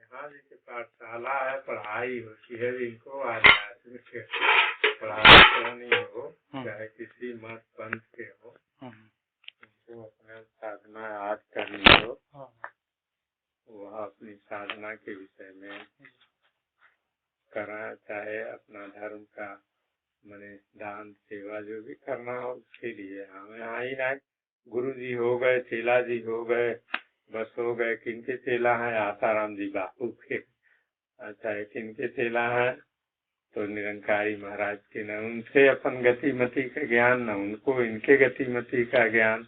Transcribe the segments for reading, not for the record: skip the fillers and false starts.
यहाँ जैसे पाठशाला है, पढ़ाई होती है, इनको आध्यात्मिक पढ़ाई करनी हो, चाहे किसी मत पंथ के हो, इनको अपना साधना आज करनी हो, वह अपनी साधना के विषय में करना चाहे, अपना धर्म का मैंने दान सेवा जो भी करना हो उसके लिए हमें यहाँ ही ना गुरु जी हो गए, चेला जी हो गए, बस हो गए। किनके चेला हैं? आसाराम जी बापू के। अच्छा, किनके चेला हैं? तो निरंकारी महाराज के। न उनसे अपन गतिमति का ज्ञान, न उनको इनके गतिमति का ज्ञान।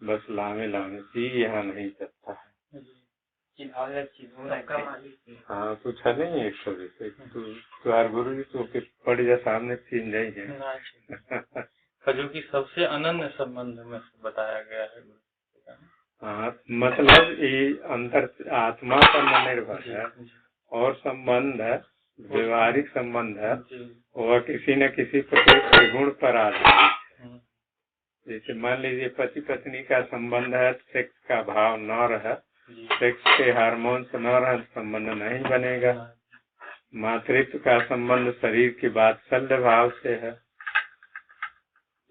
बस लामे जी यहाँ नहीं चलता है। हाँ, कुछ है नहीं एक सौ से तुम्हारे गुरु जी तो पड़ जा सामने चीन नहीं है। जो कि सबसे अनन्य संबंध में बताया गया है। हाँ, मतलब ये अंतर आत्मा पर निर्भर है और संबंध है, व्यवहारिक संबंध है, वह किसी न किसी प्रत्येक गुण पर आधारित है। जैसे मान लीजिए पति पत्नी का संबंध है, सेक्स का भाव न रहे, सेक्स के हार्मोन से न रहे, संबंध नहीं बनेगा। मातृत्व का संबंध शरीर के वात्सल्य भाव से है,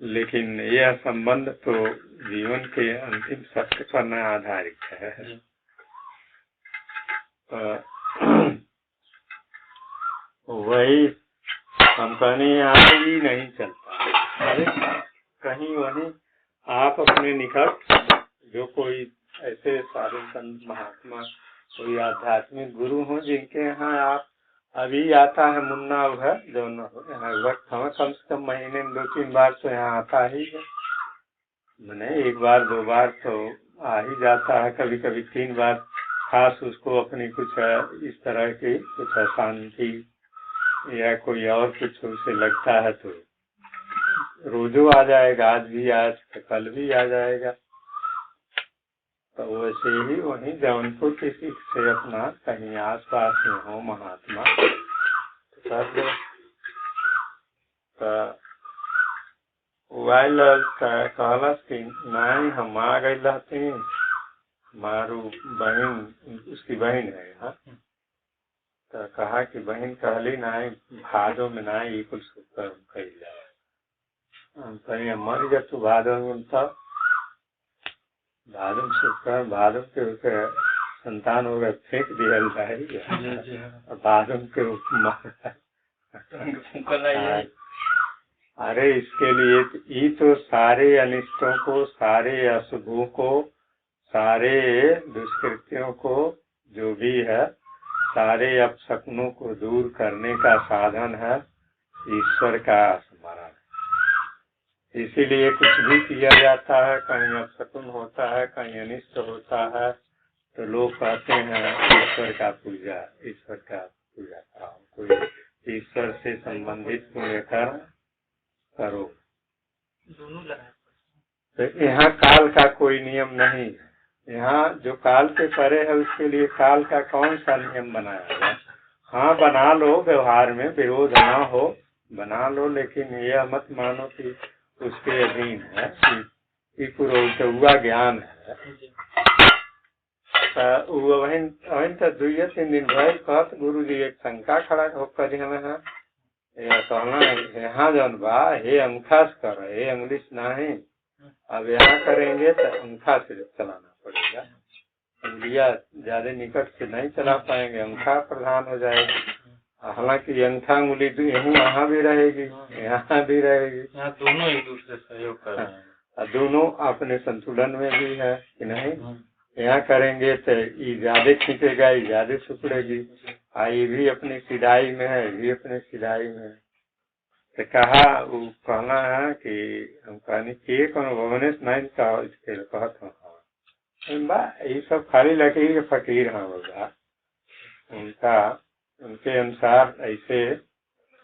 लेकिन यह संबंध तो जीवन के अंतिम सत्य पर न आधारित है। वही हम कहने यहाँ ही नहीं चलता। अरे कहीं वहीं आप अपने निकट जो कोई ऐसे साधु संत महात्मा, कोई आध्यात्मिक गुरु हो जिनके यहाँ आप अभी आता है मुन्ना है जो न हो यहाँ वक्त हमें कम से कम महीने में 2-3 बार तो यहाँ आता ही है। मैंने 1 बार 2 बार तो आ ही जाता है, कभी कभी 3 बार। खास उसको अपनी कुछ इस तरह की कुछ अशांति या कोई और कुछ उसे लगता है तो रोजो आ जाएगा। आज भी, आज कल भी आ जाएगा। तो वैसे ही वहीं जौनपुर किसी से अपना कहीं आस पास में हो महात्मा कहलस कि नहीं हम आ गए रहती, मारू बहन उसकी बहन है यहाँ। तो कहा कि बहन कहली नहीं भादो में नहीं कुछ कर कही जाए, मर गया तू भादो में। तब भादम से भादम के ऊपर संतान हो गए, फेंक दिया जाए भादम के ऊपर। अरे इसके लिए ये तो सारे अनिष्टों को, सारे अशुभों को, सारे दुष्कृत्यों को, जो भी है सारे अपशकुनों को दूर करने का साधन है ईश्वर का स्मरण। इसीलिए कुछ भी किया जाता है, कहीं अपशकुन होता है, कहीं अनिष्ट होता है, तो लोग कहते हैं ईश्वर का पूजा, ईश्वर का पूजा करो, कोई ईश्वर से संबंधित पुण्य कर्म करो। तो यहाँ काल का कोई नियम नहीं है। यहाँ जो काल के परे है उसके लिए काल का कौन सा नियम बनाया है? हाँ बना लो, व्यवहार में विरोध ना हो, बना लो, लेकिन यह मत मानो कि उसके अधीन है कि पुरोहितुआ ज्ञान है। वही तो 2-3 दिन भाई कहत गुरु जी एक शंका खड़ा होकर हमें है कहना यहाँ जौन बा हे अंगूठा से कर, हे अंगुली से नहीं। अब यहाँ करेंगे तो अंगूठा से चलाना पड़ेगा, उंगलियां ज्यादा निकट से नहीं चला पाएंगे, अंगूठा प्रधान हो जाएगा। हालांकि अंगूठा उंगली यहीं वहाँ भी रहेगी, यहाँ भी रहेगी, यहाँ दोनों एक दूसरे सहयोग कर रहे हैं। दोनों अपने संतुलन में भी है कि नहीं। यहाँ करेंगे तो ये ज्यादा खींचेगा, ये ज्यादा सुकड़ेगी। ये भी अपनी सिधाई में है, ये भी अपने सिधाई में है। तो कहा वो कहना है कि हम कहनी कि भुवनेश नहीं कहत हूँ ये सब खाली लकड़ी के फकीर हैं होगा उनका, उनके अनुसार ऐसे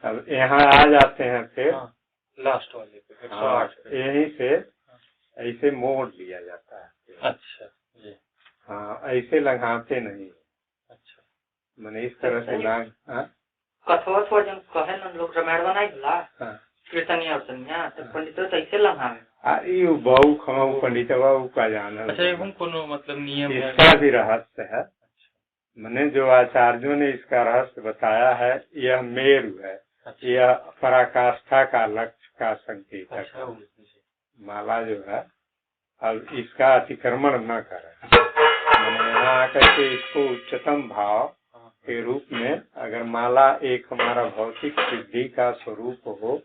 अब यहाँ आ जाते हैं फिर लास्ट वाले पे। हाँ, यहीं से ऐसे मोड़ लिया जाता है। अच्छा जी। हाँ, ऐसे लगाते नहीं। अच्छा, मैंने इस तरह से लाग कथवा थोड़ा जन कहे न लोग रामायण बनाई भला कीर्तनिया उतनिया तो पंडित तो ऐसे लगावे। ये बहु खमाऊ पंडितवा का जाना। अच्छा, एवं कोनो मतलब नियम है? इसका भी रहस्य है, मैंने जो आचार्यों ने इसका रहस्य बताया है, यह मेरु है, अच्छा यह पराकाष्ठा का लक्ष्य का संकेत है। अच्छा जी। माला जो है अब इसका अतिक्रमण न करे, मैंने यहाँ आकर के इसको उच्चतम भाव के रूप में, अगर माला एक हमारा भौतिक सिद्धि का स्वरूप हो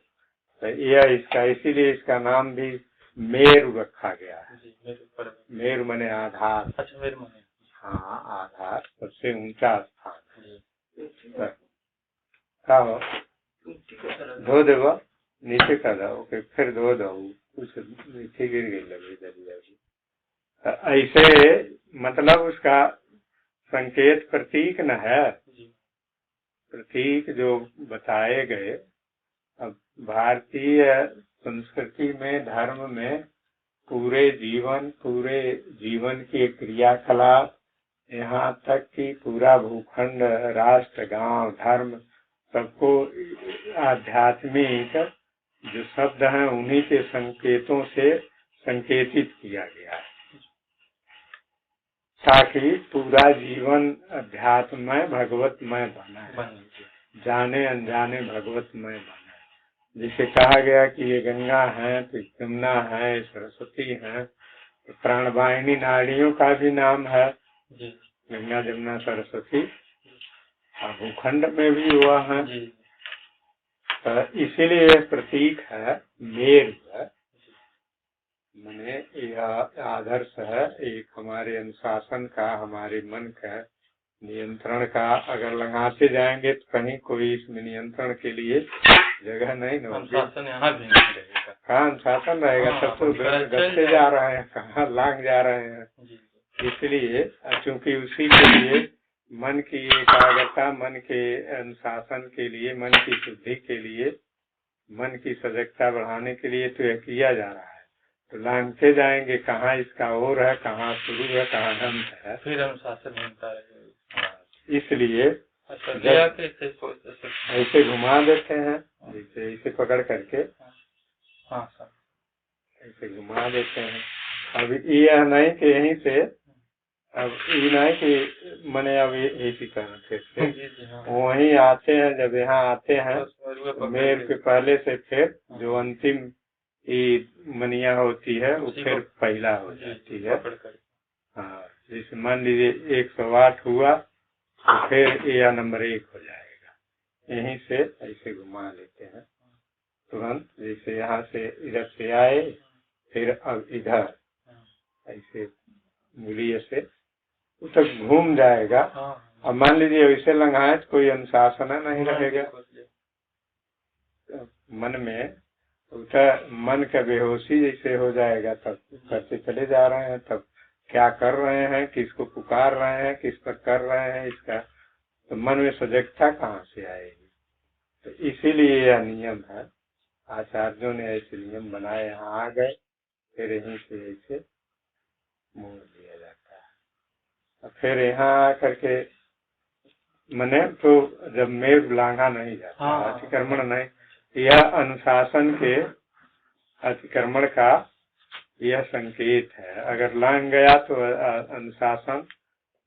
तो यह इसका, इसीलिए इसका नाम भी मेरु रखा गया है। मेरु माने आधार। अच्छा मेरु माने, हाँ, आधार सबसे ऊंचा स्थान। क्या हो धो देगा नीचे का दो, ओके फिर धो दो, कुछ नीचे गिर गई लगी जल्दी। ऐसे मतलब उसका संकेत प्रतीक न है, प्रतीक जो बताए गए। अब भारतीय संस्कृति में, धर्म में पूरे जीवन की क्रियाकलाप, यहाँ तक कि पूरा भूखंड, राष्ट्र, गांव, धर्म, सबको आध्यात्मिक जो शब्द हैं उन्हीं के संकेतों से संकेतित किया गया है, ताकि पूरा जीवन अध्यात्ममय भगवतमय बने, जाने अनजाने भगवतमय बने। जिसे कहा गया कि ये गंगा है, तो यमुना है, सरस्वती है, तो प्राणवाहिनी नाड़ियों का भी नाम है, गंगा जमुना सरस्वती, और भूखंड में भी हुआ है। तो इसीलिए यह प्रतीक है मेरु है, मैंने यह आदर्श है, एक हमारे अनुशासन का, हमारे मन का नियंत्रण का। अगर लगाते जाएंगे तो कहीं कोई इसमें नियंत्रण के लिए जगह नहीं न होगी। अनुशासन यहाँ भी नहीं रहेगा। कहाँ अनुशासन रहेगा, सब तो दबते जा रहे हैं, कहाँ लांग जा रहे हैं। इसलिए चूंकि उसी के लिए मन की एकाग्रता, मन के अनुशासन के लिए, मन की शुद्धि के लिए, मन की सजगता बढ़ाने के लिए तो यह किया जा रहा है। तो लांघते जाएंगे, कहाँ इसका ओर है, कहाँ शुरू है, कहाँ अंत है, फिर अनुशासन बनता रहेगा। इसलिए ऐसे घुमा देते हैं, जैसे इसे पकड़ करके, हाँ सर, ऐसे घुमा देते हैं। अब यह नहीं कि यहीं से, अब ये नहीं कि मैंने अब ऐसी कहते थे, वहीं आते हैं, जब यहाँ आते हैं मेर के पहले से फिर जो अंतिम मनिया होती है वो फिर पहला हो जाती है। हाँ, जैसे मान लीजिए 108 हुआ तो फिर यह नंबर 1 हो जाएगा। यहीं से ऐसे घुमा लेते हैं तुरंत, जैसे यहाँ से इधर से आए, फिर अब इधर ऐसे मूल्य से तक घूम जाएगा। अब मान लीजिए वैसे लंघाए तो कोई अनुशासन नहीं रहेगा मन में, मन का बेहोशी जैसे हो जाएगा। तब करते चले जा रहे हैं, तब क्या कर रहे हैं, किसको पुकार रहे हैं, किस पर कर रहे हैं, इसका तो मन में सजगता कहाँ से आएगी। तो इसीलिए यह नियम है, आचार्यों ने ऐसे नियम बनाए। यहाँ आ गए, फिर यहीं से ऐसे मोड़ दिया जाता है। फिर यहाँ आकर के मने तो जब मेघ लांघा नहीं जाता, अतिक्रमण नहीं, यह अनुशासन के अतिक्रमण का यह संकेत है। अगर लांघ गया तो अनुशासन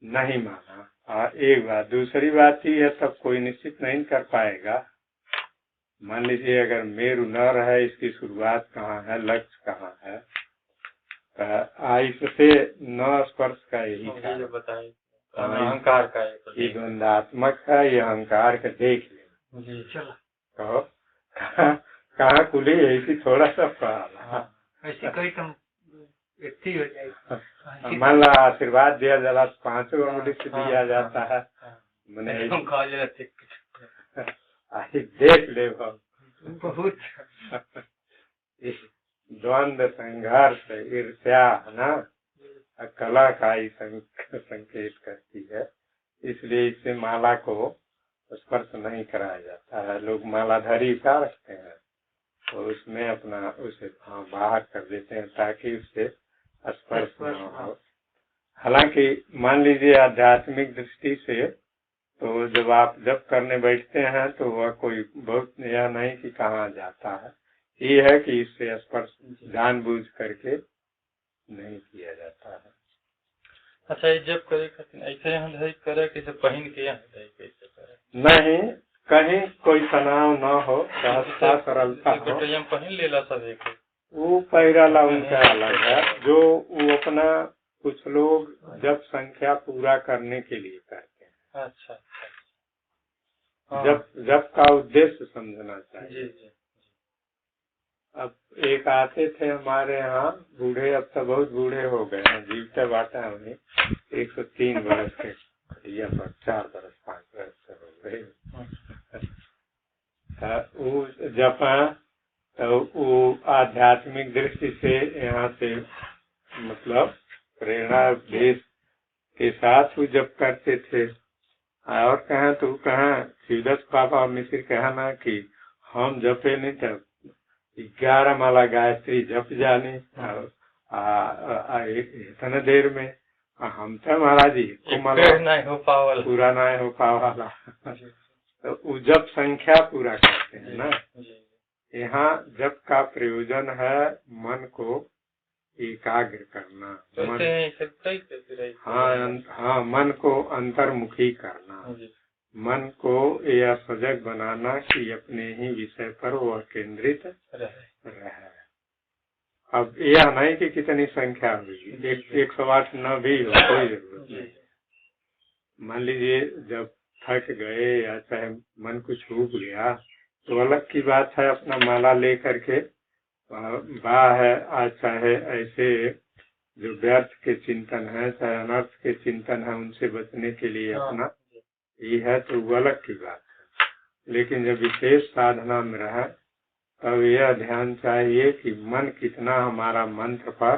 नहीं माना। एक बात, दूसरी बात ही है, तब कोई निश्चित नहीं कर पाएगा। मान लीजिए अगर मेरु न रहे, इसकी शुरुआत कहाँ है, लक्ष्य कहाँ है, इससे न स्पर्श का यही बताए अहंकार का ये द्वंदात्मक है, ये अहंकार का देख ले। कहो कहाँ कुली ऐसी थोड़ा सा ऐसी कोई तुम व्यक्ति हो जाएगी। मान ला आशीर्वाद दिया जाला 5 उंगली से दिया जाता है, मैंने देख ले बहुत द्वंद, संघर्ष, ईर्ष्या है ना, कला का ही संकेत करती है। इसलिए इससे माला को स्पर्श नहीं कराया जाता है। लोग मालाधारी का रखते हैं तो उसमें अपना उसे बाहर कर देते हैं ताकि उससे स्पर्श न हो। हालांकि मान लीजिए आध्यात्मिक दृष्टि से तो जब आप जब करने बैठते हैं तो वह कोई बहुत यह नहीं कि कहाँ जाता है, ये है कि इससे स्पर्श जानबूझ करके नहीं किया जाता है। अच्छा ये जब करे खातिर ऐसे यहाँ धरी करे कैसे पहन के यहाँ धरी कैसे करे? नहीं, कहीं कोई तनाव न हो, सहजता सरलता हो, बटैया में पहन लेला सब एक वो पैराला उनका अलग है। जो वो अपना कुछ लोग जब संख्या पूरा करने के लिए करते हैं। अच्छा अच्छा। हाँ। जब का उद्देश्य समझना चाहिए। जी जी। अब एक आते थे हमारे यहाँ बूढ़े, अब तो बहुत बूढ़े हो गए हैं, जीवते बाटा है उन्हें 103 वर्ष के, या 4 वर्ष 5 वर्ष से हो गए। वो जब तो वो आध्यात्मिक दृष्टि से यहाँ से मतलब प्रेरणा देश के साथ वो जब करते थे। और कहा तो कहा शिवदत्त बाबा मिश्र कहा ना कि हम जपे नहीं तब 11 माला गायत्री जप जाने इतने देर में हम तो महाराज जी नहीं हो पावल, पूरा नहीं हो पावाला। तो वो जब संख्या पूरा करते हैं ना, यहाँ जप का प्रयोजन है मन को एकाग्र करना, हाँ मन को अंतर्मुखी करना, मन को यह सजग बनाना कि अपने ही विषय पर वह केंद्रित रहे। अब यह नहीं कि कितनी संख्या हुई, 108 न भी हो, कोई जरूरत नहीं। मान लीजिए जब थक गए या चाहे मन कुछ छूट गया तो अलग की बात है, अपना माला ले करके है आज चाहे ऐसे जो व्यर्थ के चिंतन है चाहे अनर्थ के चिंतन है उनसे बचने के लिए अपना ये है तो वो अलग की बात है। लेकिन जब विशेष साधना में रहे तब यह ध्यान चाहिए कि मन कितना हमारा मंत्र पर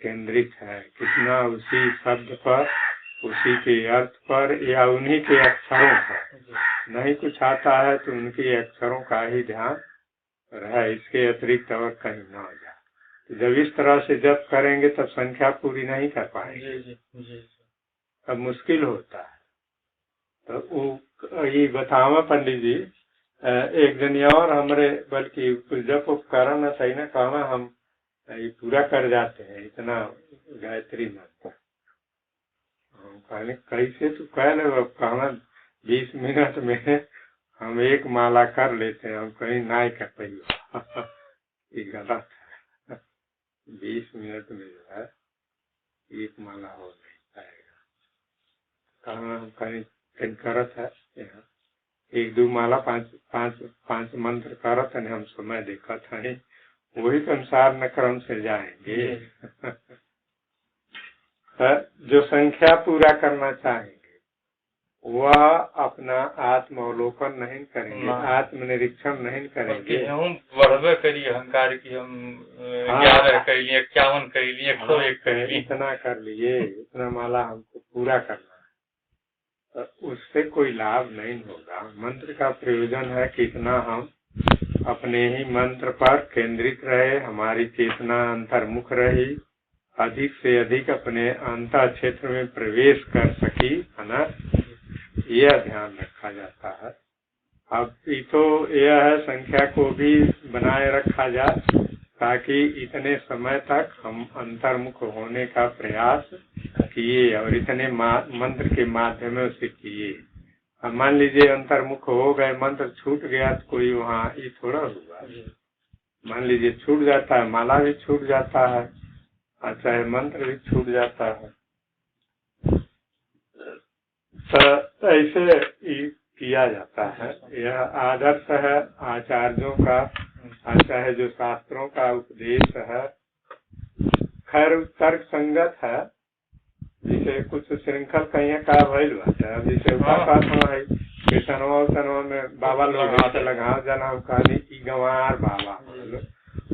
केंद्रित है, कितना उसी शब्द पर, उसी के अर्थ पर या उन्हीं के अक्षरों पर। नहीं कुछ आता है तो उनके अक्षरों का ही ध्यान रहे, इसके अतिरिक्त और कहीं न हो जाए। तो जब इस तरह से जब करेंगे तब संख्या पूरी नहीं कर पाएंगे, तब मुश्किल होता है। तो वो ये बतावा पंडित जी एक दिन और हमरे बल्कि जब उपकरण सही ना कहना हम ये पूरा कर जाते हैं इतना गायत्री मंत्र। कहने कैसे तो कह ले कहना 20 मिनट में हम एक माला कर लेते हैं, हम कहीं नहीं कर पाइए। ये गलत है। 20 मिनट में जो है एक माला हो नहीं पाएगा। कहना हम कहीं करत है यहाँ 1-2 माला 5 मंत्र करत है, हम समय देखा था वही के अनुसार न क्रम से जाएंगे। जो संख्या पूरा करना चाहेंगे वह अपना आत्मावलोकन नहीं करेंगे, आत्मनिरीक्षण नहीं करेंगे। हम बढ़वे करिए अहंकार की, हम 11 कर लिए, 51 कर लिए, 101 कर लिए, इतना कर लिए, इतना माला हमको पूरा करना है, तो उससे कोई लाभ नहीं होगा। मंत्र का प्रयोजन है कि इतना हम अपने ही मंत्र पर केंद्रित रहे, हमारी चेतना अंतर्मुख रही, अधिक से अधिक अपने अंतर क्षेत्र में प्रवेश कर सकी, है ना, यह ध्यान रखा जाता है। अब ये तो यह है संख्या को भी बनाए रखा जाए ताकि इतने समय तक हम अंतर्मुख होने का प्रयास किए और इतने मंत्र के माध्यम से किए। अब मान लीजिए अंतर्मुख हो गए, मंत्र छूट गया तो कोई वहाँ ये थोड़ा हुआ। मान लीजिए छूट जाता है, माला भी छूट जाता है, चाहे मंत्र भी छूट जाता है। तो ऐसे किया जाता है। यह आदर्श है आचार्यों का, चाहे जो शास्त्रों का उपदेश है। खैर तर्क संगत है, जिसे कुछ श्रृंखल कहीं का भइल बात है। जिसे है तनवा में बाबा लोग लगाओ जाना कहानी की गंवार बाबा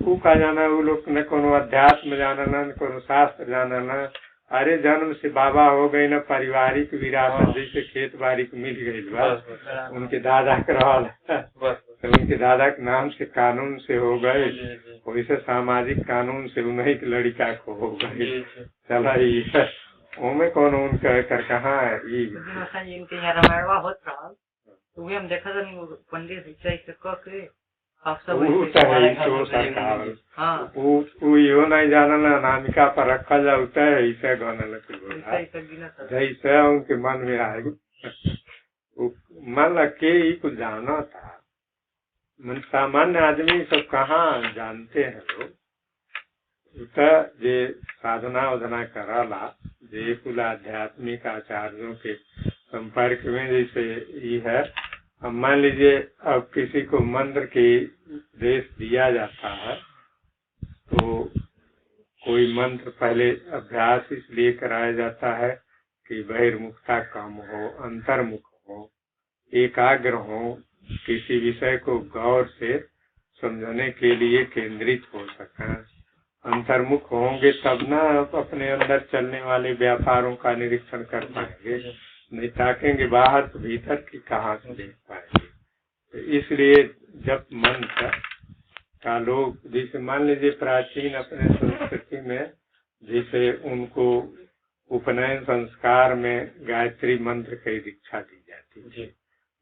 वो का जाना, वो लोग न कोनो अध्यात्म जाना न कोनो शास्त्र जाना न। अरे जन्म से बाबा हो गई न, पारिवारिक विरासत जैसे खेत बाड़ी को मिल गई बस उनके दादा के रहल, तो उनके दादा के नाम से कानून से हो गए, वैसे सामाजिक कानून से उन्हीं की लड़का को हो गई। चला ये में कौन उनका कर कहाँ है इनके यहाँ रामायणवा होत रहा तो हम देखा था पंडित के आप सब वो ऐसे तो है हमारे ही घर तो में सरकार भेजेंगे। हाँ वो यो नहीं जानना अनामिका पर रखा जाता है ऐसे गनल के ऐसा बोला ऐसा गिना सर। जैसे उनके मन में आएगी वो मन लग के ही कुछ जाना था। मन सामान्य आदमी सब कहाँ जानते हैं लोग जे साधना उधना कराला जे कुल आध्यात्मिक आचार्यों के संपर्क में जैसे ये है। अब मान लीजिए अब किसी को मंत्र के उपदेश दिया जाता है तो कोई मंत्र पहले अभ्यास इसलिए कराया जाता है कि बहिर्मुखता कम हो, अंतर्मुख हो, एकाग्र हो, किसी विषय को गौर से समझने के लिए केंद्रित हो सकें। अंतर्मुख होंगे तब ना अपने अंदर चलने वाले व्यापारों का निरीक्षण कर पाएंगे, नहीं ताकेंगे बाहर तो भीतर की कहाँ से देख पाएंगे। तो इसलिए जब मंत्र का लोग जैसे मान लीजिए प्राचीन अपने संस्कृति में जैसे उनको उपनयन संस्कार में गायत्री मंत्र की दीक्षा दी जाती है।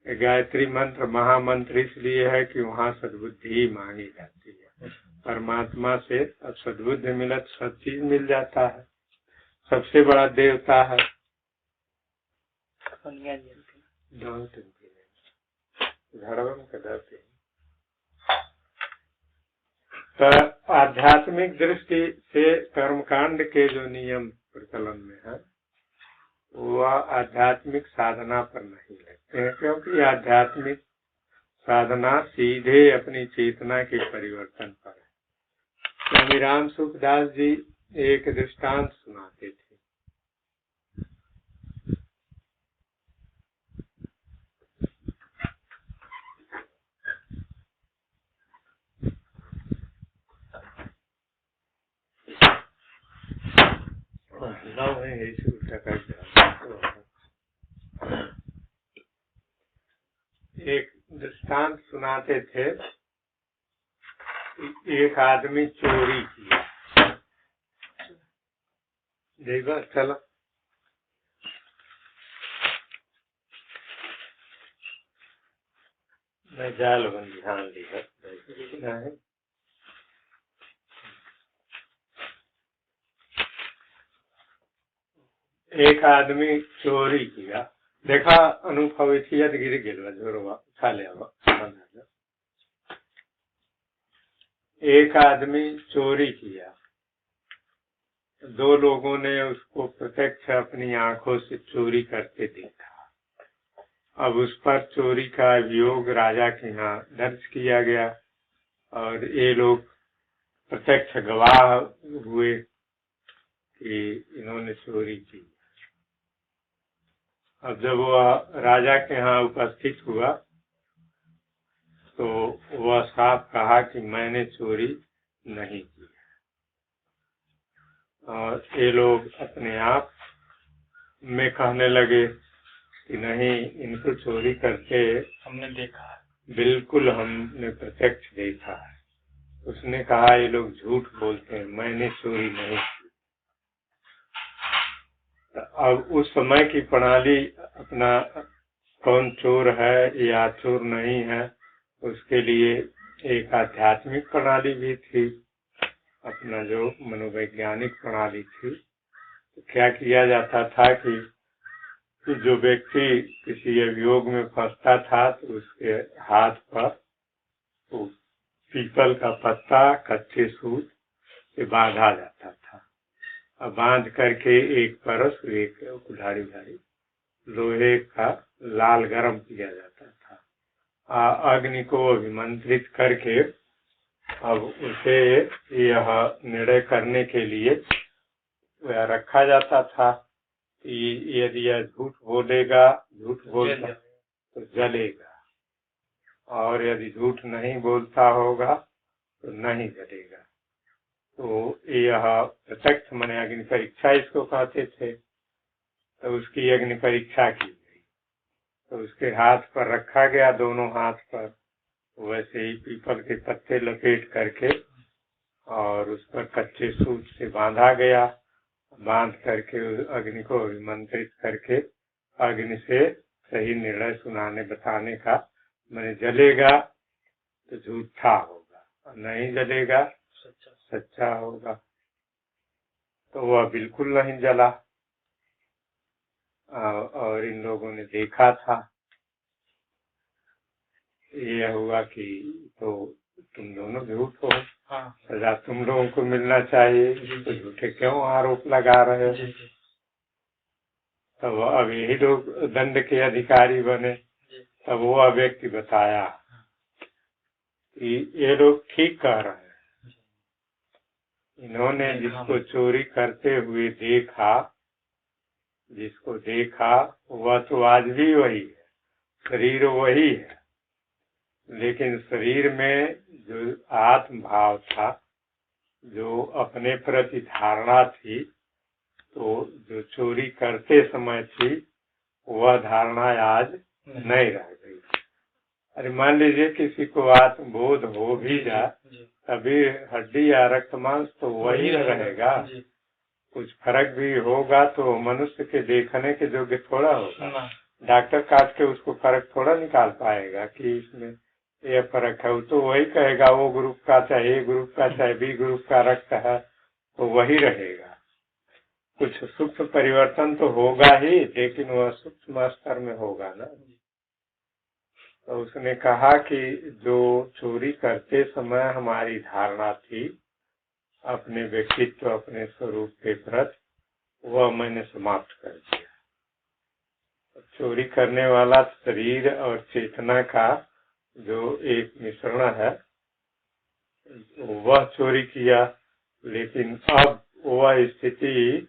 गायत्री मंत्र महामंत्र इसलिए है कि वहाँ सद्बुद्धि ही मांगी जाती है। परमात्मा से अब सद्बुद्धि मिलत सब चीज मिल जाता है। सबसे बड़ा देवता है घड़वन कदापि। तो आध्यात्मिक दृष्टि से कर्मकांड के जो नियम प्रचलन में है वह आध्यात्मिक साधना पर नहीं लगते हैं, क्योंकि आध्यात्मिक साधना सीधे अपनी चेतना के परिवर्तन पर है। स्वामी राम सुखदास जी एक दृष्टांत सुनाते थे। एक दृष्टांत सुनाते थे। एक आदमी चोरी किया। देखो चलो मैं जाल बन ध्यान लिया है। एक आदमी चोरी किया। देखा अनुभव गिर गिर जोरवा उठा लिया। एक आदमी चोरी किया। दो लोगों ने उसको प्रत्यक्ष अपनी आंखों से चोरी करते देखा। अब उस पर चोरी का अभियोग राजा के यहाँ दर्ज किया गया और ये लोग प्रत्यक्ष गवाह हुए कि इन्होंने चोरी की। अब जब वह राजा के यहाँ उपस्थित हुआ तो वह साफ कहा कि मैंने चोरी नहीं की। और ये लोग अपने आप में कहने लगे कि नहीं, इनको चोरी करते हमने देखा है, बिल्कुल हमने प्रत्यक्ष देखा है। उसने कहा ये लोग झूठ बोलते हैं, मैंने चोरी नहीं की। अब उस समय की प्रणाली अपना कौन चोर है या चोर नहीं है उसके लिए एक आध्यात्मिक प्रणाली भी थी, अपना जो मनोवैज्ञानिक प्रणाली थी। तो क्या किया जाता था कि जो व्यक्ति किसी अभियोग में फंसता था तो उसके हाथ पर तो पीपल का पत्ता कच्चे सूत से बांधा जाता था। अब बांध करके एक परस एक उधारी लोहे का लाल गरम किया जाता था। अग्नि को अभिमंत्रित करके अब उसे यह निर्णय करने के लिए रखा जाता था कि यदि यह झूठ बोलता तो जलेगा और यदि झूठ नहीं बोलता होगा तो नहीं जलेगा। तो यह प्रत्यक्ष माने अग्नि परीक्षा इसको कहते थे। तो उसकी अग्नि परीक्षा की गई तो उसके हाथ पर रखा गया, दोनों हाथ पर वैसे ही पीपल के पत्ते लपेट करके और उस पर कच्चे सूत से बांधा गया। बांध करके अग्नि को अभिमंत्रित करके अग्नि से सही निर्णय सुनाने बताने का, मैंने जलेगा तो झूठा होगा, और नहीं जलेगा सच्चा होगा। तो वह बिल्कुल नहीं जला। और इन लोगों ने देखा था। ये हुआ कि तो तुम दोनों झूठ हो, सजा तुम लोगों को मिलना चाहिए, तो झूठे क्यों आरोप लगा रहे हो। तब अब यही लोग दंड के अधिकारी बने। तब वो व्यक्ति बताया कि ये लोग ठीक कह रहे हैं। इन्होंने जिसको चोरी करते हुए देखा, जिसको देखा वह तो आज भी वही है, शरीर वही है, लेकिन शरीर में जो आत्म भाव था, जो अपने प्रति धारणा थी, तो जो चोरी करते समय थी वह धारणा आज नहीं रह गई। अरे मान लीजिए किसी को आत्मबोध हो भी जाए, तभी हड्डी या रक्त मांस तो वही रहेगा। कुछ फर्क भी होगा तो मनुष्य के देखने के योग्य थोड़ा होगा। डॉक्टर काट के उसको फर्क थोड़ा निकाल पाएगा कि इसमें यह फर्क है। वो तो वही कहेगा वो ग्रुप का चाहे ए ग्रुप का चाहे बी ग्रुप का रक्त है तो वही रहेगा। कुछ सूक्ष्म परिवर्तन तो होगा ही, लेकिन वह सूक्ष्म स्तर में होगा ना। तो उसने कहा कि जो चोरी करते समय हमारी धारणा थी अपने व्यक्तित्व, अपने स्वरूप के प्रति, वह मैंने समाप्त कर दिया। चोरी करने वाला शरीर और चेतना का जो एक मिश्रण है, वह चोरी किया, लेकिन अब वह स्थिति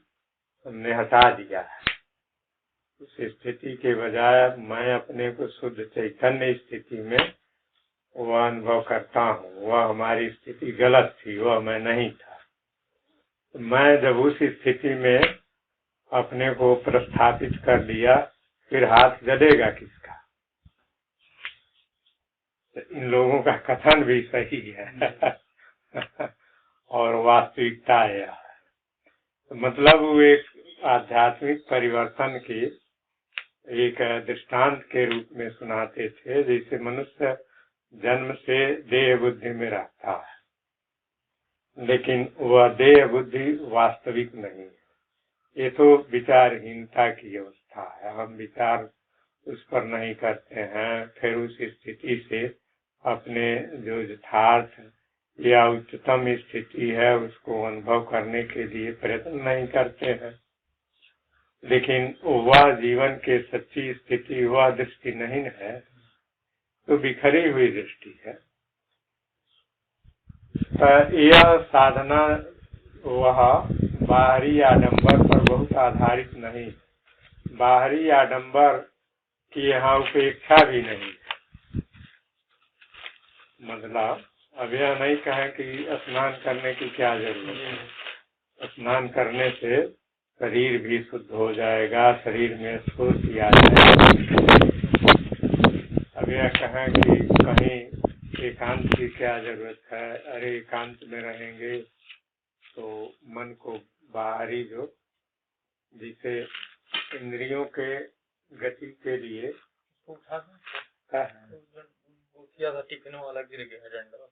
हमने हटा दिया है। उस स्थिति के बजाय मैं अपने को शुद्ध चैतन्य स्थिति में वह अनुभव करता हूँ। वह हमारी स्थिति गलत थी, वह मैं नहीं था। मैं जब उस स्थिति में अपने को प्रस्थापित कर लिया, फिर हाथ जलेगा किसका। तो इन लोगों का कथन भी सही है और वास्तविकता है। मतलब वो एक आध्यात्मिक परिवर्तन की एक दृष्टांत के रूप में सुनाते थे। जैसे मनुष्य जन्म से देह बुद्धि में रहता है, लेकिन वह देह बुद्धि वास्तविक नहीं है। ये तो विचारहीनता की अवस्था है। हम विचार उस पर नहीं करते हैं, फिर उस स्थिति से अपने जो यथार्थ या उच्चतम स्थिति है उसको अनुभव करने के लिए प्रयत्न नहीं करते हैं। लेकिन वह जीवन के सच्ची स्थिति, वह दृष्टि नहीं है, तो बिखरी हुई दृष्टि है। यह साधना वह बाहरी आडंबर पर बहुत आधारित नहीं, बाहरी आडंबर की यहाँ उपेक्षा भी नहीं। मतलब अब यह नहीं कहें कि स्नान करने की क्या जरूरत है। स्नान करने से शरीर भी शुद्ध हो जाएगा, शरीर में स्फूर्ति आ जाएगी। अब यह कहें कि कहीं एकांत की क्या जरूरत है। अरे एकांत में रहेंगे तो मन को बाहरी जो जिसे इंद्रियों के गति के लिए टिफिन वाला गिर गया डंडा।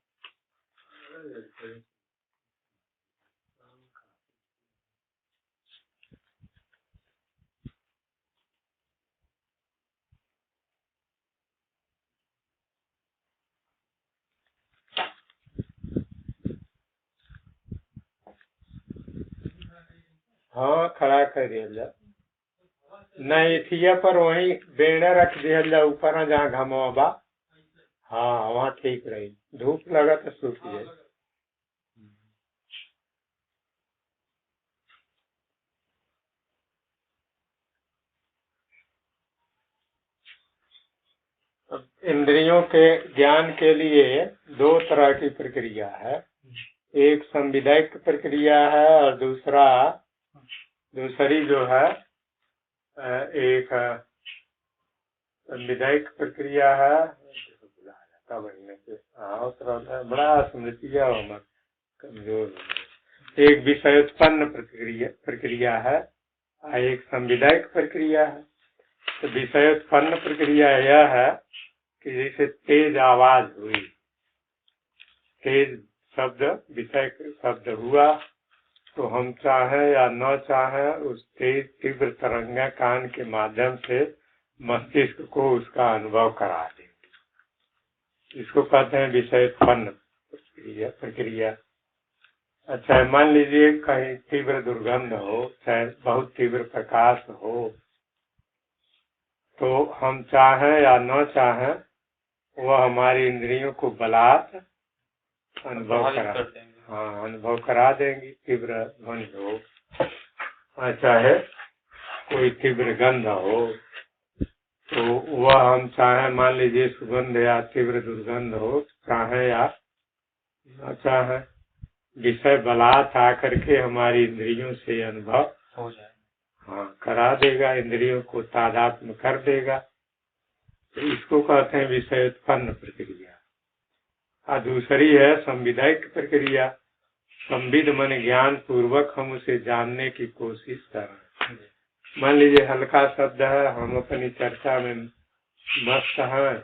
हाँ खड़ा कर दिया नहीं थिया पर वहीं बेड़ा रख दिया ऊपर जहाँ घमवा बा। हाँ वहाँ ठीक रही, धूप लगा तो सूख जाए। अब इंद्रियों के ज्ञान के लिए दो तरह की प्रक्रिया है। एक संविधायक प्रक्रिया है और दूसरी जो है एक संविधायक प्रक्रिया है। बड़ा स्मृतिया कमजोर। एक विषयोत्पन्न प्रक्रिया है और एक संविधायक प्रक्रिया है। तो विषयोत्पन्न प्रक्रिया यह है कि जैसे तेज आवाज हुई तेज शब्द विषय शब्द हुआ तो हम चाहे या न चाहे उस तेज तीव्र तरंग कान के माध्यम से मस्तिष्क को उसका अनुभव करा देंगे। इसको कहते हैं विषयोत्पन्न प्रक्रिया। अच्छा, मान लीजिए कहीं तीव्र दुर्गंध हो, चाहे बहुत तीव्र प्रकाश हो, तो हम चाहें या न चाहें वह हमारी इंद्रियों को बलात् अनुभव करा देंगी। तीव्र ध्वनि हो, चाहे कोई तीव्र गंध हो, तो वह हम चाहे, मान लीजिए सुगंध या तीव्र दुर्गंध हो, चाहे या न चाहे विषय बलात् आकर के हमारी इंद्रियों से अनुभव हो जाए, करा देगा, इंद्रियों को तादात्म्य कर देगा। तो इसको कहते हैं विषयोत्पन्न प्रक्रिया। और दूसरी है संविधायक प्रक्रिया। संविद मन ज्ञान पूर्वक हम उसे जानने की कोशिश कर रहे हैं। मान लीजिए हल्का शब्द है, हम अपनी चर्चा में मस्त हैं,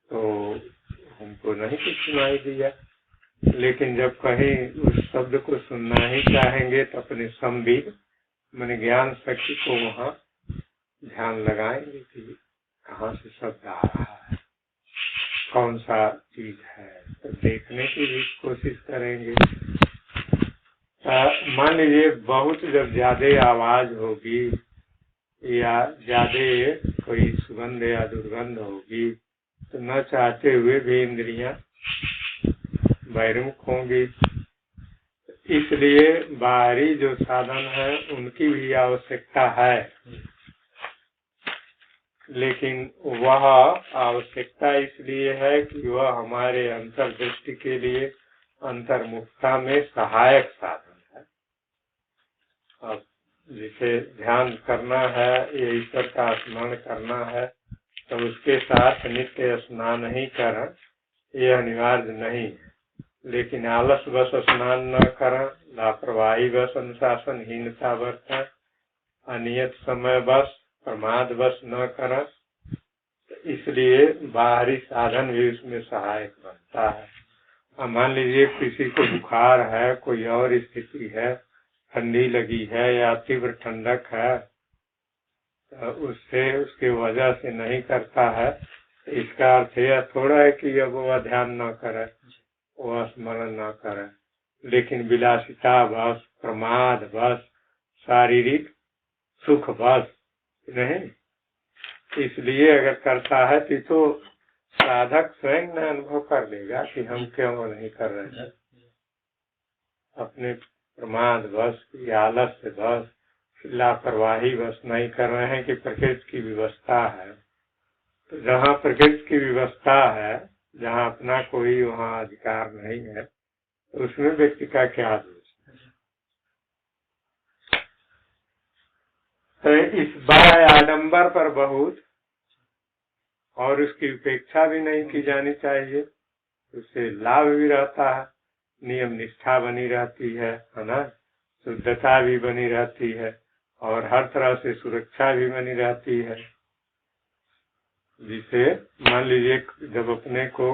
तो हमको नहीं कुछ सुनाई दिया, लेकिन जब कहीं उस शब्द को सुनना ही चाहेंगे तो अपने संविद मन ज्ञान शक्ति को वहाँ ध्यान लगाएंगे कि कहाँ से शब्द आ रहा है, कौन सा चीज है, तो देखने की भी कोशिश करेंगे। मान लीजिए बहुत जब ज्यादा आवाज होगी या ज्यादा कोई सुगंध या दुर्गंध होगी तो न चाहते हुए भी इंद्रियां बहिर्मुख होंगी। इसलिए बाहरी जो साधन है उनकी भी आवश्यकता है, लेकिन वह आवश्यकता इसलिए है कि वह हमारे अंतर्दृष्टि के लिए अंतर्मुखता में सहायक साधन है। अब जिसे ध्यान करना है या ईश्वर का स्मरण करना है तो उसके साथ नित्य स्नान ही करें, यह अनिवार्य नहीं है। लेकिन आलस बस स्नान न करें, लापरवाही बस अनुशासनहीनता बरतें, अनियत समय बस प्रमाद बस न करें, इसलिए बाहरी साधन भी उसमें सहायक बनता है। अब मान लीजिए किसी को बुखार है, कोई और स्थिति है, ठंडी लगी है या तीव्र ठंडक है, तो उससे उसके वजह से नहीं करता है, इसका अर्थ यह थोड़ा है कि अब वह ध्यान न करे, वह स्मरण न करे, लेकिन विलासिता बस, प्रमाद बस, शारीरिक सुख बस नहीं, इसलिए अगर करता है तो साधक स्वयं न अनुभव कर लेगा कि हम क्यों नहीं कर रहे हैं। अपने प्रमाद बस, आलस्य बस, लापरवाही बस नहीं कर रहे हैं कि प्रकृति की व्यवस्था है। तो जहाँ प्रकृति की व्यवस्था है, जहाँ अपना कोई वहाँ अधिकार नहीं है, तो उसमें व्यक्ति का क्या दोष है। तो इस बाह्य आडंबर पर बहुत और उसकी उपेक्षा भी नहीं की जानी चाहिए, उससे लाभ भी रहता है, नियम निष्ठा बनी रहती है ना, शुद्धता भी बनी रहती है और हर तरह से सुरक्षा भी बनी रहती है। जिसे मान लीजिए जब अपने को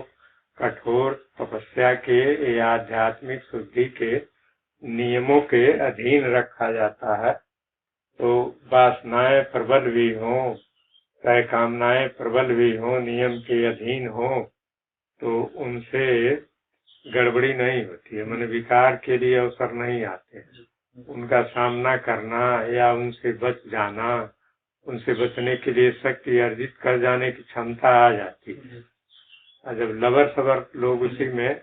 कठोर तपस्या के या आध्यात्मिक शुद्धि के नियमों के अधीन रखा जाता है, तो वासनाएं प्रबल भी हों, चाहे कामनाएं प्रबल भी हों, नियम के अधीन हो, तो उनसे गड़बड़ी नहीं होती है, मन विकार के लिए अवसर नहीं आते हैं। उनका सामना करना या उनसे बच जाना, उनसे बचने के लिए शक्ति अर्जित कर जाने की क्षमता आ जाती है। और जब लबर सबर लोग उसी में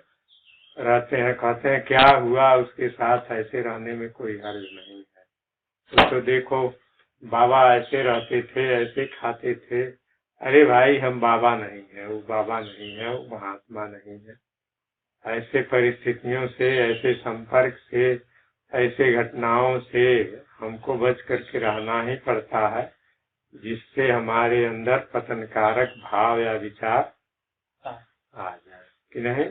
रहते हैं, कहते हैं क्या हुआ, उसके साथ ऐसे रहने में कोई हर्ज नहीं है। तो देखो बाबा ऐसे रहते थे, ऐसे खाते थे, अरे भाई हम बाबा नहीं है, वो बाबा नहीं है, वो महात्मा नहीं है। ऐसे परिस्थितियों से, ऐसे संपर्क से, ऐसे घटनाओं से हमको बच करके रहना ही पड़ता है, जिससे हमारे अंदर पतनकारक भाव या विचार आ जाए कि नहीं।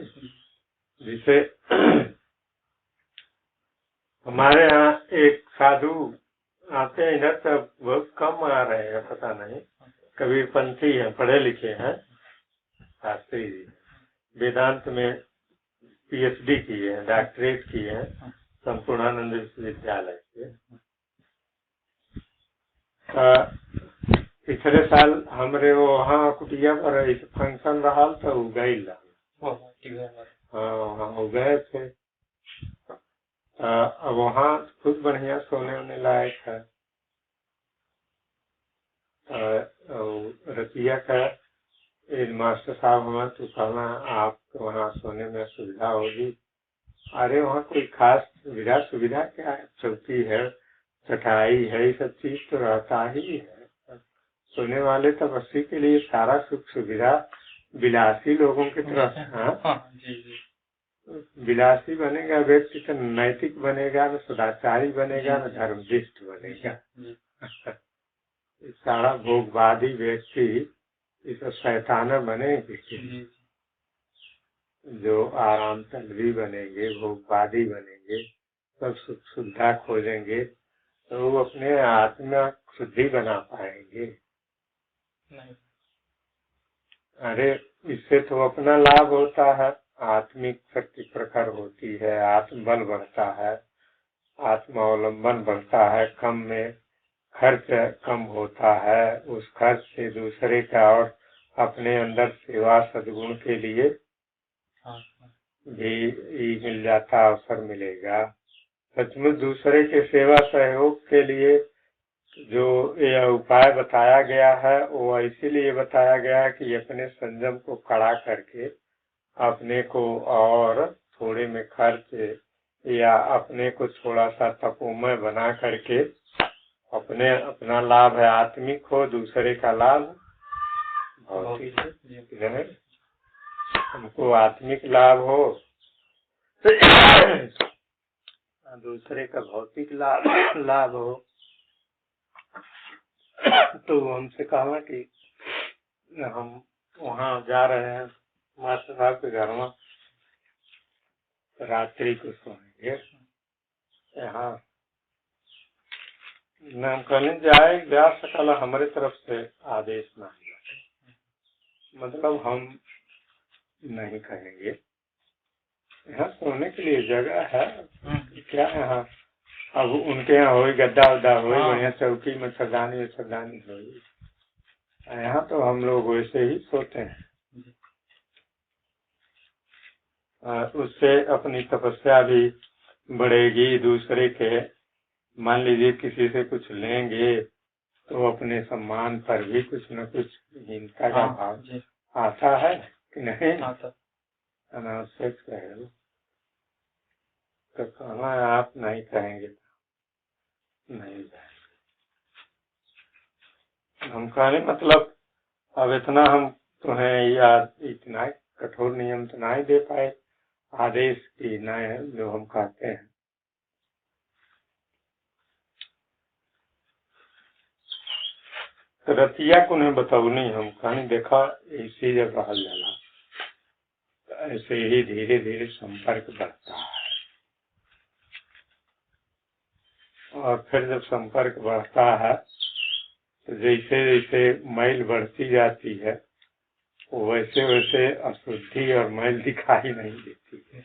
जिसे हमारे यहाँ एक साधु आते हैं इधर, तब बहुत कम आ रहे हैं, पता नहीं, कबीरपंथी हैं, पढ़े लिखे हैं, शास्त्री जी, वेदांत में PhD की है, डॉक्टरेट की है संपूर्णानंद विश्वविद्यालय से। पिछले साल हमरे वहाँ कुटिया पर फंक्शन रहा तो उ गई हाँ वहाँ हो गए थे। अब वहाँ खुद बढ़िया सोने होने लायक है। रतिया का मास्टर साहब हमारा तो कहना आप वहाँ सोने में सुविधा होगी। अरे वहाँ कोई खास सुविधा क्या है, चौकी है, चटाई है, ये सब चीज तो रहता ही है। सोने वाले तो बस्ती के लिए सारा सुख सुविधा विलासी लोगों की तरफ। हाँ विलासी बनेगा व्यक्ति तो नैतिक बनेगा, न सदाचारी बनेगा, न धर्मनिष्ठ बनेगा। सारा भोगवादी व्यक्ति इस शैताना बनेंगे, जो आराम तलबी बनेंगे, भोगवादी बनेंगे, सब सुख सुविधा खोजेंगे तो वो अपने आत्मा शुद्धि बना पाएंगे नहीं। अरे इससे तो अपना लाभ होता है, आत्मिक शक्ति प्रखर होती है, आत्मबल बढ़ता है, आत्मावलंबन बढ़ता है, कम में खर्च कम होता है, उस खर्च से दूसरे का और अपने अंदर सेवा सद्गुण के लिए भी मिल जाता, अवसर मिलेगा। सचमुच दूसरे के सेवा सहयोग के लिए जो यह उपाय बताया गया है वो इसीलिए बताया गया है कि अपने संयम को कड़ा करके अपने को और थोड़े में खर्च या अपने को थोड़ा सा तपोमय बना करके अपने अपना लाभ है आत्मिक हो, दूसरे का लाभ भौतिक है। हमको आत्मिक लाभ हो दूसरे का भौतिक लाभ हो। तो हमसे कहा कि हम वहाँ जा रहे हैं मास्टर साहब के घर में, रात्रि को सोएंगे यहाँ। नाम कहने जाए जा सकल हमारे तरफ से आदेश नहीं, मतलब हम नहीं कहेंगे। यहाँ सोने के लिए जगह है क्या यहाँ, अब उनके यहाँ हो गद्दा उद्दा हो बढ़िया चौकी मच्छरदानी हो, यहाँ तो हम लोग वैसे ही सोते हैं। उससे अपनी तपस्या भी बढ़ेगी। दूसरे के मान लीजिए किसी से कुछ लेंगे तो अपने सम्मान पर भी कुछ न कुछ हीनता का भाव आता है कि नहीं आता। अनावश्यक कहे तो कहना आप नहीं कहेंगे नहीं जाएंगे। हम कहने मतलब अब इतना हम तुम्हें या इतना कठोर नियम तो नहीं दे पाए, आदेश की न जो हम कहते हैं। रतिया को नहीं बताऊनी हम कहानी देखा इसी जब रहल जाला, ऐसे ही धीरे धीरे संपर्क बढ़ता है और फिर जब संपर्क बढ़ता है तो जैसे जैसे मैल बढ़ती जाती है वैसे वैसे अशुद्धि और मैल दिखाई नहीं देती है।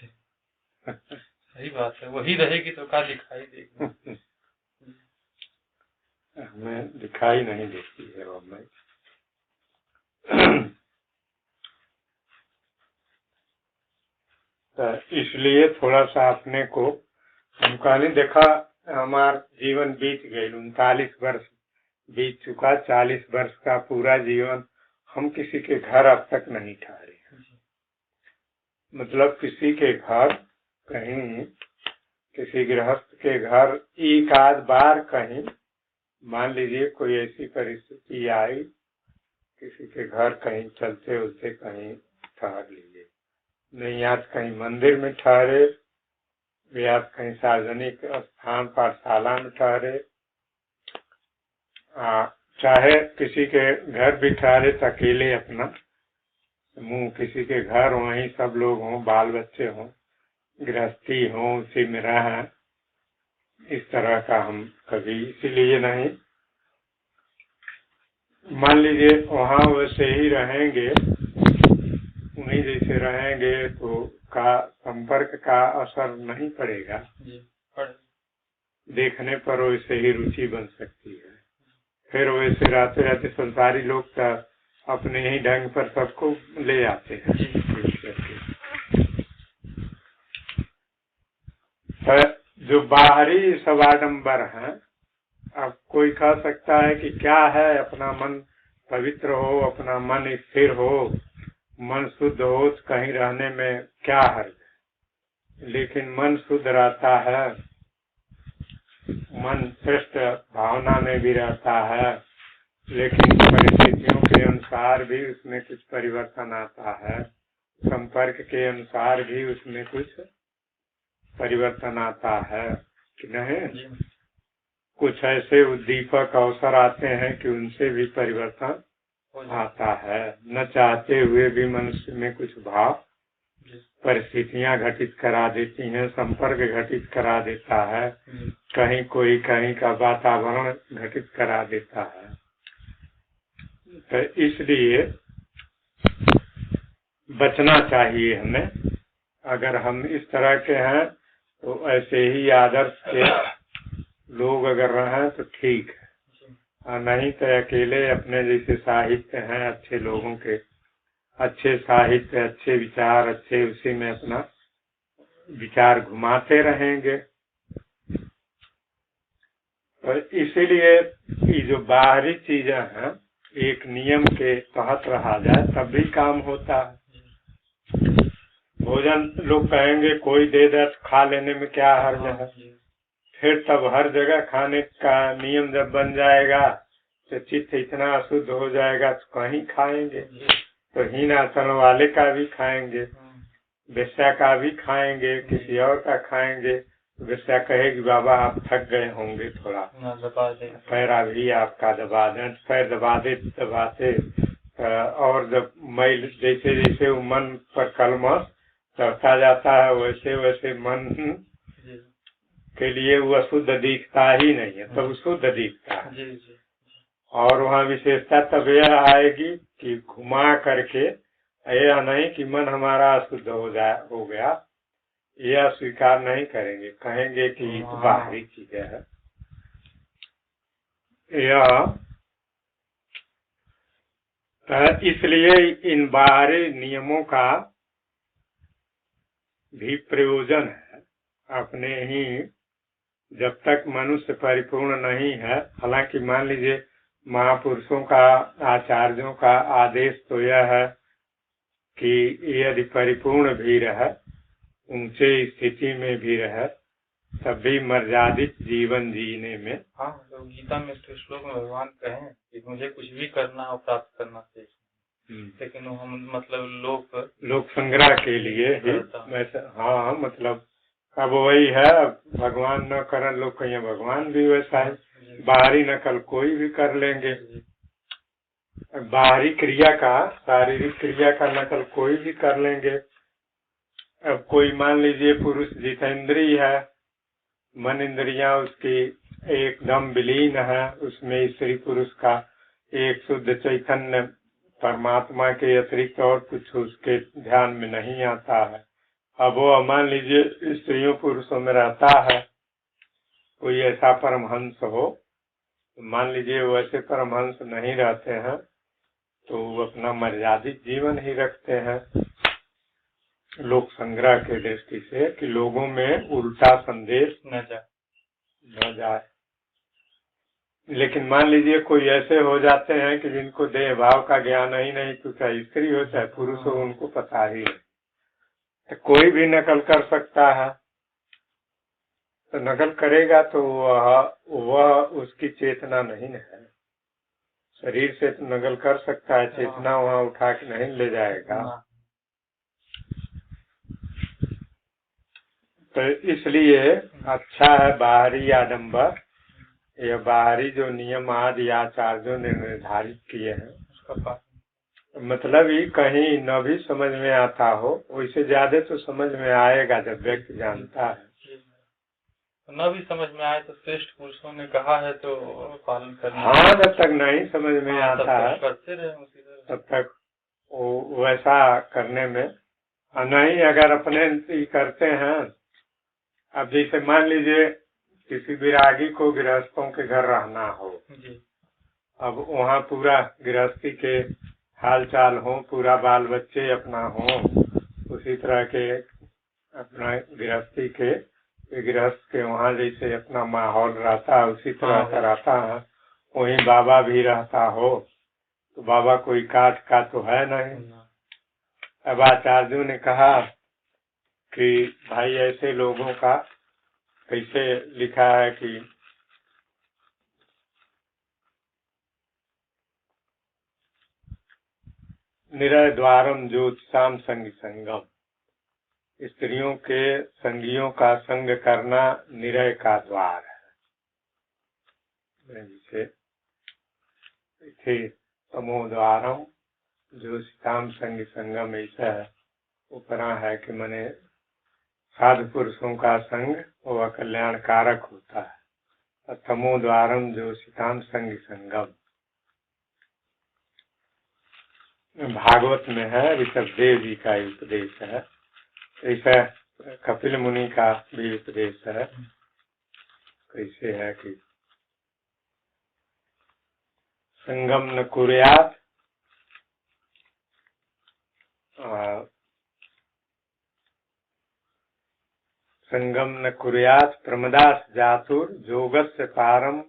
सही बात है, वही रहेगी तो क्या दिखाई देगी। हमें दिखाई नहीं देती है वो मैल। तो इसलिए थोड़ा सा अपने को हम कहने देखा हमारा जीवन बीत गए, 39 वर्ष बीत चुका, 40 वर्ष का पूरा जीवन हम किसी के घर अब तक नहीं ठहरे। मतलब किसी के घर कहीं, किसी गृहस्थ के घर एक आध बार कहीं मान लीजिए कोई ऐसी परिस्थिति आई, किसी के घर कहीं चलते उलते कहीं ठहर लीजिए, नहीं या कहीं मंदिर में ठहरे या कहीं सार्वजनिक स्थान पाठशाला में ठहरे, चाहे किसी के घर भी ठहरे तो अकेले अपना मुंह किसी के घर वहीं सब लोग हों, बाल बच्चे हों, गृहस्थी हों, उसी में रहा। इस तरह का हम कभी इसीलिए नहीं, मान लीजिए वहाँ वैसे ही रहेंगे, उन्हीं जैसे रहेंगे तो का संपर्क का असर नहीं पड़ेगा, जी देखने पर वैसे ही रुचि बन सकती है। फिर वैसे रहते रहते संसारी लोग का अपने ही ढंग पर सबको ले आते हैं। तो जो बाहरी सब आडम्बर है, अब कोई कह सकता है कि क्या है, अपना मन पवित्र हो, अपना मन स्थिर हो, मन शुद्ध हो, तो कहीं रहने में क्या हर्ज है। लेकिन मन शुद्ध रहता है, मन श्रेष्ठ भावना में भी रहता है, लेकिन परिस्थितियों के अनुसार भी उसमें कुछ परिवर्तन आता है, संपर्क के अनुसार भी उसमें कुछ परिवर्तन आता है कि नहीं। कुछ ऐसे उद्दीपक अवसर आते हैं कि उनसे भी परिवर्तन आता है, न चाहते हुए भी मनुष्य में कुछ भाव परिस्थितियां घटित करा देती हैं, संपर्क घटित करा देता है, कहीं कोई कहीं का वातावरण घटित करा देता है। तो इसलिए बचना चाहिए हमें। अगर हम इस तरह के हैं तो ऐसे ही आदर्श के लोग अगर रहें तो ठीक है, और नहीं तो अकेले अपने जैसे साहित्य हैं अच्छे लोगों के, अच्छे साहित्य, अच्छे विचार, अच्छे उसी में अपना विचार घुमाते रहेंगे। और इसीलिए ये जो बाहरी चीजें हैं एक नियम के तहत रहा जाए तब भी काम होता है। भोजन लोग कहेंगे कोई दे दे खा लेने में क्या हर्ज है, फिर तब हर जगह खाने का नियम जब बन जाएगा तो चित्त इतना अशुद्ध हो जाएगा तो कहीं खाएंगे, तो हीन आचरण वाले का भी खाएंगे, वेश्या का भी खाएंगे, किसी और का खाएंगे। वेश्या कहेगी बाबा आप थक गए होंगे, थोड़ा पैर अभी आपका दबा दें, पैर दबाते दबाते और जब मैल जैसे जैसे मन पर कलमा चढ़ता जाता है वैसे वैसे मन के लिए वो अशुद्ध दिखता ही नहीं है, तब शुद्ध दिखता है। और वहाँ विशेषता तब यह आएगी कि घुमा करके यह नहीं कि मन हमारा अशुद्ध हो गया, यह स्वीकार नहीं करेंगे, कहेंगे कि ये तो बाहरी चीजें है। यह इसलिए इन बाहरी नियमों का भी प्रयोजन है। अपने ही जब तक मनुष्य परिपूर्ण नहीं है, हालांकि मान लीजिए महापुरुषों का, आचार्यों का आदेश तो यह है कि यदि परिपूर्ण भी रहे, ऊंचे स्थिति में भी रहे, तब भी मर्यादित जीवन जीने में। हाँ, तो गीता में तो श्लोक में भगवान कहें कि मुझे कुछ भी करना हो प्राप्त करना चाहिए, लेकिन हम मतलब लोक संग्रह के लिए ही वैसे। हाँ, मतलब अब वही है, भगवान न करन लोग कहीं, भगवान भी वैसा है, बाहरी नकल कोई भी कर लेंगे, बाहरी क्रिया का, शारीरिक क्रिया का नकल कोई भी कर लेंगे। अब कोई मान लीजिए पुरुष जितेंद्रिय है, मन इंद्रियां उसकी एकदम विलीन है, उसमें स्त्री पुरुष का एक शुद्ध चैतन्य परमात्मा के अतिरिक्त और कुछ उसके ध्यान में नहीं आता है। अब वो मान लीजिए स्त्रियों पुरुषों में रहता है, कोई ऐसा परमहंस हो, मान लीजिए वैसे परमहंस नहीं रहते हैं तो वो अपना मर्यादित जीवन ही रखते हैं लोक संग्रह के दृष्टि से, कि लोगों में उल्टा संदेश न जाए। लेकिन मान लीजिए कोई ऐसे हो जाते हैं कि जिनको देह भाव का ज्ञान ही नहीं, तो चाहे स्त्री हो चाहे पुरुष हो, उनको पता ही नहीं, तो कोई भी नकल कर सकता है। तो नकल करेगा तो वह उसकी चेतना नहीं है। शरीर से तो नकल कर सकता है, चेतना वहाँ उठा के नहीं ले जाएगा। तो इसलिए अच्छा है बाहरी आडंबर, यह बाहरी जो नियम आदि आचार्यों ने निर्धारित किए हैं, मतलब ही कहीं न भी समझ में आता हो, वैसे ज्यादा तो समझ में आएगा जब व्यक्ति जानता है। न भी समझ में आए तो श्रेष्ठ पुरुषों ने कहा है तो पालन करना। हाँ, जब तक नहीं समझ में आता है करते रहे, तब तक वो वैसा करने में नहीं अगर अपने ही करते हैं, अब जैसे मान लीजिए किसी विरागी को गृहस्थों के घर रहना हो जी। अब वहाँ पूरा गृहस्थी के हाल चाल हो, पूरा बाल बच्चे अपना हो, उसी तरह के अपना गृहस्थी के गृहस्थ के वहाँ जैसे अपना माहौल रहता है उसी तरह का रहता है, वहीं बाबा भी रहता हो तो बाबा कोई काट का तो है नहीं। अब आचार्यों ने कहा कि भाई ऐसे लोगों का कैसे लिखा है कि निरय द्वारम ज्योतिषाम संग संगम, स्त्रियों के संगियों का संग करना निरय का द्वार है। जैसे तमो द्वारम ज्योतिषाम संग संगम ऐसा उपरा है कि मने साधु पुरुषों का संग वह कल्याण कारक होता है। तमो द्वारम ज्योतिषाम संग संगम भागवत में है, ऋषभदेव जी का उपदेश है, ऐसा कपिल मुनि का भी उपदेश है। कैसे है कि संगम न कुर्यात संगम न कुर्यात प्रमदास जातुर जोगस्य पारम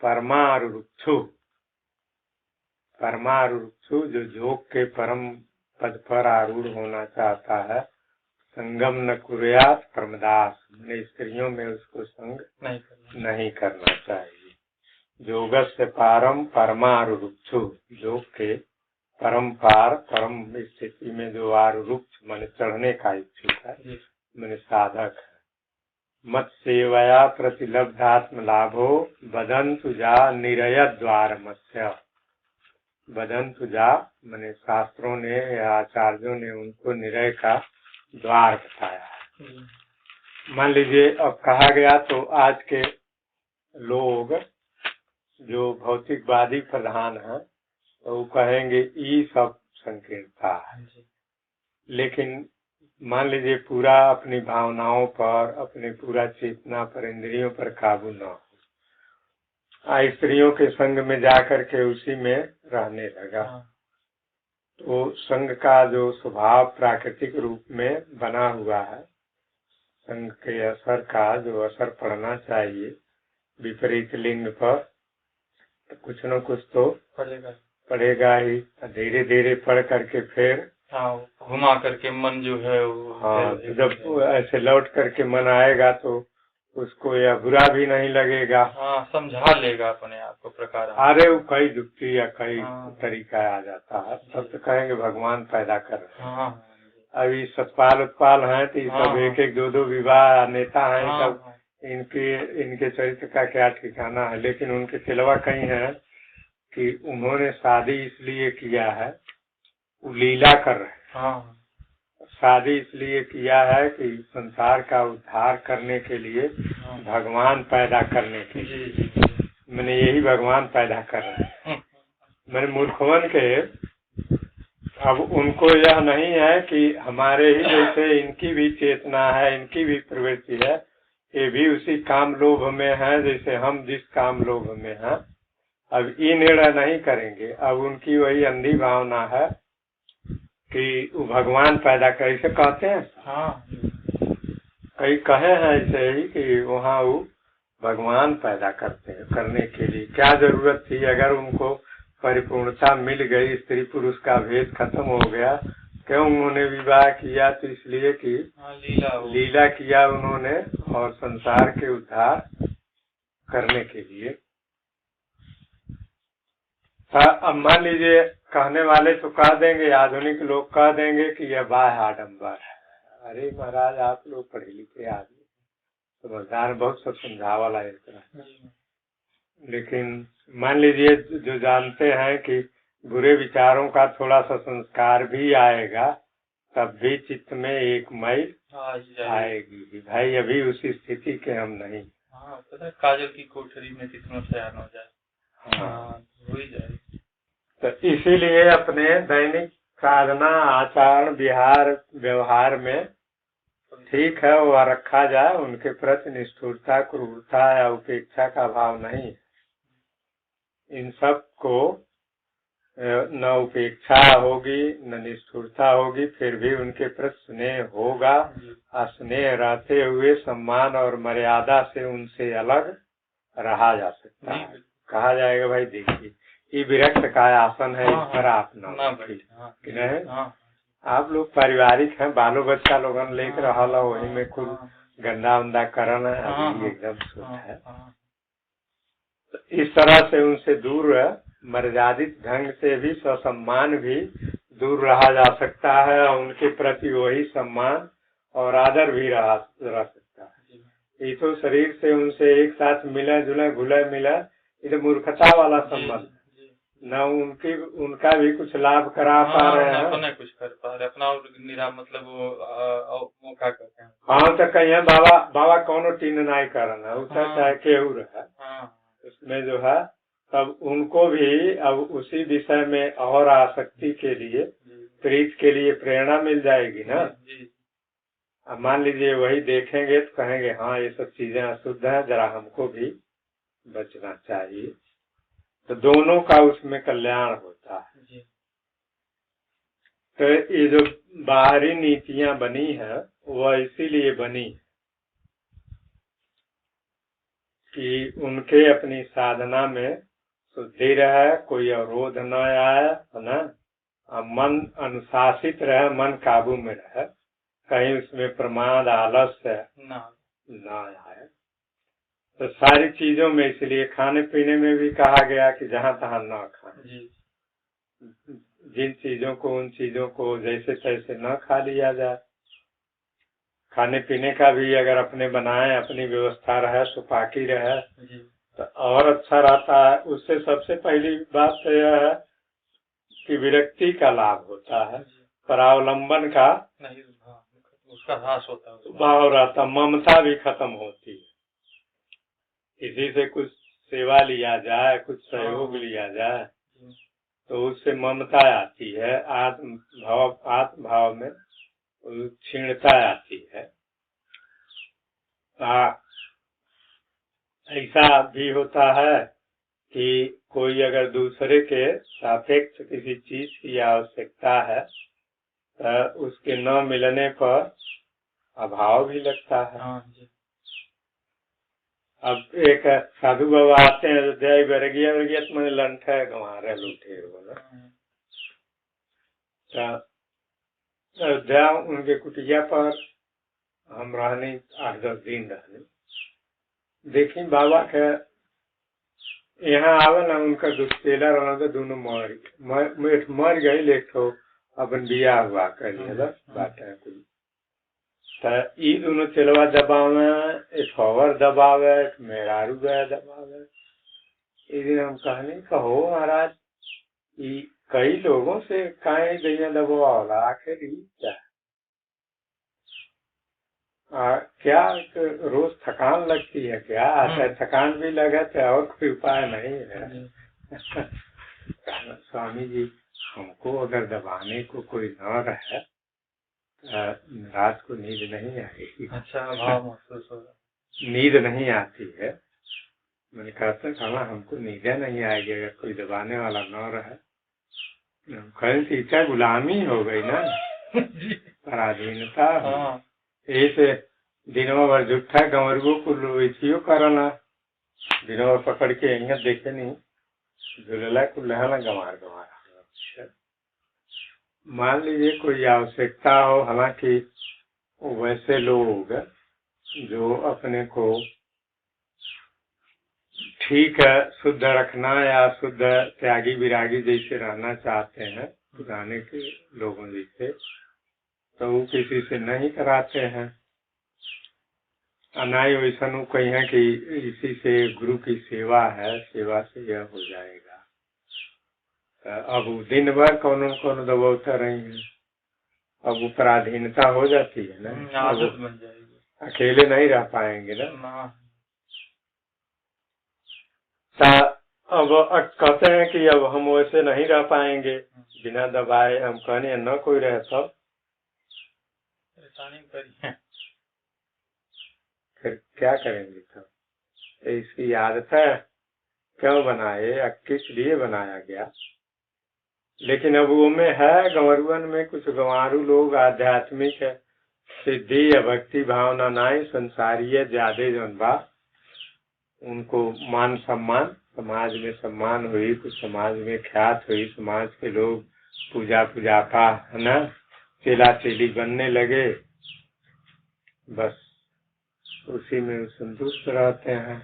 परमारुक्षु, परमारुक्षु जो योग के परम पद पर आरूढ़ होना चाहता है, संगम न कुर्यात प्रमदास, अपने स्त्रियों में उसको संग नहीं करना चाहिए। योगस्य पारम परमारुक्षु, योग के परम पार परम स्थिति में जो आरुक्ष मन चढ़ने का इच्छुक है, मन साधक है। मत सेवया प्रतिलब्धात्म लाभो बदंतु जा निरय द्वार मत्स्य, बदंतु जा मैंने शास्त्रों ने या आचार्यों ने उनको निरय का द्वार बताया है। मान लीजिए अब कहा गया तो आज के लोग जो भौतिकवादी प्रधान हैं तो वो कहेंगे ये सब संकीर्णता है, लेकिन मान लीजिए पूरा अपनी भावनाओं पर, अपने पूरा चेतना पर, इंद्रियों पर काबू न हो, स्त्रियों के संग में जाकर के उसी में रहने लगा, तो संग का जो स्वभाव प्राकृतिक रूप में बना हुआ है, संग के असर का जो असर पड़ना चाहिए विपरीत लिंग पर, तो कुछ न कुछ तो पड़ेगा ही। धीरे धीरे पढ़ करके फिर घुमा करके मन जो है वो जब ऐसे लौट करके मन आएगा तो उसको यह बुरा भी नहीं लगेगा, समझा लेगा अपने आप को प्रकार। अरे वो कई युक्ति या कई तरीका आ जाता है, तब तो कहेंगे भगवान पैदा कर रहे हैं। अभी सतपाल उत्पाल हैं तो सब एक एक दो दो विवाह नेता हैं, सब इनके चरित्र का क्या ठिकाना है, लेकिन उनके सिलवा कहीं है कि उन्होंने शादी इसलिए किया है, वो लीला कर रहे हैं। शादी इसलिए किया है कि संसार का उद्धार करने के लिए, भगवान पैदा करने के लिए, मैंने यही भगवान पैदा कर रहे हैं। मैंने मूर्खवन के अब उनको यह नहीं है कि हमारे ही जैसे इनकी भी चेतना है, इनकी भी प्रवृत्ति है, ये भी उसी काम लोभ में है जैसे हम जिस काम लोभ में हैं। अब ये निर्णय नहीं करेंगे, अब उनकी वही अंधी भावना है कि वो भगवान पैदा कैसे कहते हैं, कई कहे हैं ऐसे ही कि वहाँ वो भगवान पैदा करते हैं, करने के लिए क्या जरूरत थी। अगर उनको परिपूर्णता मिल गई, स्त्री पुरुष का भेद खत्म हो गया, क्यों उन्होंने विवाह किया, तो इसलिए कि लीला किया उन्होंने और संसार के उद्धार करने के लिए। अब मान लीजिए कहने वाले तो कह देंगे, आधुनिक लोग कह देंगे कि यह बाह्य आडम्बर है। अरे महाराज आप लोग पढ़े लिखे आदमी, समझदार, बहुत सब समझावा वाला है, लेकिन मान लीजिए जो जानते हैं कि बुरे विचारों का थोड़ा सा संस्कार भी आएगा, तब भी चित्त में एक मैल आएगी। भाई अभी उसी स्थिति के हम नहीं। पता काजल की कोठरी में कितना सयान हो जाए, हो ही जाए। तो इसीलिए अपने दैनिक साधना आचरण विहार व्यवहार में ठीक है, वह रखा जाए। उनके प्रति निष्ठुरता, क्रूरता या उपेक्षा का भाव नहीं। इन सब को न उपेक्षा होगी न निष्ठुरता होगी, फिर भी उनके प्रति स्नेह होगा। स्नेह रहते हुए सम्मान और मर्यादा से उनसे अलग रहा जा सकता है। कहा जाएगा भाई देखिए ये विरक्त का आसन है, इस पर आप न आप लोग पारिवारिक हैं, बालो बच्चा लोगन लेकर रहल वही में कुल गंदा उंदा करन है, अभी एकदम शुद्ध है। तो इस तरह से उनसे दूर मर्यादित ढंग से भी ससम्मान भी दूर रहा जा सकता है। उनके प्रति वही सम्मान और आदर भी रह सकता है। ये तो शरीर से उनसे एक साथ मिला जुला घुला मिला, ये तो मूर्खता वाला संबंध, न उनका भी कुछ लाभ करा पा रहे हैं, अपना कुछ कर पा रहे, अपना निरा मतलब वो मौका करते हैं। हाँ तो कहीं बाबा कौनो टीन नहीं करना, उसका चाहे केहू रहा, उसमें जो है तब उनको भी अब उसी विषय में और आसक्ति के लिए, प्रीत के लिए प्रेरणा मिल जाएगी ना। अब मान लीजिए वही देखेंगे तो कहेंगे हाँ ये सब चीजें अशुद्ध है, जरा हमको भी बचना चाहिए। तो दोनों का उसमें कल्याण होता है। तो ये जो बाहरी नीतियां बनी है वह इसीलिए बनी कि उनके अपनी साधना में शुद्धि रहे, कोई अवरोध न आए, है ना, मन अनुशासित रहे, मन काबू में रहे, कहीं उसमें प्रमाद आलस्य न आए। तो सारी चीजों में इसलिए खाने पीने में भी कहा गया कि जहाँ तहाँ न खाएं, जिन चीजों को उन चीजों को जैसे तैसे न खा लिया जाए। खाने पीने का भी अगर अपने बनाए, अपनी व्यवस्था रहे, सुपाकी रहे तो और अच्छा रहता है। उससे सबसे पहली बात तो यह है कि विरक्ति का लाभ होता है, परावलंबन का नहीं, उसका ह्रास होता है, भाव रहता, ममता भी खत्म होती है। किसी से कुछ सेवा लिया जाए, कुछ सहयोग लिया जाए तो उससे ममता आती है, आत्म भाव में क्षीणता आती है। ऐसा भी होता है कि कोई अगर दूसरे के सापेक्ष किसी चीज की आवश्यकता है तो उसके न मिलने पर अभाव भी लगता है। अब एक साधु बाबा आते हैं अयोध्या, बरगिया तो मैंने लंठा गंवारे लूटे बोला। अयोध्या उनके कुटिया पर हम रहने 8-10 दिन रहने, देखी बाबा के यहाँ आवे ना, उनका दुष्टेला रहना तो दोनों मर गई, लेखो अपन बिया हुआ कर बाटे कुछ। ई दोनों चलवा दबावे, एक फवर दबावे, एक मेहरारू गया दबावे। एक दिन हम कहने कहो महाराज ये कई लोगों से काहे दैया दबावा, आखिर क्या रोज थकान लगती है क्या? थकान भी लगे तो और कोई उपाय नहीं है। स्वामी जी हमको अगर दबाने को कोई न रहे रात को नींद नहीं आएगी। अच्छा भाव महसूस होगा, नींद नहीं आती है। मैंने कहता खाना हमको नींद नहीं आएगी अगर कोई दबाने वाला न रहे। कहीं सीता गुलामी हो गई ना, पराधीनता। ऐसे दिनों भर झूठा गंवरगो को लोचियो करना, दिनों भर पकड़ के यहाँ देखे नहीं झुलला को लहना गंवार। मान लीजिए कोई आवश्यकता हो, हालांकि वैसे लोग जो अपने को ठीक है शुद्ध रखना या शुद्ध त्यागी विरागी जैसे रहना चाहते हैं पुराने के लोगों जैसे, तो वो किसी से नहीं कराते हैं। अनाई वैसा कही है कि इसी से गुरु की सेवा है, सेवा से यह हो जाएगा। अब दिन भर कौन दबावता रही है, अब वो पराधीनता हो जाती है ना, आदत बन जाएगी, अकेले नहीं रह पाएंगे ना। अब कहते हैं कि अब हम वैसे नहीं रह पाएंगे, बिना दबाए हम कहने न कोई रहे सब परेशानी करिए। फिर क्या करेंगे तब? तो इसकी आदत है क्यों बनाए या किस लिए बनाया गया? लेकिन अब वो में है गंवरुअन में कुछ गंवारू लोग आध्यात्मिक है सिद्धि या भक्ति भावना नहीं संसारी है ज्यादा जौन बा उनको मान सम्मान समाज में सम्मान हुई कुछ समाज में ख्यात हुई समाज के लोग पूजा का है ना चेला चेली बनने लगे बस उसी में संतुष्ट रहते हैं।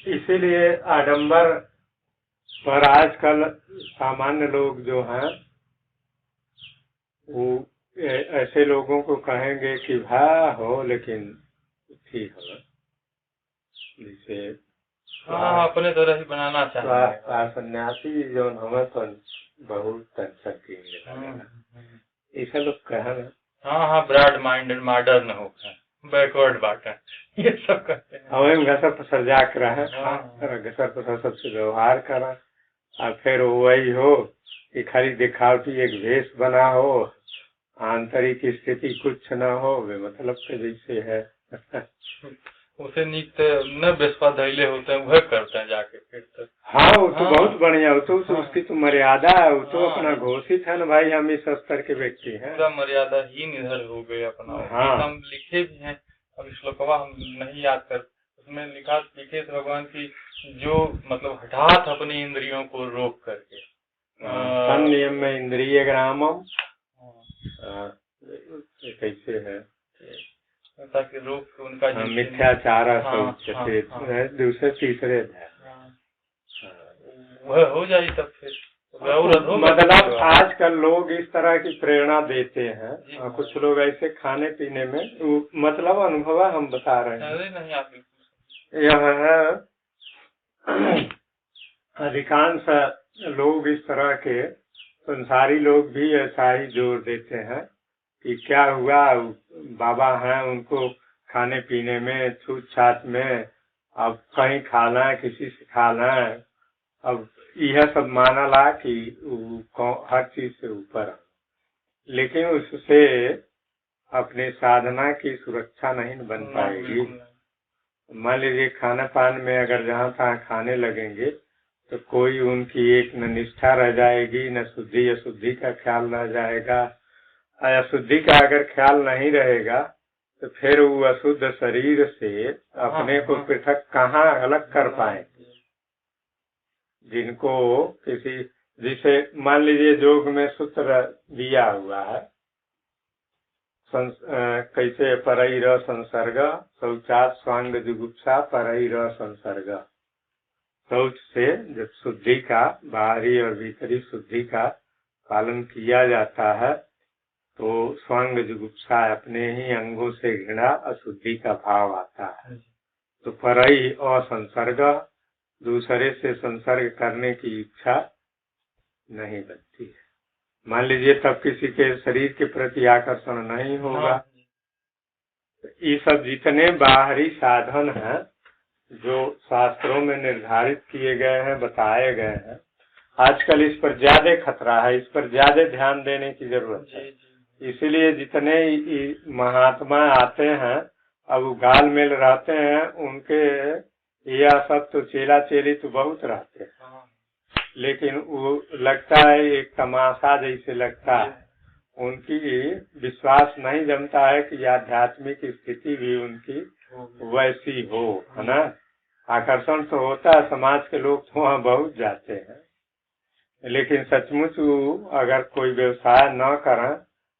इसीलिए आडंबर पर आजकल सामान्य लोग जो हैं वो ऐसे लोगों को कहेंगे कि भा हो लेकिन ठीक हो जैसे हाँ अपने तरह ही बनाना चाहिए। सन्यासी जो हमें तो बहुत अच्छा ऐसा लोग कहें हाँ हाँ ब्रॉड माइंडेड मॉडर्न हो बैकवर्ड बात है ये सब कहते हैं। हमें घसर पसर जा कर रहे घसर पसर सबसे व्यवहार करा और फिर वही हो कि खाली दिखावटी एक भेष बना हो आंतरिक स्थिति कुछ न हो वे मतलब के जैसे है उसे नीक न बेस्पा धैले होते हैं वह करते हैं जाके फिर तो हाँ वो तो बहुत बढ़िया वो तो उसकी तो मर्यादा है वो तो अपना घोषित है ना भाई हम इस स्तर के व्यक्ति हैं पूरा मर्यादा ही निधर हो गए अपना। हाँ हम लिखे भी हैं अब श्लोकवा हम नहीं याद कर उसमें लिखे थे भगवान की जो मतलब हठात अपनी इंद्रियों को रोक करके संयम में इंद्रिय ग्रामम कैसे है ताकि रोक उनका मिथ्याचार दूसरे तीसरे वह हो जाए तब फिर मतलब आजकल लोग इस तरह की प्रेरणा देते हैं कुछ लोग ऐसे खाने पीने में मतलब अनुभव हम बता रहे हैं नहीं आप यह है अधिकांश लोग इस तरह के संसारी लोग भी ऐसा ही जोर देते हैं कि क्या हुआ बाबा हैं उनको खाने पीने में छूट छाट में अब कहीं खाना है किसी से खाना है अब यह सब माना ला कि हर चीज से ऊपर लेकिन उससे अपने साधना की सुरक्षा नहीं बन पाएगी। मान लीजिए खाना पान में अगर जहाँ तहाँ खाने लगेंगे तो कोई उनकी एक न निष्ठा रह जाएगी न शुद्धि अशुद्धि का ख्याल रह जाएगा। अशुद्धि का अगर ख्याल नहीं रहेगा तो फिर वो अशुद्ध शरीर से अपने को पृथक कहाँ अलग कर पाएंगे। जिनको किसी जिसे मान लीजिए योग में सूत्र दिया हुआ है कैसे परई र संसर्ग शौचात स्वांग जुगुप्सा परई र संसर्ग शौच से जब शुद्धि का बाहरी और भीतरी शुद्धि का पालन किया जाता है तो स्वांग जुगुप्सा अपने ही अंगों से घृणा अशुद्धि का भाव आता है। तो परई असंसर्ग दूसरे से संसर्ग करने की इच्छा नहीं बनती है। मान लीजिए तब किसी के शरीर के प्रति आकर्षण नहीं होगा। ये सब जितने बाहरी साधन हैं जो शास्त्रों में निर्धारित किए गए हैं बताए गए हैं आजकल इस पर ज्यादा खतरा है, इस पर ज्यादा ध्यान देने की जरूरत है। इसीलिए जितने महात्मा आते हैं अब गाल मेल रहते हैं उनके यह सब तो चेला चेली तो बहुत रहते हैं लेकिन वो लगता है एक तमाशा जैसे लगता है। उनकी विश्वास नहीं जमता है कि आध्यात्मिक स्थिति भी उनकी वैसी हो, है ना। आकर्षण तो होता है, समाज के लोग तो वहाँ बहुत जाते हैं लेकिन सचमुच अगर कोई व्यवसाय न करें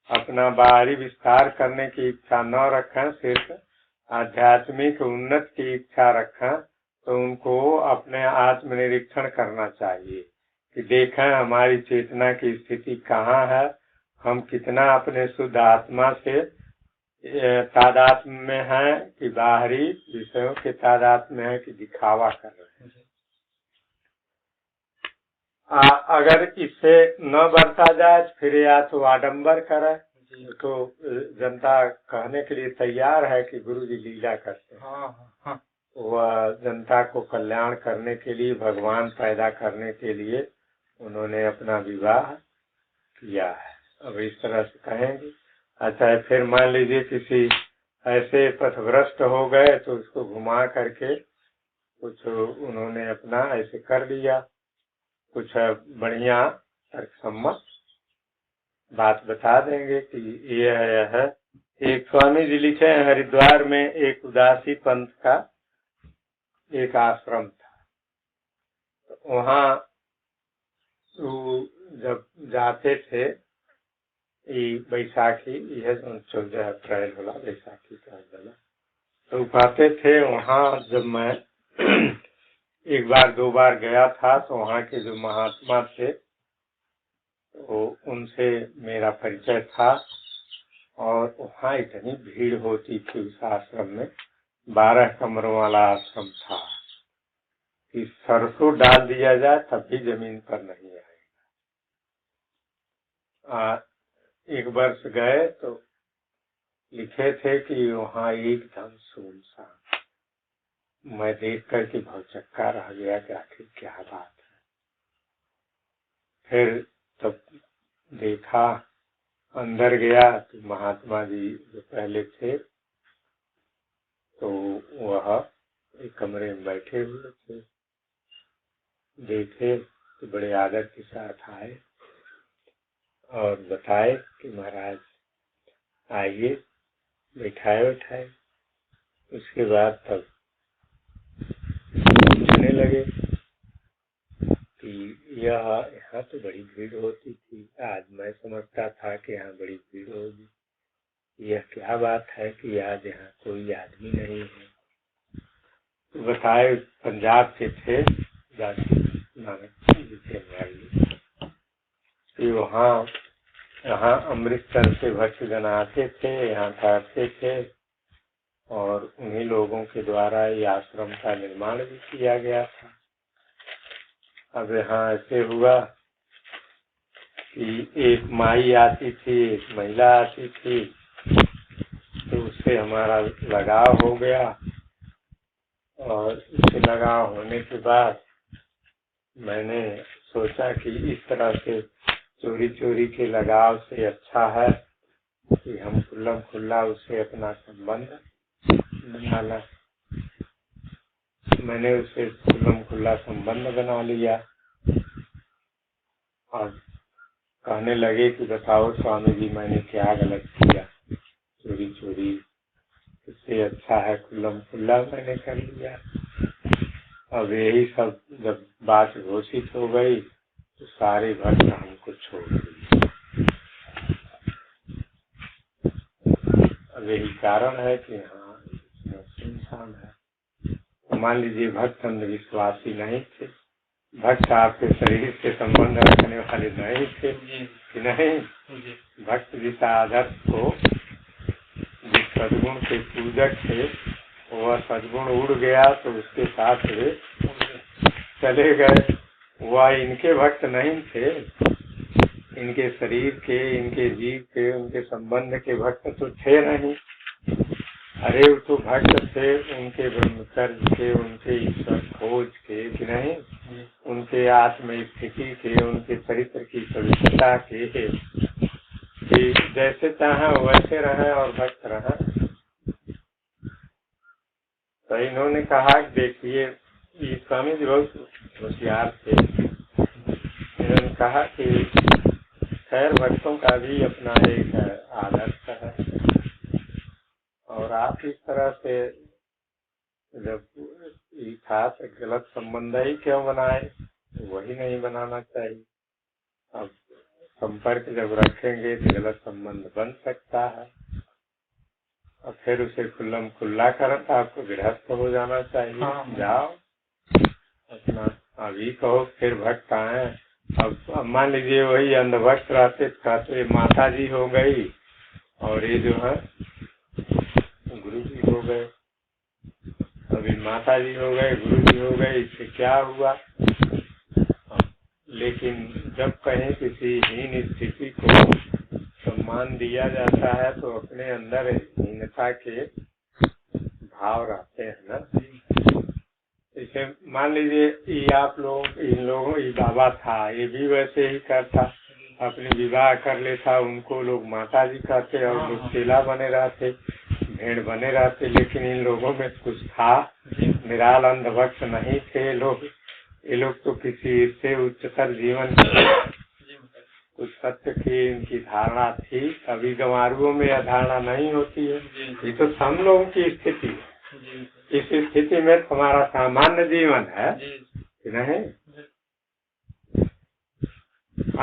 अपना बाहरी विस्तार करने की इच्छा न रखें सिर्फ आध्यात्मिक उन्नति की इच्छा रखें तो उनको अपने आत्मनिरीक्षण करना चाहिए कि देखें हमारी चेतना की स्थिति कहाँ है, हम कितना अपने शुद्ध आत्मा से तादात्म्य में हैं कि बाहरी विषयों के तादात्म्य में है कि दिखावा कर रहे हैं। अगर इससे न बरता जाए फिर या तो आडंबर करे तो जनता कहने के लिए तैयार है कि गुरु जी लीला करते हैं। वह जनता को कल्याण करने के लिए भगवान पैदा करने के लिए उन्होंने अपना विवाह किया है। अब इस तरह से कहेंगे। अच्छा, फिर मान लीजिए किसी ऐसे पथभ्रष्ट हो गए तो उसको घुमा करके कुछ उन्होंने अपना ऐसे कर लिया, कुछ बढ़िया तर्कसम्मत बात बता देंगे कि ये है। एक स्वामी जी लिखे हैं, हरिद्वार में एक उदासी पंथ का एक आश्रम था। तो वहाँ जब जाते थे, बैसाखी, यह 14 अप्रैल होला, बैसाखी का वाला, तो पाते थे वहाँ। जब मैं एक बार 2 बार गया था तो वहाँ के जो महात्मा थे तो उनसे मेरा परिचय था। और वहाँ इतनी भीड़ होती थी उस आश्रम में, 12 कमरों वाला आश्रम था कि सरसों डाल दिया जाए तब भी जमीन पर नहीं आएगा। एक वर्ष गए तो लिखे थे कि वहाँ एकदम सुनसान। मैं देख कर के बहुत चक्का रह गया कि आखिर क्या बात है। फिर तब देखा, अंदर गया तो महात्मा जी जो पहले थे तो वह एक कमरे में बैठे हुए थे। देखे तो बड़े आदर के साथ आए और बताए कि महाराज आइए, बैठाए। उसके बाद तब पूछने लगे कि यहाँ तो बड़ी भीड़ होती थी, आज मैं समझता था कि यहाँ बड़ी भीड़ होगी, यह क्या बात है कि आज यहाँ कोई आदमी नहीं है। तो बताए पंजाब से थे, नानक जी थे कि वहाँ यहाँ अमृतसर से भक्तजन आते थे, यहाँ ठहरते थे और उन्हीं लोगों के द्वारा ये आश्रम का निर्माण भी किया गया था। अब यहाँ ऐसे हुआ कि एक माई आती थी, एक महिला आती थी, तो उससे हमारा लगाव हो गया। और उससे लगाव होने के बाद मैंने सोचा कि इस तरह से चोरी के लगाव से अच्छा है कि हम खुल्लम खुल्ला उससे अपना संबंध बना। मैंने उससे खुल्लम खुल्ला संबंध बना लिया और कहने लगे कि बताओ स्वामी जी, मैंने क्या गलत किया, चोरी, इससे अच्छा है खुल्लम खुल्ला मैंने कर लिया। अब यही सब जब बात घोषित हो गई तो सारे भक्त हमको छोड़ दिए। अब यही कारण है कि हाँ सुनसान है। मान लीजिए भक्त अंधविश्वासी नहीं थे, भक्त आपके शरीर से संबंध रखने वाले नहीं थे कि नहीं। भक्त जिस आदर्श को, जिस सद्गुण के पूजक थे, वह सद्गुण उड़ गया तो उसके साथ वे चले गए। वह इनके भक्त नहीं थे, इनके शरीर के, इनके जीव के, उनके संबंध के भक्त तो थे नहीं। अरे वो तो भक्त थे उनके ब्रह्मचर्य के, उनके ईश्वर खोज के कि नहीं, उनके आत्म स्थिति के, उनके चरित्र की पवित्रता के, कि जैसे चाहे वैसे रहे और भक्त रहे। तो इन्होंने कहा कि देखिए, ये स्वामी जी बहुत होशियार थे। इन्होंने कहा कि खैर भक्तों का भी अपना एक आदर्श है और आप इस तरह से जब खास गलत संबंध ही क्यों बनाए, वही नहीं बनाना चाहिए। अब संपर्क जब रखेंगे तो गलत संबंध बन सकता है और फिर उसे खुल्लम खुल्ला करना, आपको गृहस्थ हो जाना चाहिए। जाओ अपना, अभी कहो फिर भक्त आए। अब मान लीजिए वही अंधभक्त रहते कहते माता जी हो गई और ये जो है गुरु जी हो गए। अभी माता जी हो गए, गुरु जी हो गए, इससे क्या हुआ। लेकिन जब कहीं किसी हीन स्थिति को सम्मान दिया जाता है तो अपने अंदर हीनता के भाव रहते हैं ना। इसे जैसे मान लीजिए ये आप लोग इन लोगों ये बाबा था, ये भी वैसे ही करता, अपने विवाह कर लेता, उनको लोग माता जी कहते और लोग चेला बने रहते, भेड़ बने रहते। लेकिन इन लोगों में कुछ था, निराल अंधभक्त नहीं थे लोग। ये लोग तो किसी इससे उच्चतर जीवन कुछ सत्य की इनकी धारणा थी। अभी गंवारुओं में यह धारणा नहीं होती है। ये तो हम लोगों की स्थिति है। इस स्थिति में तुम्हारा सामान्य जीवन है कि नहीं?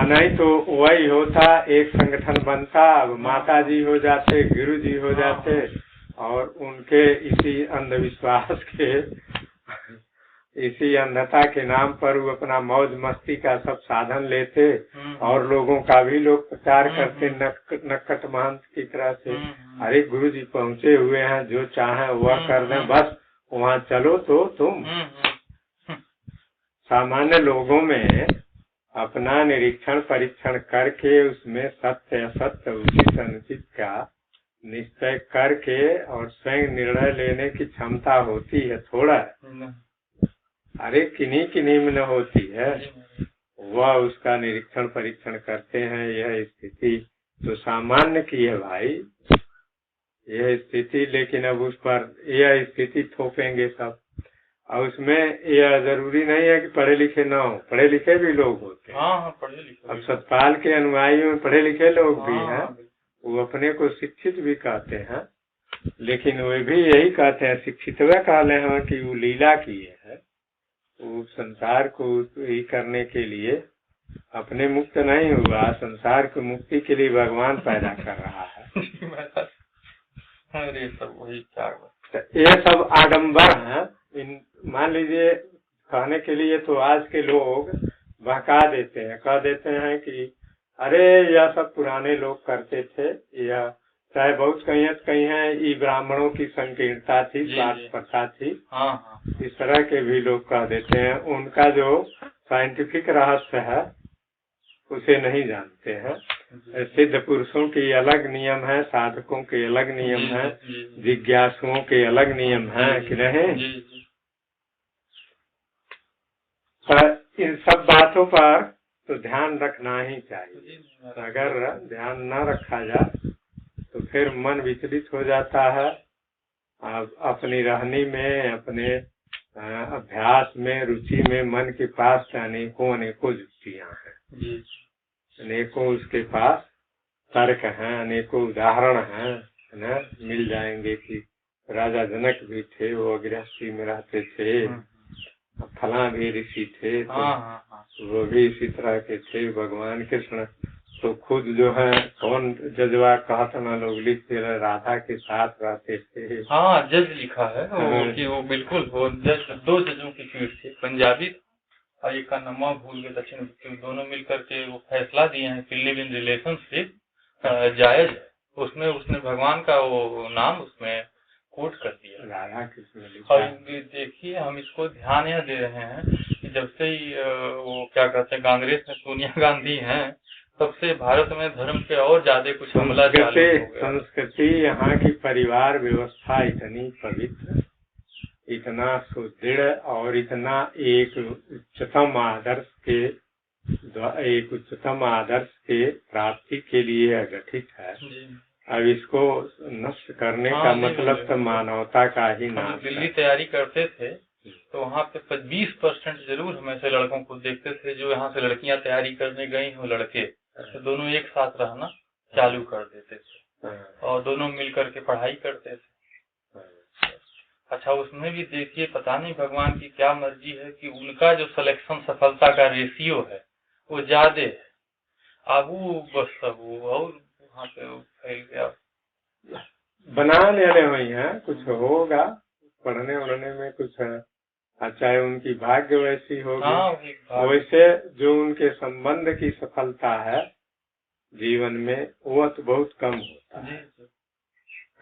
नहीं तो वही होता, एक संगठन बनता, अब माता जी हो जाते, गुरु जी हो जाते और उनके इसी अंधविश्वास के, इसी अंधता के नाम पर वो अपना मौज मस्ती का सब साधन लेते और लोगों का भी लोग प्रचार करते नक्कट महंत की तरह से। अरे गुरु जी पहुँचे हुए हैं, जो चाहे वह कर दें, बस वहाँ चलो तो तुम। सामान्य लोगों में अपना निरीक्षण परीक्षण करके उसमें सत्य असत्य उचित अनुचित का निश्चय करके और स्वयं निर्णय लेने की क्षमता होती है थोड़ा। अरे किन्हीं में न होती है। वह उसका निरीक्षण परीक्षण करते हैं। यह स्थिति तो सामान्य की है भाई, यह स्थिति। लेकिन अब उस पर यह स्थिति थोपेंगे सब। और उसमें यह जरूरी नहीं है कि पढ़े लिखे ना हो, पढ़े लिखे भी लोग होते हैं। पढ़े लिखे। अब सतपाल के अनुयायियों में पढ़े लिखे लोग भी हैं। वो अपने को शिक्षित भी कहते हैं, लेकिन वे भी यही कहते हैं, शिक्षित वे कहले हैं कि वो लीला किए है। वो संसार को यही करने के लिए अपने मुक्त नहीं हुआ, संसार को मुक्ति के लिए भगवान पैदा कर रहा है। अरे सब वही क्या, ये सब आडम्बर है। मान लीजिए कहने के लिए तो आज के लोग बहका देते हैं, कह देते हैं कि अरे यह सब पुराने लोग करते थे, यह चाहे बहुत कहीं है, ये ब्राह्मणों की संकीर्णता थी, स्वार्थ प्रथा थी। इस तरह के भी लोग कह देते हैं। उनका जो साइंटिफिक रहस्य है उसे नहीं जानते हैं। सिद्ध पुरुषों के अलग नियम है, साधकों के अलग नियम है, जिज्ञासुओं के अलग नियम है कि नहीं? पर इन सब बातों पर तो ध्यान रखना ही चाहिए। अगर ध्यान न रखा जाए तो फिर मन विचलित हो जाता है। अपनी रहनी में, अपने अभ्यास में, रुचि में मन के पास अनेकों युक्तियाँ हैं, अनेकों उसके पास तर्क हैं, अनेकों उदाहरण हैं, है ना? मिल जाएंगे कि राजा जनक भी थे, वो गृहस्थी में रहते थे, फला भी ऋषि थे, तो वो भी इसी तरह के थे। भगवान कृष्ण तो खुद जो है कौन जज्बा कहता ना लोग लिखते, राधा के साथ रहते थे। जज लिखा है कि वो बिल्कुल वो जज, 2 जजों की पीठ थी, पंजाबी और एक का नाम भूल गए, दक्षिण, दोनों मिलकर के वो फैसला दिए हैं कि लिव इन रिलेशनशिप जायज है। उसमें उसने भगवान का वो नाम उसमें कोट कर दिया, राधा कृष्ण। और देखिए हम इसको ध्यान यह दे रहे हैं कि जब से ही वो क्या कहते हैं कांग्रेस में सोनिया गांधी हैं, तब से भारत में धर्म पे और ज्यादा कुछ हमला चालू हो गया। संस्कृति, यहाँ की परिवार व्यवस्था इतनी पवित्र, इतना सुदृढ़ और इतना एक उच्चतम आदर्श के प्राप्ति के लिए गठित है। अब इसको नष्ट करने का मतलब तो मानवता का ही नाश। दिल्ली तैयारी करते थे तो वहाँ पे 20% जरूर हम ऐसे लड़कों को देखते थे जो यहाँ से लड़कियाँ तैयारी करने गई हो, लड़के तो दोनों एक साथ रहना चालू कर देते थे और दोनों मिल करके पढ़ाई करते थे। अच्छा, उसमें भी देखिए पता नहीं भगवान की क्या मर्जी है कि उनका जो सिलेक्शन सफलता का रेशियो है वो ज्यादा है। अब वो बस सब और वहाँ पे फैल गया, बना लेने हुई है, कुछ होगा पढ़ने उड़ने में कुछ है, चाहे उनकी भाग्य वैसी होगी। वैसे जो उनके संबंध की सफलता है जीवन में वो तो बहुत कम होता है।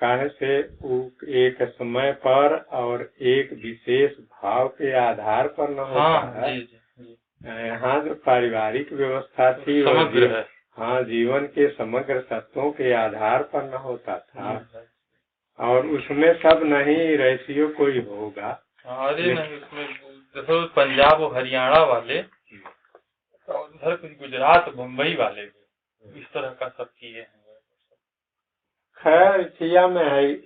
काहे से वो एक समय पर और एक विशेष भाव के आधार पर न होता है। यहाँ जो पारिवारिक व्यवस्था थी वो जीवन के समग्र तत्वों के आधार पर न होता था, और उसमें सब नहीं रेशियो कोई होगा। अरे नहीं, उसमें जैसे पंजाब और हरियाणा वाले और उधर कुछ गुजरात बम्बई वाले भी इस तरह का सब किए हैं। खैर सिया में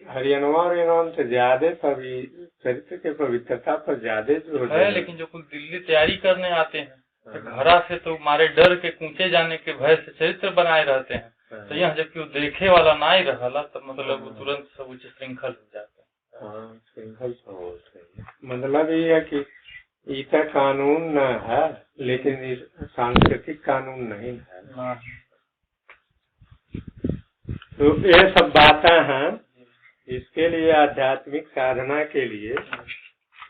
हरियाणा और इन्होंने तो ज्यादा चरित्र के पवित्रता पर ज्यादा जोर है, लेकिन जो कुछ दिल्ली तैयारी करने आते हैं तो घरा से तो मारे डर के कूचे जाने के भय से चरित्र बनाए रहते हैं, तो यहाँ जबकि वो देखे वाला ना ही रहला तब मतलब वो तुरंत सब उच्च श्रृंखल हो जाता है। हाँ, श्रृंखल तो हो सही है। मतलब ये है कि इसका कानून न है, लेकिन इस सांस्कृतिक कानून नहीं है। तो ये सब बातें हैं। इसके लिए आध्यात्मिक साधना के लिए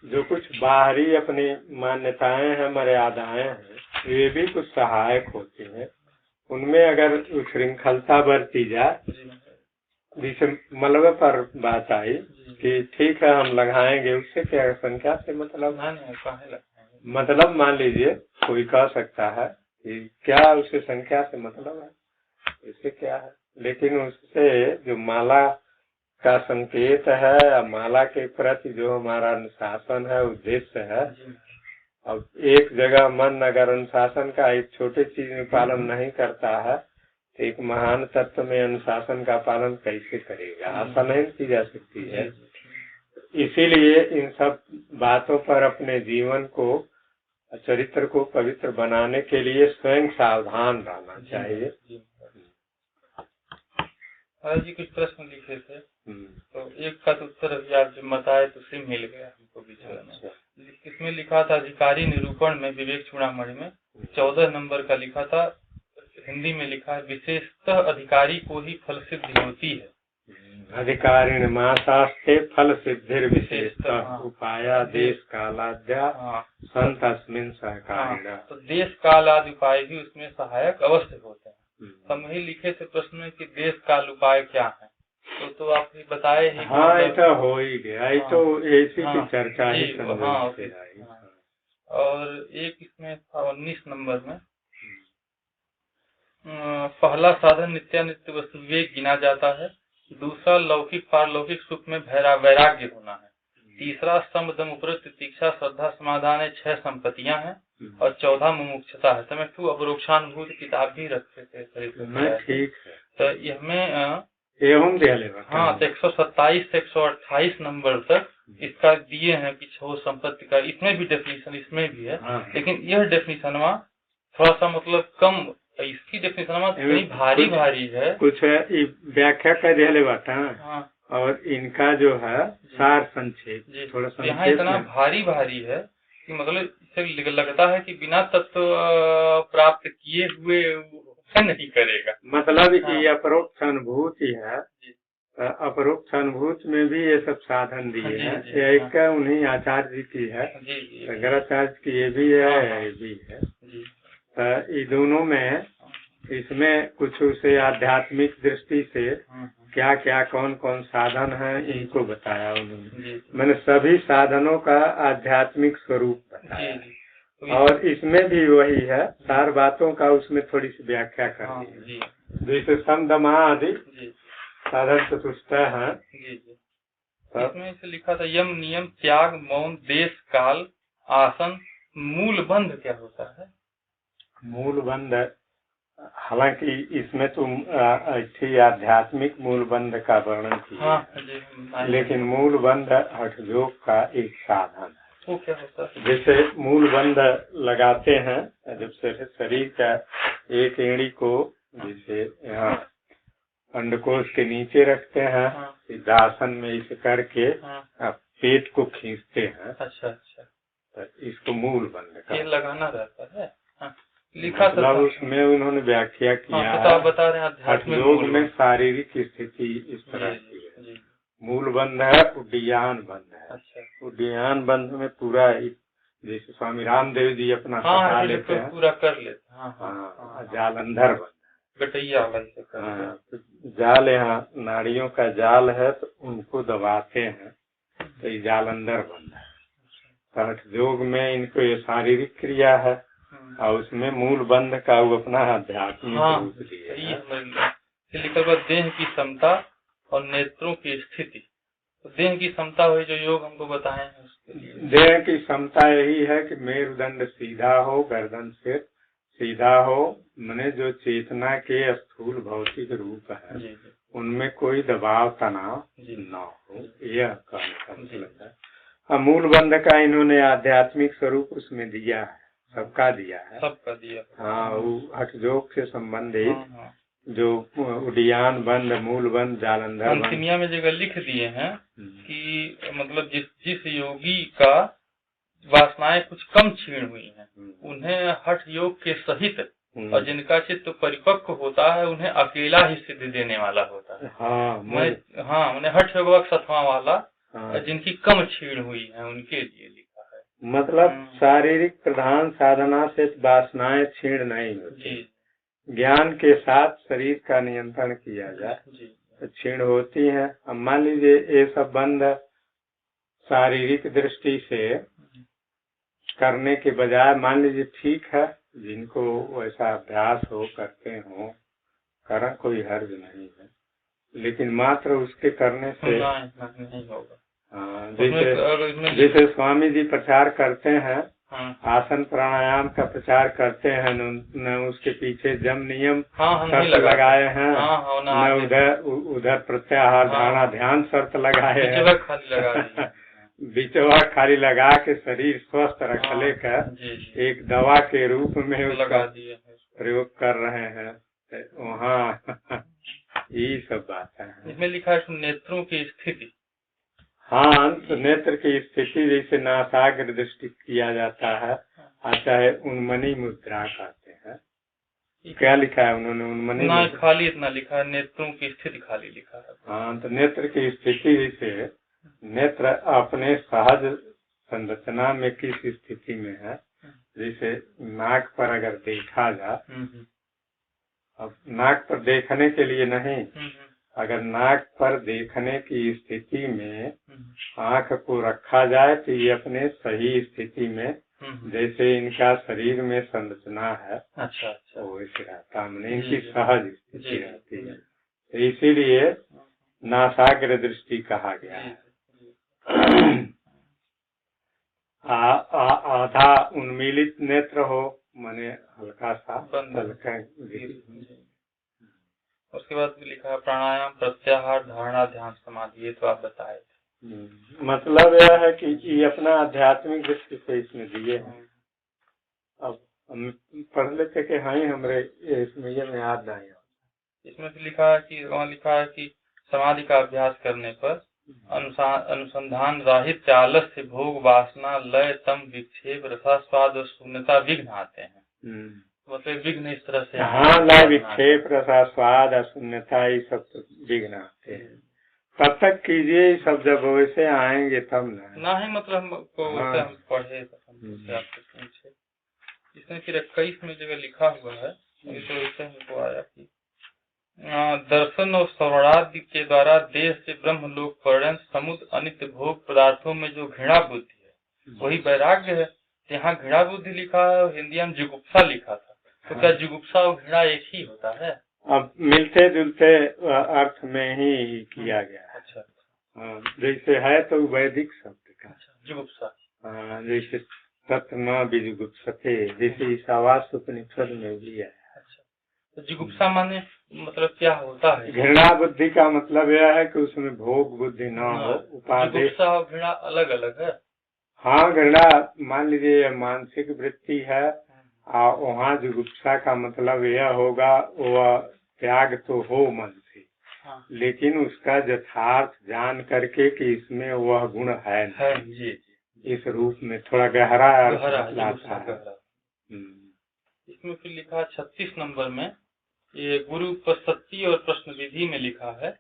जो कुछ बाहरी अपनी मान्यताएं हैं, मर्यादाएं हैं, वे भी कुछ सहायक होते हैं। उनमें अगर श्रृंखलता बरती जाए, जिसे मलबे पर बात आई कि ठीक है हम लगाएंगे, उससे क्या संख्या से मतलब मान लीजिए कोई कह सकता है कि क्या उससे संख्या से मतलब है, इससे क्या है, लेकिन उससे जो माला का संकेत है, माला के प्रति जो हमारा अनुशासन है, उद्देश्य है, अब एक जगह मन अगर अनुशासन का एक छोटे चीज में पालन नहीं करता है तो एक महान तत्व में अनुशासन का पालन कैसे करेगा, आशा नहीं की जा सकती है। इसीलिए इन सब बातों पर अपने जीवन को, चरित्र को पवित्र बनाने के लिए स्वयं सावधान रहना चाहिए। जी कुछ प्रश्न लिखे थे, तो एक का उत्तर अभी आप जो बताए तो उसे मिल गया हमको बीच में। इसमें लिखा था अधिकारी निरूपण में विवेक चूड़ामणि में 14 नंबर का लिखा था, हिंदी में लिखा है विशेषतः अधिकारी को ही फल सिद्धि होती है। अधिकारी मासास्ते फल सिद्धिर विशेषतः उपाया देश कालाद्या संत अस्मिन् सहकारिणः। तो देश काल आदि उपाय भी उसमें सहायक अवश्य होते हैं। हम ही लिखे थे प्रश्न में कि देश काल उपाय क्या है, तो आप ही बताए हैं। हाँ ऐसा हो ही गया, तो ऐसी की चर्चा ही। और एक इसमें था 19 नंबर में, पहला साधन नित्यानित्य वस्तु विवेक गिना जाता है, दूसरा लौकिक पारलौकिक सुख में वैराग्य होना है, तीसरा स्तंभ दम उपरोक्त प्रतीक्षा श्रद्धा समाधान है, 6 संपत्तियां हैं, और 14 मुमुक्षुता है। तो मैं क्यों अपरोक्षानुभूति किताब भी रखे थे ठीक है, तो इसमें एवं हाँ, तो 127 से 128 नंबर तक इसका दिए हैं कि 6 संपत्ति का, इसमें भी डेफिनेशन इसमें भी है। लेकिन यह डेफिनेशन थोड़ा सा मतलब कम, इसकी डेफिनेशन भारी है, कुछ व्याख्या कर दिया बात। और इनका जो है सार संक्षेप थोड़ा सा यहाँ इतना भारी है कि मतलब इसे लगता है कि बिना तत्व प्राप्त किए हुए नहीं करेगा। मतलब ये अपरोक्ष अनुभूति है, अपरोक्ष अनुभूति में भी ये सब साधन दिए हैं। एक उन्हीं आचार्य जी की है, शंकराचार्य की ये भी है, ये भी है। तो ये दोनों में इसमें कुछ उसे आध्यात्मिक दृष्टि से क्या क्या कौन कौन साधन है इनको बताया उन्होंने। मैंने सभी साधनों का आध्यात्मिक स्वरूप बताया, और इसमें भी वही है, सार बातों का उसमें थोड़ी सी व्याख्या कर दी है। जैसे समदमा आदि साधन चतुष्ट है। इसमें से लिखा था यम नियम त्याग मौन देश काल आसन मूल बंध क्या होता है? मूल बंध, हालांकि इसमें तो आध्यात्मिक मूल बंध का वर्णन किया, लेकिन मूल बंध हठ योग का एक साधन है। वो क्या होता है? जैसे मूल बंध लगाते हैं, जब शरीर का एक एड़ी को जैसे यहाँ अंडकोश के नीचे रखते हैं, सिद्धासन में इसे करके पेट को खींचते हैं। अच्छा, तो इसको मूल बंध का लगाना रहता है। लिखा था उसमें उन्होंने व्याख्या किया है। तो बता रहे हैं योग में शारीरिक स्थिति इस तरह की है। मूल बंध है, उड्डीयान बंध है। अच्छा। उड्डीयान बंध में पूरा जैसे स्वामी रामदेव जी अपना लेते हैं, पूरा कर लेते हैं। जालंधर बंध, गटैया जाल, यहाँ नाड़ियों का जाल है तो उनको दबाते हैं, तो ये जालंधर बंध है। तो योग में इनको ये शारीरिक क्रिया है, और उसमें मूल बंध का वो अपना आध्यात्मिक रूप दिया है। देह की क्षमता और नेत्रों की स्थिति, तो देह की क्षमता हुई जो योग हमको बताए हैं उसके लिए। देह की क्षमता यही है कि मेरुदंड सीधा हो, गर्दन से सीधा हो, माने जो चेतना के स्थूल भौतिक रूप है जी जी उनमें कोई दबाव तनाव जी न हो, यह कहने का मतलब है। अब मूल बंध का इन्होंने आध्यात्मिक स्वरूप उसमें दिया है, सबका दिया है। सबका दिया। हाँ, वो हठयोग से संबंधित हाँ, हाँ। जो उडियान बंध, मूल बंध, जालंधर बंध, अंतिमिया में जगह लिख दिए हैं कि मतलब जिस योगी का वासनाएं कुछ कम क्षीण हुई हैं उन्हें हठ योग के सहित, और जिनका चित्त परिपक्व होता है उन्हें अकेला ही सिद्धि देने वाला होता है। हाँ, उन्हें हठ योग सत्वा वाला, हाँ, जिनकी कम क्षीण हुई है उनके लिए लिखा है। मतलब शारीरिक प्रधान साधना से वासनाएं क्षीण नहीं होती, जी ज्ञान के साथ शरीर का नियंत्रण किया जाए जी तो क्षीण होती है। अब मान लीजिए ये सब बंद शारीरिक दृष्टि से करने के बजाय, मान लीजिए ठीक है जिनको वैसा अभ्यास हो करते हो, करें, कोई हर्ज नहीं है, लेकिन मात्र उसके करने से नहीं होगा। हाँ, जैसे स्वामी जी प्रचार करते हैं, आसन प्राणायाम का प्रचार करते हैं, न उसके पीछे जम नियम शर्त लगाए हैं, न उधर प्रत्याहार धारणा ध्यान शर्त लगाए हैं, बिचवा खाली लगा के शरीर स्वस्थ रख लेकर एक दवा के रूप में उसका प्रयोग कर रहे हैं। वहाँ यही सब बात है। इसमें लिखा है नेत्रों की स्थिति। हाँ, तो नेत्र की स्थिति जैसे नासाग्र दृष्टि किया जाता है, चाहे उन्मनी मुद्रा कहते हैं। क्या लिखा है उन्होंने? उन्मनी ना, खाली इतना लिखा है, नेत्रों की स्थिति खाली लिखा है। हाँ, तो नेत्र की स्थिति जैसे नेत्र अपने सहज संरचना में किस स्थिति में है, जैसे नाक पर अगर देखा जाए, अब नाक पर देखने के लिए नहीं, अगर नाक पर देखने की स्थिति में आंख को रखा जाए तो ये अपने सही स्थिति में, जैसे इनका शरीर में संरचना है, अच्छा वैसे रहता है, इनकी सहज स्थिति रहती है। तो इसीलिए नासाग्र दृष्टि कहा गया है। आधा उन्मीलित नेत्र हो, माने हल्का सा हल्का। उसके बाद लिखा है प्राणायाम, प्रत्याहार, धारणा, ध्यान, समाधि। ये तो आप बताए थे। मतलब यह है कि ये अपना आध्यात्मिक दृष्टि से इसमें दिए हैं। अब हम पढ़ लेते कि हाँ हमारे इसमें ये में याद नहीं। इसमें से लिखा है कि वहाँ लिखा है कि समाधि का अभ्यास करने पर अनुसंधान राहित्य, आलस्य, भोग, वासना, लय, तम, विक्षेप, रसास्वाद और शून्यता विघ्न आते हैं। मतलब विघ्न इस तरह से, हाँ, लय, विक्षेप, रसास्वाद, शून्यता, ये सब तो विघ्न आते हैं। तब तक कीजिए, सब जब वैसे आएंगे तब ना ही मतलब हमको वैसे हम पढ़े आपसे पूछे। इसमें फिर 21 में जगह लिखा हुआ है, ये तो वैसे हमको आया कि दर्शन और श्रवणादि के द्वारा देह से ब्रह्म लोक पर्यंत समुद्र अनित्य भोग पदार्थों में जो घृणा बुद्धि है वही वैराग्य है। यहाँ घृणा बुद्धि लिखा है, हिंदी में जुगुप्सा लिखा था। तो क्या जुगुप्सा और घृणा एक ही होता है? अब मिलते जुलते अर्थ में ही किया गया है। अच्छा, जैसे है तो वैदिक शब्द का जुगुप्सा, जैसे तत्व न विजुगुप्सते, जैसे ईशावास उपनिषद में भी है। तो जुगुप्सा माने मतलब क्या होता है? घृणा बुद्धि का मतलब यह है कि उसमें भोग बुद्धि न हो, उपादेय। जुगुप्सा और घृणा अलग अलग है। हाँ, घृणा मान लीजिए मानसिक वृत्ति है, और वहाँ जुगुप्सा का मतलब यह होगा वह त्याग तो हो मन से, लेकिन उसका यथार्थ जान करके कि इसमें वह गुण है जी। इस रूप में थोड़ा गहरा अर्थ लाता है। इसमें फिर लिखा 36 नंबर में, ये गुरु उपस्थिति और प्रश्न विधि में लिखा है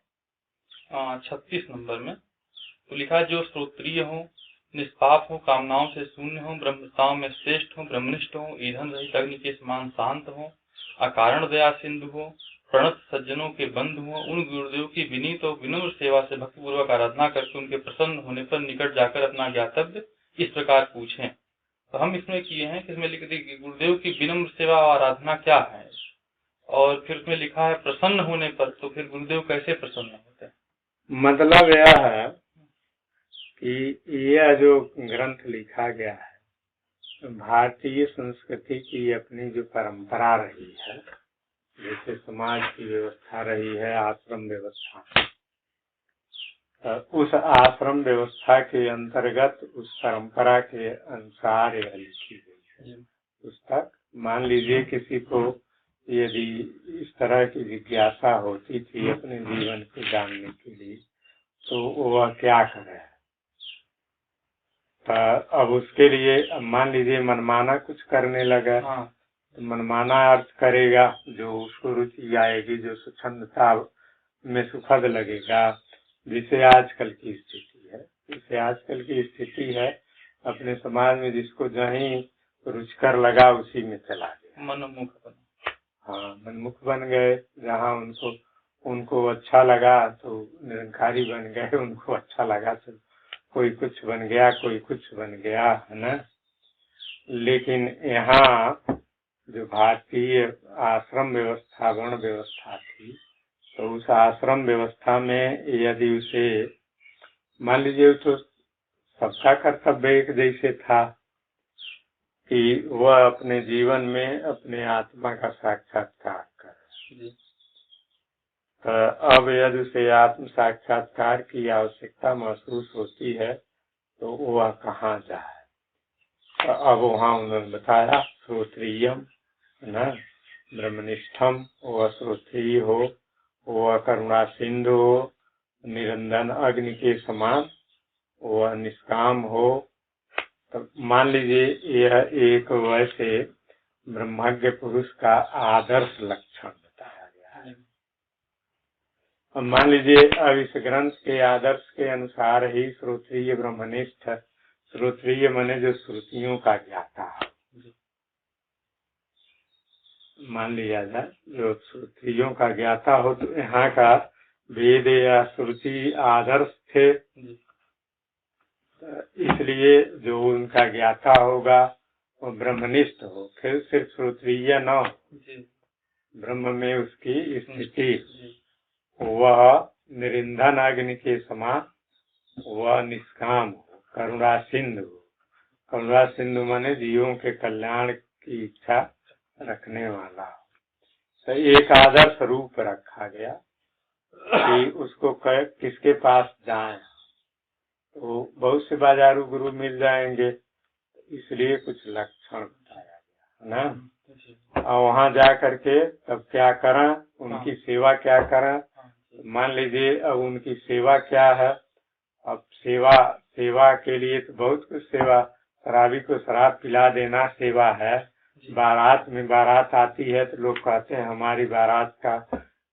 36 नंबर में, तो लिखा जो श्रोत्रिय हो, निष्पाप हो, कामनाओं से शून्य हो, ब्रह्मताओं में श्रेष्ठ हो, ब्रह्मनिष्ठ हो, ईंधन रहित अग्नि के समान शांत हो, अकारण दया सिंधु हो, प्रणत सज्जनों के बंधु हो, उन गुरुदेव की विनीत और विनम्र सेवा से भक्तिपूर्वक आराधना करके उनके प्रसन्न होने पर निकट जाकर अपना ज्ञातव्य इस प्रकार पूछें। तो हम इसमें किए हैं कि इसमें लिख दी गुरुदेव की विनम्र सेवा और आराधना क्या है, और फिर उसमें लिखा है प्रसन्न होने पर, तो फिर गुरुदेव कैसे प्रसन्न होते हैं? मतलब यह है कि यह जो ग्रंथ लिखा गया है भारतीय संस्कृति की अपनी जो परंपरा रही है, जैसे समाज की व्यवस्था रही है, आश्रम व्यवस्था, उस आश्रम व्यवस्था के अंतर्गत उस परंपरा के अनुसार यह लिखी गई है पुस्तक। मान लीजिए किसी को यदि इस तरह की जिज्ञासा होती थी अपने जीवन को जानने के लिए, तो वह क्या करे। अब उसके लिए मान लीजिए मनमाना कुछ करने लगा, तो मनमाना अर्थ करेगा जो उसको रुचि आएगी, जो स्वच्छंदता में सुखद लगेगा, जिसे आजकल की स्थिति है। जिसे आजकल की स्थिति है अपने समाज में, जिसको जहीं रुचिकर लगा उसी में चला गया, मनमुख बना। हाँ, मनमुख बन गए। जहाँ उनको अच्छा लगा तो निरंकारी बन गए, उनको अच्छा लगा तो कोई कुछ बन गया, कोई कुछ बन गया, है ना। लेकिन यहाँ जो भारतीय आश्रम व्यवस्था, वर्ण व्यवस्था थी, तो उस आश्रम व्यवस्था में यदि उसे मान लीजिए, तो सबका कर्तव्य एक जैसे था कि वह अपने जीवन में अपने आत्मा का साक्षात्कार करे। तो अब यदि उसे आत्म साक्षात्कार की आवश्यकता महसूस होती है तो वह कहाँ जाए। तो अब वहाँ उन्होंने बताया श्रोत्रियम, ना, ब्रह्मनिष्ठम, वह श्रोत्रिय हो, वह करुणा सिंधु हो, निरंजन अग्नि के समान, वह निष्काम हो। तो मान लीजिए यह एक वैसे ब्रह्मज्ञ पुरुष का आदर्श लक्षण बताया गया है। अब मान लीजिए अब इस ग्रंथ के आदर्श के अनुसार ही श्रोत्रिय ब्रह्मनिष्ठ, श्रोत्रिय माने जो श्रुतियों का ज्ञाता है, मान लिया जाए जो श्रुतियों का ज्ञाता हो, तो यहाँ का वेद या श्रुति आदर्श थे, इसलिए जो उनका ज्ञाता होगा वो ब्रह्मनिष्ठ हो। फिर सिर्फ श्रोत्रिय न हो, ब्रह्म में उसकी स्थिति, वह निरंजन अग्नि के समान, वह निष्काम हो, करुणा सिंधु हो। करुणा सिंधु माने जीवों के कल्याण की इच्छा रखने वाला हो। तो एक आदर्श रूप रखा गया कि उसको किसके पास जाएं। तो बहुत से बाजारू गुरु मिल जाएंगे, इसलिए कुछ लक्षण बताया गया है ना। और वहाँ जा करके तब क्या करें, उनकी सेवा क्या करें। मान लीजिए अब उनकी सेवा क्या है। अब सेवा के लिए तो बहुत कुछ सेवा, शराबी को शराब पिला देना सेवा है। बारात में बारात आती है तो लोग कहते हैं हमारी बारात का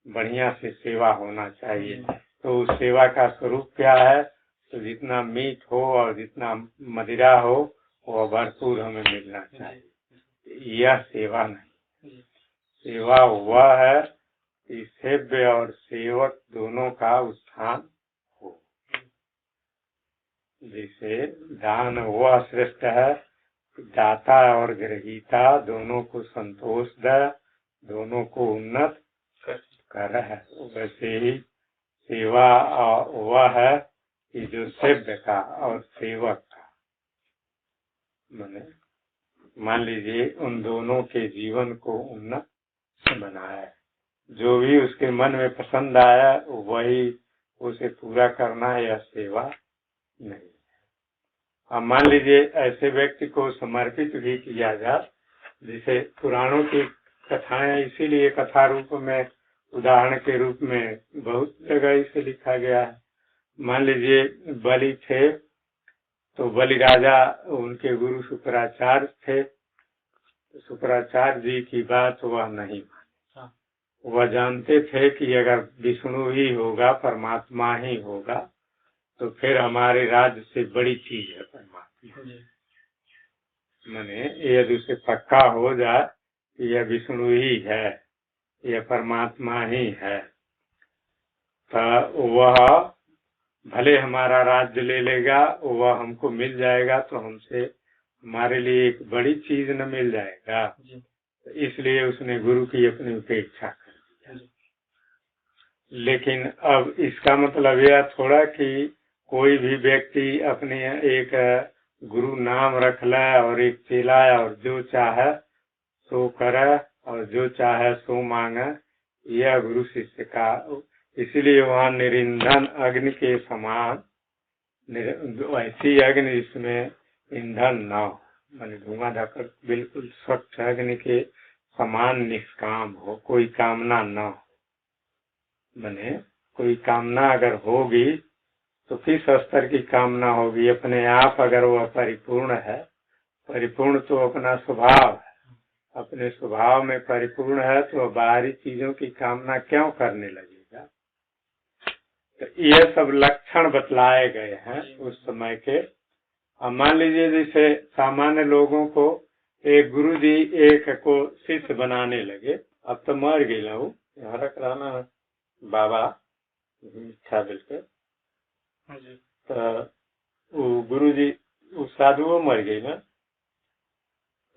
बढ़िया से सेवा होना चाहिए। तो उस सेवा का स्वरूप क्या है, तो जितना मीठ हो और जितना मदिरा हो वह भरपूर हमें मिलना चाहिए। यह सेवा नहीं, सेवा वह है कि सेव्य और सेवक दोनों का उत्थान हो। जैसे दान वह श्रेष्ठ है, दाता और ग्रहीता दोनों को संतोष दे, दोनों को उन्नत कर है। वैसे ही सेवा वह है कि जो सेव्य का और सेवक का, मान लीजिए उन दोनों के जीवन को उन्नत बनाए। जो भी उसके मन में पसंद आया वही उसे पूरा करना, यह सेवा नहीं। अब मान लीजिए ऐसे व्यक्ति को समर्पित भी किया जाए, जिसे पुराणों की कथाएं इसीलिए कथा रूप में, उदाहरण के रूप में बहुत जगह इसे लिखा गया है। मान लीजिए बलि थे, तो बलि राजा उनके गुरु शुक्राचार्य थे, तो शुक्राचार्य जी की बात वह नहीं माने। वह जानते थे कि अगर विष्णु ही होगा, परमात्मा ही होगा, तो फिर हमारे राज्य से बड़ी चीज है परमात्मा। माने यदि उसे पक्का हो जाए कि यह विष्णु ही है, यह परमात्मा ही है, तो वह भले हमारा राज्य ले लेगा, वह हमको मिल जाएगा, तो हमसे हमारे लिए एक बड़ी चीज न मिल जाएगा। तो इसलिए उसने गुरु की अपनी उपेक्षा कर दिया। लेकिन अब इसका मतलब यह थोड़ा कि कोई भी व्यक्ति अपने एक गुरु नाम रख ले और एक चेला और जो चाहे सो करे और जो चाहे सो मांगे, यह गुरु शिष्य का। इसीलिए वहाँ निरिंधन अग्नि के समान, ऐसी अग्नि जिसमें ईंधन न हो, माने धुआं धक्कर, बिल्कुल स्वच्छ अग्नि के समान निष्काम हो, कोई कामना न हो। माने कोई कामना अगर होगी तो किस स्तर की कामना होगी? अपने आप अगर वह परिपूर्ण है, परिपूर्ण तो अपना स्वभाव है, अपने स्वभाव में परिपूर्ण है, तो बाहरी चीजों की कामना क्यों करने लगेगा? तो ये सब लक्षण बतलाए गए हैं उस समय के। अब मान लीजिए जैसे सामान्य लोगों को एक गुरु जी एक को शिष्य बनाने लगे, अब तो मर गई ना वो, यहाँ रख रहना बाबा इच्छा बिल्कुल, तो वो गुरु जी वो साधु मर गई ना,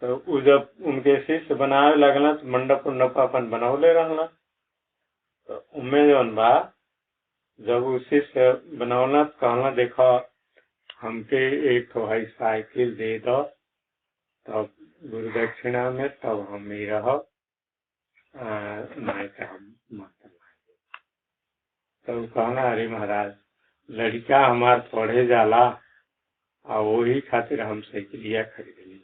तो वो जब उनके शिष्य बनावे लगना तो मंडप उंडप अपन बनौले रहना, तो उनमें जो बा जब वो शिष्य बनौना तो कहना देखो हमके एक तो है साइकिल दे दो, तब गुरु दक्षिणा में तब हम ही रहो, नहीं तो हम माता। तो कहना अरे महाराज लड़का हमार पढ़े जाला और वही खातिर हम साइकिलिया खरीद ली,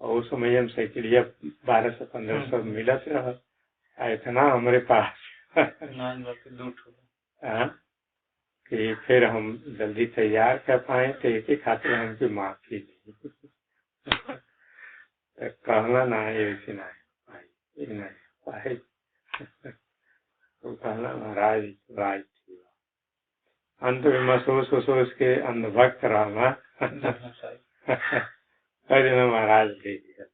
और उस समय हम साइकिलिया 1200 से 1500 मिलत रहा, इतना हमारे पास कि फिर हम जल्दी तैयार कर पाए, तो एक ही खातिर हमकी माफी दी। कहना ना है ऐसी ना है, नहीं पाए तो कहना महाराज राज अंत में महसूस के अंधभक्त रहना कहना महाराज दे दिया।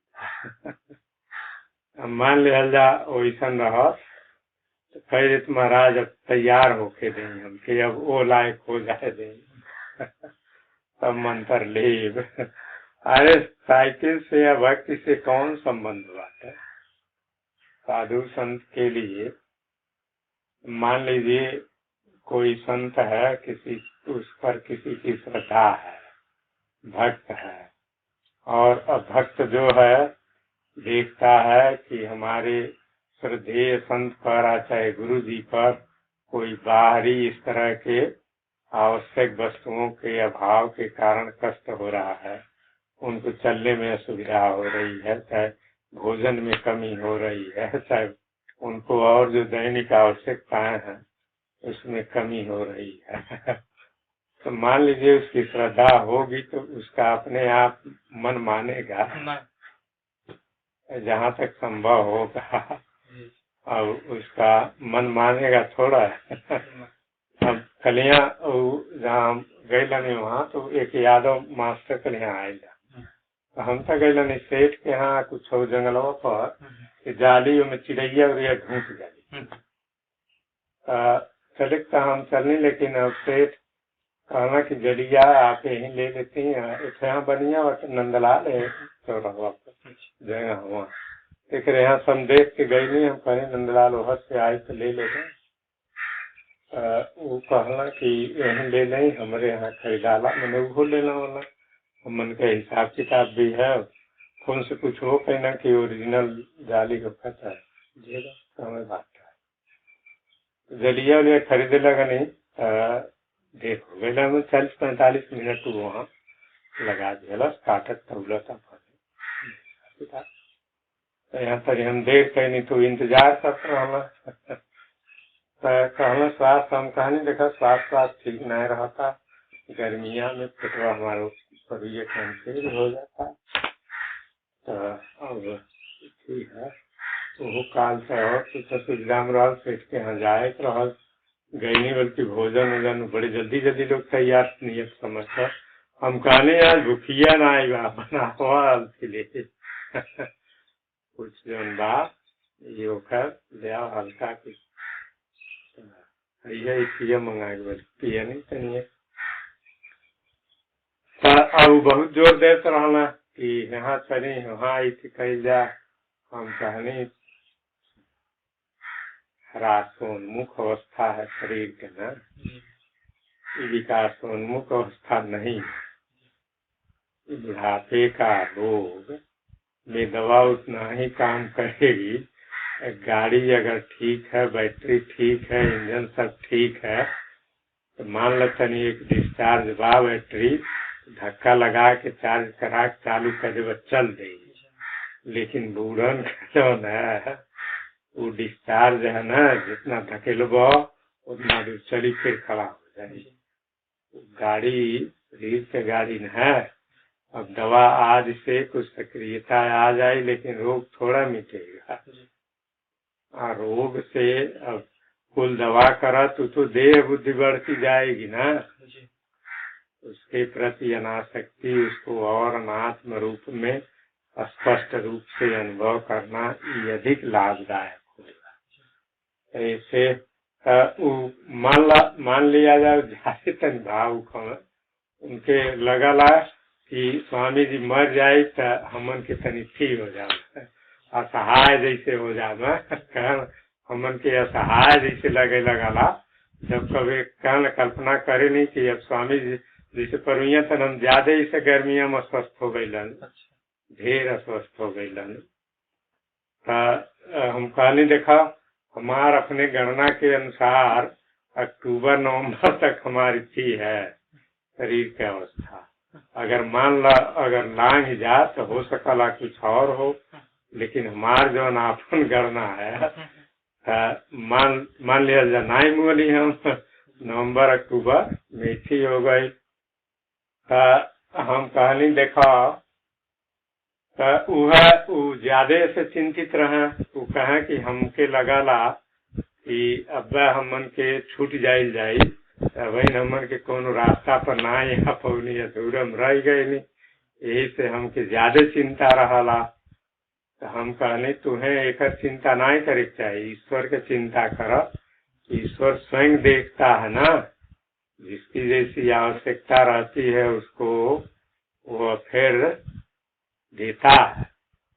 मान लिया जा वैसा रह तो कह तो महाराज अब तैयार होके देंगे हम कि अब वो लायक हो जाए देंगे। तब मंत्र ले अरे साइकिल से या भक्ति से कौन संबंध बात है? साधु संत के लिए मान लीजिए कोई संत है, किसी उस पर किसी की श्रद्धा है, भक्त है, और अभक्त जो है देखता है कि हमारे श्रद्धेय संत पर चाहे गुरु जी पर कोई बाहरी इस तरह के आवश्यक वस्तुओं के अभाव के कारण कष्ट हो रहा है, उनको चलने में असुविधा हो रही है, चाहे भोजन में कमी हो रही है, चाहे उनको और जो दैनिक आवश्यकताएं हैं उसमें कमी हो रही है। तो मान लीजिए उसकी श्रद्धा होगी तो उसका अपने आप मन मानेगा, जहाँ तक संभव होगा, और उसका मन मानेगा थोड़ा। अब कलिया जहाँ गए नहीं वहाँ तो एक यादव मास्टर कलिया आएगा, तो हम तो गए सेठ के यहाँ कुछ जंगलों पर जाली में चिड़ैया उड़ैया ढूंढ जाली, चले तो हम चलने, लेकिन अब सेठ कहना कि जलिया आप यहीं ले लेती हैं, यहाँ बनिया और नंदलाल है चौराहा जगह हुआ देख रहे यहाँ सब देख के गई नहीं, हम कहें नंदलाल वहाँ से आए तो ले लेंगे। वो कहना कि यहीं ले लें, हमारे यहाँ खरीदाला मैंने वो लेना वाला, मन का हिसाब किताब भी है, फोन से कुछ हो कहना कि ओरिजिनल जाली का पता है, हमें बात है। जलिया उलिया खरीदे लगा नहीं, देखो गला में 40-45 मिनट वहाँ लगा दिया, काटत तौलता तो यहाँ पर हम देख कहीं नहीं तो इंतजार करते रहना। कहना स्वास्थ्य हम कहने देखा स्वास्थ्य ठीक नहीं रहता, गर्मिया में पेटवा हमारे शरीर कैंसर हो जाता, तो अब ठीक है वो काल से और कुछ सुविधा में रहा, पेट के यहाँ जाए रहा गई नहीं, बल्कि भोजन वोजन बड़े जल्दी जल्दी लोग तैयार नियत समझकर हम कहने आज भूखिया ना आई बना हुआ ले कुछ जन बा ये होकर ले आओ हल्का कुछ इसलिए मंगा के बोले पिया नहीं चाहिए। अब बहुत जोर देते रहना कि यहाँ चले वहाँ आई थी कही जा, हम कहने हरासोन्मुख अवस्था है शरीर के ना, विकासोन्मुख अवस्था नहीं है। बुढ़ापे का रोग में दवा उतना ही काम करेगी। गाड़ी अगर ठीक है, बैटरी ठीक है, इंजन सब ठीक है, तो मान लो तनी एक डिस्चार्ज बा बैटरी, धक्का लगा के चार्ज करा के चालू कर देगा, चल देगी। लेकिन बूढ़न का जो है वो डिस्चार्ज है ना, जितना धकेलबो उतना दूर चली फिर खड़ा हो जाएगी। गाड़ी रीढ़ से गाड़ी न है। अब दवा आज से कुछ सक्रियता आ जाए लेकिन रोग थोड़ा मिटेगा। रोग से अब कुल दवा करा तो देह बुद्धि बढ़ती जाएगी ना, उसके प्रति अनासक्ति, उसको और अनात्म रूप में स्पष्ट रूप से अनुभव करना ये अधिक लाभदायक होगा। ऐसे मान लिया जाए जाए तन भाव उनके लगला कि स्वामी जी मर जाए तो हमन के तनी थी हो जाए, असहाय जैसे हो जाए, हमन के असहाय जैसे लगे लगला। जब कभी कल्पना करे नहीं कि अब स्वामी जी जैसे परुइया तन हम ज्यादा इसे गर्मिया में अस्वस्थ हो गईलन, ढेर अस्वस्थ हो गईलन। हम कहनी देखा हमार अपने गणना के अनुसार अक्टूबर नवंबर तक हमारी थी है शरीर की अवस्था। अगर मान ला अगर लांग जा तो हो सकला कुछ और हो, लेकिन हमार जो नापन गणना है मान लिया जा नहीं बोली हम नवंबर अक्टूबर में थी हो गई। हम कहनी देखा वो ज्यादा से चिंतित रहे। वो कहे कि हमके लगला कि अब हमन के छूट जाई वही हमन के कोनो रास्ता पर ना यहाँ पौनी अधूरा रह गए नहीं, यही से हमके ज्यादा चिंता रहला। तो हम कहने तुम्हें एक चिंता नहीं करे चाहिए, ईश्वर की चिंता करो। ईश्वर स्वयं देखता है ना, जिसकी जैसी आवश्यकता रहती है उसको वो फिर देता है।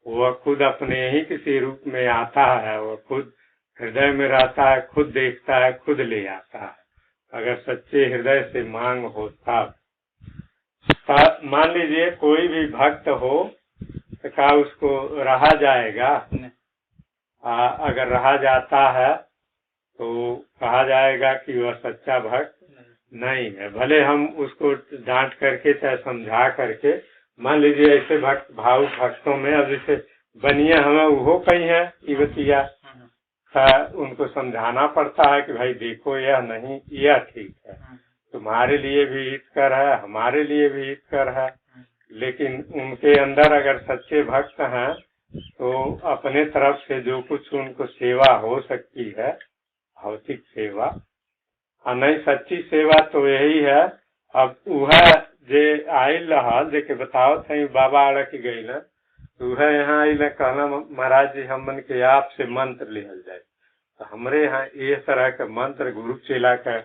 वह खुद अपने ही किसी रूप में आता है, वह खुद हृदय में रहता है, खुद देखता है, खुद ले आता है। अगर सच्चे हृदय से मांग हो तब मान लीजिए कोई भी भक्त हो तो क्या उसको रहा जाएगा? अगर रहा जाता है तो कहा जाएगा कि वह सच्चा भक्त नहीं है। भले हम उसको डांट करके चाहे समझा करके, मान लीजिए ऐसे भक्त भाव भक्तों में अब जैसे बनिया हमें वो कहीं है युवतिया, उनको समझाना पड़ता है कि भाई देखो यह नहीं, यह ठीक है, तुम्हारे लिए भी हितकर है, हमारे लिए भी हितकर है। लेकिन उनके अंदर अगर सच्चे भक्त हैं तो अपने तरफ से जो कुछ उनको सेवा हो सकती है, भौतिक सेवा, और नहीं सच्ची सेवा तो यही है। अब वह जे आयल रहा देखे बताओ थे बाबा अड़क गई न, वह यहाँ आयल कहना महाराज जी हमन के आप से मंत्र लिहल जाए। तो हमरे यहाँ ये तरह के मंत्र गुरु चेला का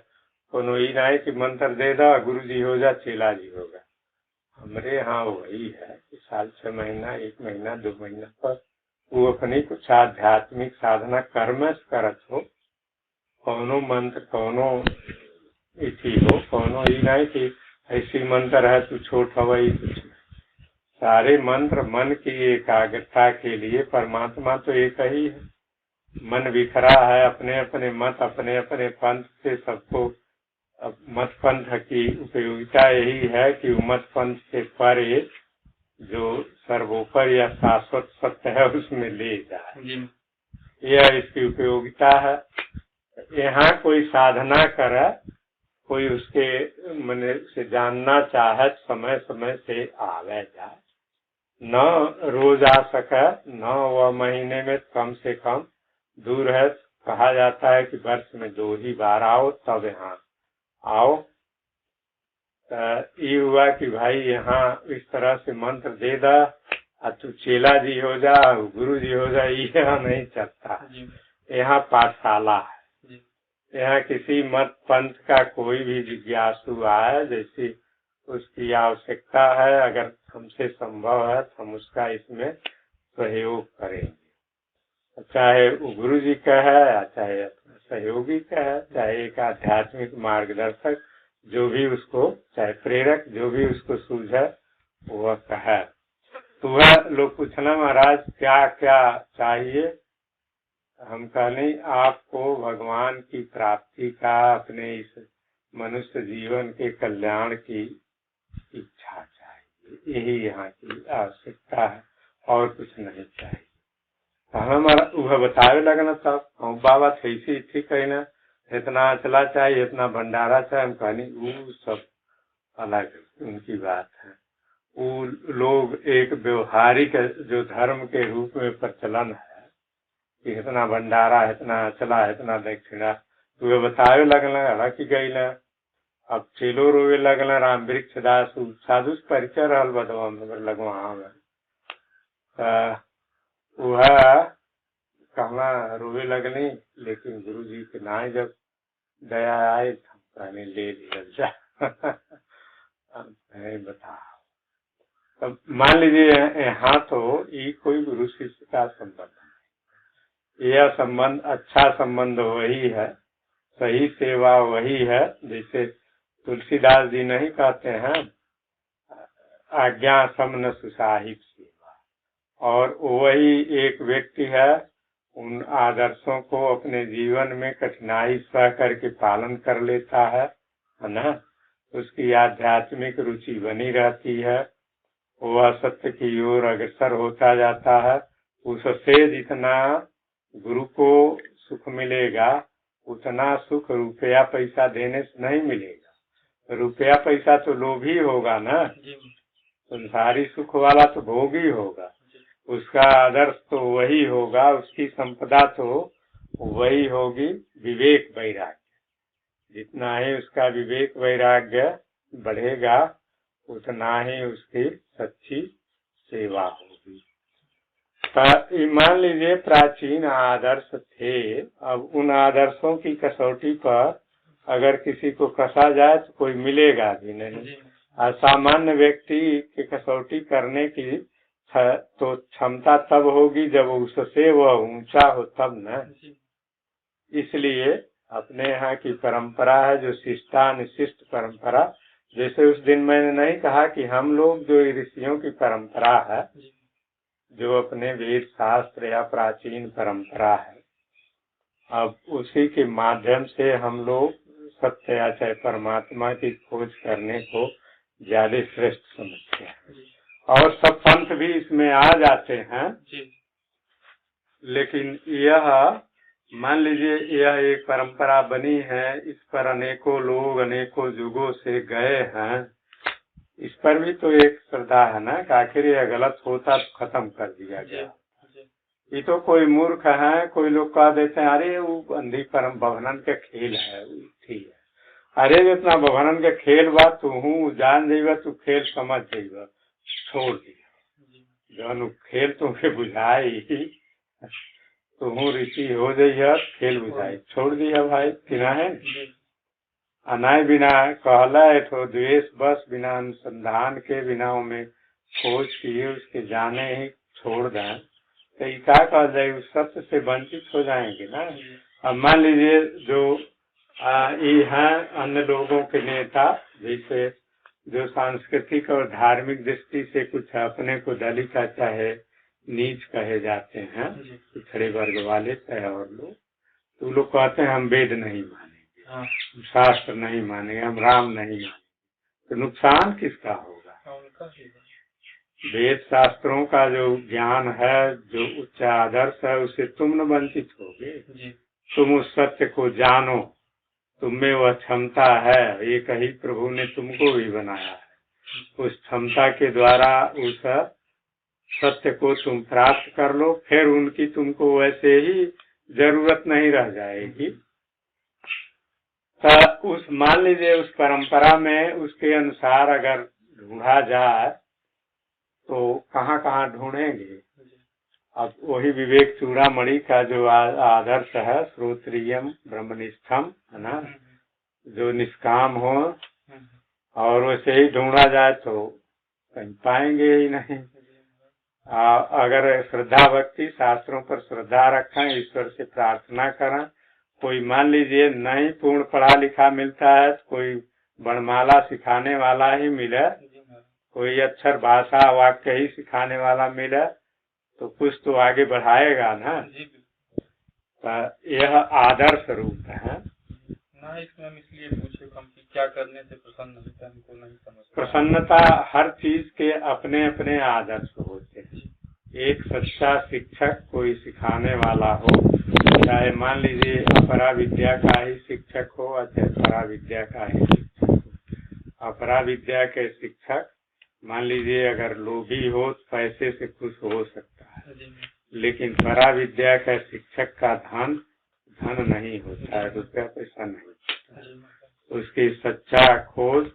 कोनो ई नहीं कि मंत्र दे दो गुरु जी हो जा चेला जी होगा। हमरे यहाँ वही है कि साल 6 महीना 1 महीना 2 महीना पर वो अपनी कुछ आध्यात्मिक साधना कर्म करत हो, कौनो मंत्र कौनो इसी हो, कौनो ई नहीं कि ऐसी मंत्र है तू छोट हवाई कुछ। सारे मंत्र मन की एकाग्रता के लिए, परमात्मा तो एक ही है। मन बिखरा है, अपने अपने मत अपने अपने पंथ से सबको। अब मत पंथ की उपयोगिता यही है कि मत पंथ से परे जो सर्वोपर या शाश्वत सत्य है उसमें ले जाए, यह इसकी उपयोगिता है। यहाँ कोई साधना करे, कोई उसके मन से जानना चाहे, समय समय से आवे जाए, न रोज आ सके, न वह महीने में कम से कम दूर है। कहा जाता है कि वर्ष में 2 ही बार आओ तब यहाँ आओ। ये हुआ कि भाई यहाँ इस तरह से मंत्र दे दा और तू चेला जी हो जा, गुरु जी हो जा, यह नहीं चलता। यहाँ पाठशाला है, यहाँ किसी मत पंथ का कोई भी जिज्ञासु आए, जैसी उसकी आवश्यकता है, अगर हमसे संभव है तो हम उसका इसमें सहयोग करेंगे। चाहे वो गुरु जी का है, चाहे सहयोगी का है, चाहे एक आध्यात्मिक मार्गदर्शक जो भी उसको, चाहे प्रेरक जो भी उसको सूझे वह कहे। तो वह लोग पूछना महाराज क्या क्या चाहिए? हम कहने आपको भगवान की प्राप्ति का, अपने इस मनुष्य जीवन के कल्याण की इच्छा चाहिए, यही यहाँ की आवश्यकता है और कुछ नहीं चाहिए। हमारा वह बतावे लगना तब हम बाबा थैसी थी कहना इतना चला चाहिए, इतना भंडारा चाहिए। हम कहनी वो सब अलग उनकी बात है। वो लोग एक व्यवहारिक जो धर्म के रूप में प्रचलन है कि इतना भंडारा, इतना चला, इतना दक्षिणा, तो वे बतावे लगना हड़क गई ना। अब चेलो रोवे लगना राम वृक्ष दास साधु परिचय रहल बदवा मगर लगवा वह कहना रोवे लगनी। लेकिन गुरु जी के नाय जब दया आए हम कहने ले लिया जा बता। तब मान लीजिए यहाँ तो ये कोई गुरु शिष्य का संबंध है, यह संबंध अच्छा संबंध वही है, सही सेवा वही है। जैसे तुलसीदास जी नहीं कहते हैं आज्ञा समन सुसाहिब सेवा, और वही एक व्यक्ति है उन आदर्शों को अपने जीवन में कठिनाई सह करके पालन कर लेता है ना। उसकी आध्यात्मिक रुचि बनी रहती है, वह सत्य की ओर अग्रसर होता जाता है। उससे जितना गुरु को सुख मिलेगा उतना सुख रुपया पैसा देने से नहीं मिलेगा। रुपया पैसा तो लोभी होगा ना, संसारी सुख वाला तो भोगी होगा। उसका आदर्श तो वही होगा, उसकी संपदा तो वही होगी विवेक वैराग्य। जितना ही उसका विवेक वैराग्य बढ़ेगा उतना ही उसकी सच्ची सेवा होगी। मान लीजिए प्राचीन आदर्श थे, अब उन आदर्शों की कसौटी पर अगर किसी को कसा जाए तो कोई मिलेगा भी नहीं। सामान्य व्यक्ति की कसौटी करने की तो क्षमता तब होगी जब उससे वह ऊंचा हो तब न। इसलिए अपने यहाँ की परंपरा है जो शिष्टानुशिष्ट परंपरा। जैसे उस दिन मैंने नहीं कहा कि हम लोग जो ऋषियों की परंपरा है, जो अपने वेद शास्त्र या प्राचीन परंपरा है, अब उसी के माध्यम से हम लोग सत्य या चाहे परमात्मा की खोज करने को ज्यादा श्रेष्ठ समझते हैं। और सब पंथ भी इसमें आ जाते हैं। लेकिन यह मान लीजिए यह एक परंपरा बनी है, इस पर अनेकों लोग अनेकों युगों से गए हैं। इस पर भी तो एक श्रद्धा है ना कि आखिर यह गलत होता तो खत्म कर दिया गया। ये तो कोई मूर्ख है, कोई लोग कह देते हैं अरे वो अंधी परम भवनन के खेल है, ठीक है। अरे जितना भवनन के खेल बा तू जान जाइबा, तू खेल समझ जाइबा, छोड़ दिया जो खेल तुम्हें बुझाई तुम ऋषि हो जाइए, खेल बुझाई छोड़ दिया भाई किना है। अनाय बिना कहला तो द्वेष बस बिना अनुसंधान के बिना में खोज किए उसके जाने ही छोड़ दें तो क्या कहा जाए, उस सत्य से वंचित हो जाएंगे ना। अब मान लीजिए जो ये हैं अन्य लोगों के नेता, जैसे जो सांस्कृतिक और धार्मिक दृष्टि से कुछ अपने को दलित चाहे नीच कहे जाते हैं, पिछड़े वर्ग वाले चाहे और लोग, तो लोग कहते हैं हम वेद नहीं मानेंगे, शास्त्र नहीं मानेंगे, हम राम नहीं मानेंगे। तो नुकसान किसका होगा? वेद शास्त्रों का जो ज्ञान है, जो उच्च आदर्श है, उससे तुम न वंचित होगे। तुम उस सत्य को जानो, तुम में वह क्षमता है, एक ही प्रभु ने तुमको भी बनाया है। उस क्षमता के द्वारा उस सत्य को तुम प्राप्त कर लो, फिर उनकी तुमको वैसे ही जरूरत नहीं रह जाएगी। तो उस मान लीजिए उस परंपरा में उसके अनुसार अगर ढूंढा जाए तो कहाँ कहाँ ढूंढेंगे। अब वही विवेक चूड़ामणि का जो आदर्श है, श्रोत्रियम ब्रह्मनिष्ठम है ना, जो निष्काम हो, और वैसे ही ढूंढा जाए तो कहीं पाएंगे ही नहीं। अगर श्रद्धा भक्ति शास्त्रों पर श्रद्धा रखें, ईश्वर से प्रार्थना करें। कोई मान लीजिए नहीं पूर्ण पढ़ा लिखा मिलता है तो कोई वर्णमाला सिखाने वाला ही मिले, जी महाराज। कोई अक्षर भाषा वाक्य ही सिखाने वाला मिले तो कुछ तो आगे बढ़ाएगा ना। जी बिल्कुल। तो यह आदर्श रूप है। ना इसमें हम इसलिए पूछे हम कि क्या करने से प्रसन्न होता है, हमको नहीं समझ। प्रसन्नता हर चीज के अपने अपने आदर्श होते हैं। एक सच्चा शिक्षक कोई सिखाने वाला हो, चाहे मान लीजिए अपरा विद्या का ही शिक्षक हो या चाहे परा विद्या का ही शिक्षक हो। अपरा विद्या के शिक्षक मान लीजिए अगर लोभी हो तो पैसे से खुश हो सकता है, लेकिन परा विद्या का शिक्षक का धन नहीं होता है, रुपया पैसा नहीं। उसकी सच्चा खोज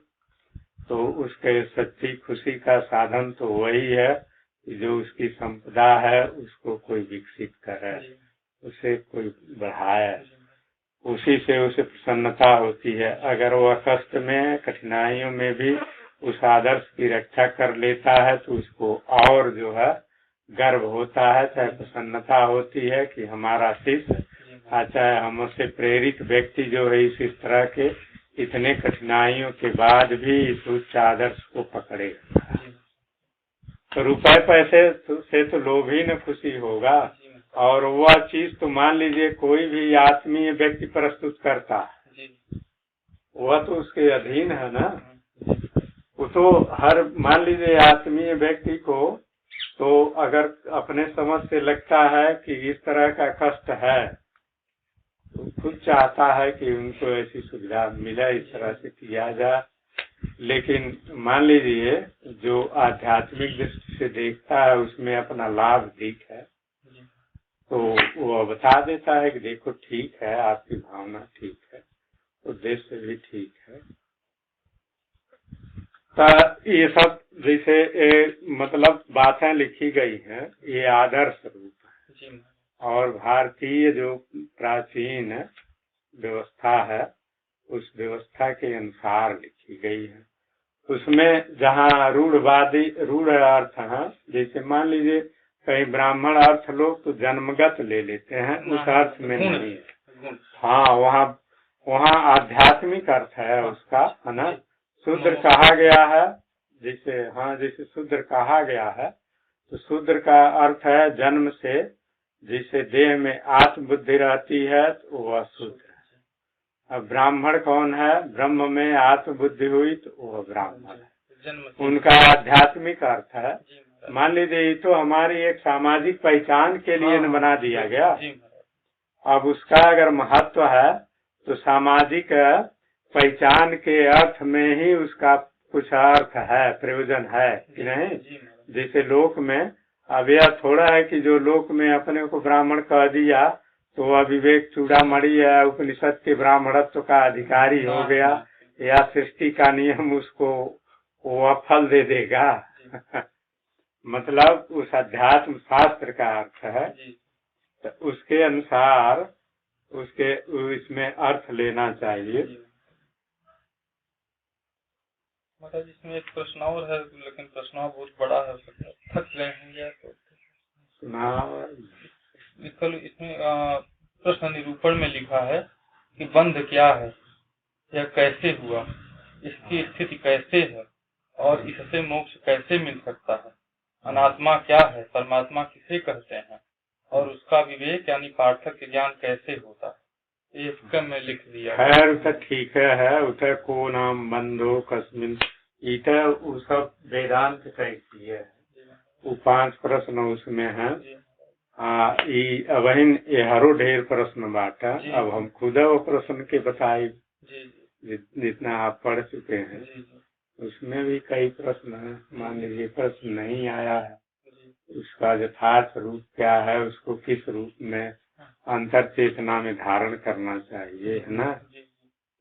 तो उसके सच्ची खुशी का साधन तो वही है कि जो उसकी संपदा है उसको कोई विकसित करे, उसे कोई बढ़ाए, उसी से उसे प्रसन्नता होती है। अगर वह कष्ट में कठिनाइयों में भी उस आदर्श की रक्षा कर लेता है तो उसको और जो है गर्व होता है, चाहे प्रसन्नता होती है कि हमारा शिष्य, चाहे हमसे प्रेरित व्यक्ति जो है इस तरह के इतने कठिनाइयों के बाद भी इस उच्च आदर्श को पकड़े। तो रुपए पैसे से तो लोभी न खुशी होगा, और वह चीज तो मान लीजिए कोई भी आत्मीय व्यक्ति प्रस्तुत करता है, वह तो उसके अधीन है ना। वो तो हर मान लीजिए आत्मीय व्यक्ति को तो अगर अपने समझ से लगता है कि इस तरह का कष्ट है तो खुद चाहता है कि उनको ऐसी सुविधा मिले, इस तरह से किया जाए। लेकिन मान लीजिए जो आध्यात्मिक दृष्टि से देखता है उसमें अपना लाभ दिख है तो वो बता देता है कि देखो ठीक है, आपकी भावना ठीक है, उद्देश्य भी ठीक है। तो ये सब जैसे मतलब बातें लिखी गई हैं, ये आदर्श रूप है और भारतीय जो प्राचीन व्यवस्था है उस व्यवस्था के अनुसार लिखी गई है। उसमें जहाँ रूढ़ अर्थ है, जैसे मान लीजिए कहीं ब्राह्मण अर्थ लोग तो जन्मगत ले लेते हैं, उस अर्थ में नहीं है। हाँ, वहाँ आध्यात्मिक अर्थ है उसका, है ना। शूद्र कहा गया है, जैसे शूद्र कहा गया है तो शूद्र का अर्थ है जन्म से जैसे देह में आत्मबुद्धि रहती है तो वह शूद्र है। अब ब्राह्मण कौन है? ब्रह्म में आत्मबुद्धि हुई तो वह ब्राह्मण है। उनका आध्यात्मिक अर्थ है। मान लीजिए तो हमारी एक सामाजिक पहचान के लिए न बना दिया गया। अब उसका अगर महत्व है तो सामाजिक पहचान के अर्थ में ही उसका कुछ अर्थ है, प्रयोजन है कि नहीं। जैसे लोक में अब यह थोड़ा है कि जो लोक में अपने को ब्राह्मण कह दिया तो वह विवेक चूड़ामणि या उपनिषद के ब्राह्मणत्व का अधिकारी हो गया, या सृष्टि का नियम उसको वह फल दे देगा। मतलब उस अध्यात्म शास्त्र का अर्थ है तो उसके अनुसार उसके इसमें अर्थ लेना चाहिए। मतलब इसमें एक प्रश्न और है, लेकिन प्रश्न बहुत बड़ा है, थक गए हैं तो इसमें प्रश्न निरूपण में लिखा है कि बंध क्या है, यह कैसे हुआ, इसकी स्थिति कैसे है और इससे मोक्ष कैसे मिल सकता है, अनात्मा क्या है, परमात्मा किसे कहते हैं और उसका विवेक यानी पार्थक्य ज्ञान कैसे होता है, ये इसका में लिख दिया है। ठीक है उठे को नाम बंधो कस्मिन इटे वो सब वेदांत कहती है। वो 5 प्रश्न उसमें है। वही हरो ढेर प्रश्न बाटा। अब हम खुद वो प्रश्न के बताए जितना आप पढ़ चुके हैं उसमें भी कई प्रश्न है। मान लीजिए प्रश्न नहीं आया है, उसका यथार्थ रूप क्या है, उसको किस रूप में अंतर चेतना में धारण करना चाहिए, है ना।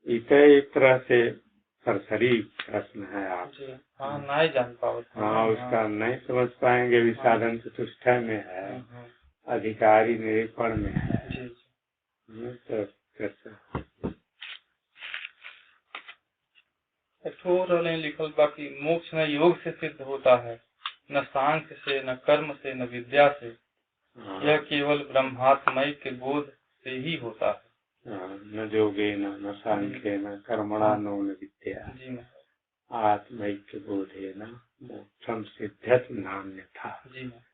इसे एक तरह से सरसरी प्रश्न है। आप नहीं जान पाओ। हाँ, उसका नहीं समझ पाएंगे। विसाधन चतुष्टय में है, अधिकारी निरूपण में है। तो लिखल बाकी मोक्ष न योग से सिद्ध होता है, न सांख्य से, न कर्म से, न विद्या से, यह केवल ब्रह्मात्मय के बोध से ही होता है। न योगेन न सांख्येन कर्मणा नो न विद्या जी महाराज, आत्मैक्य बोधेन मोक्षम सिद्ध्यत नान्यथा। जी महाराज।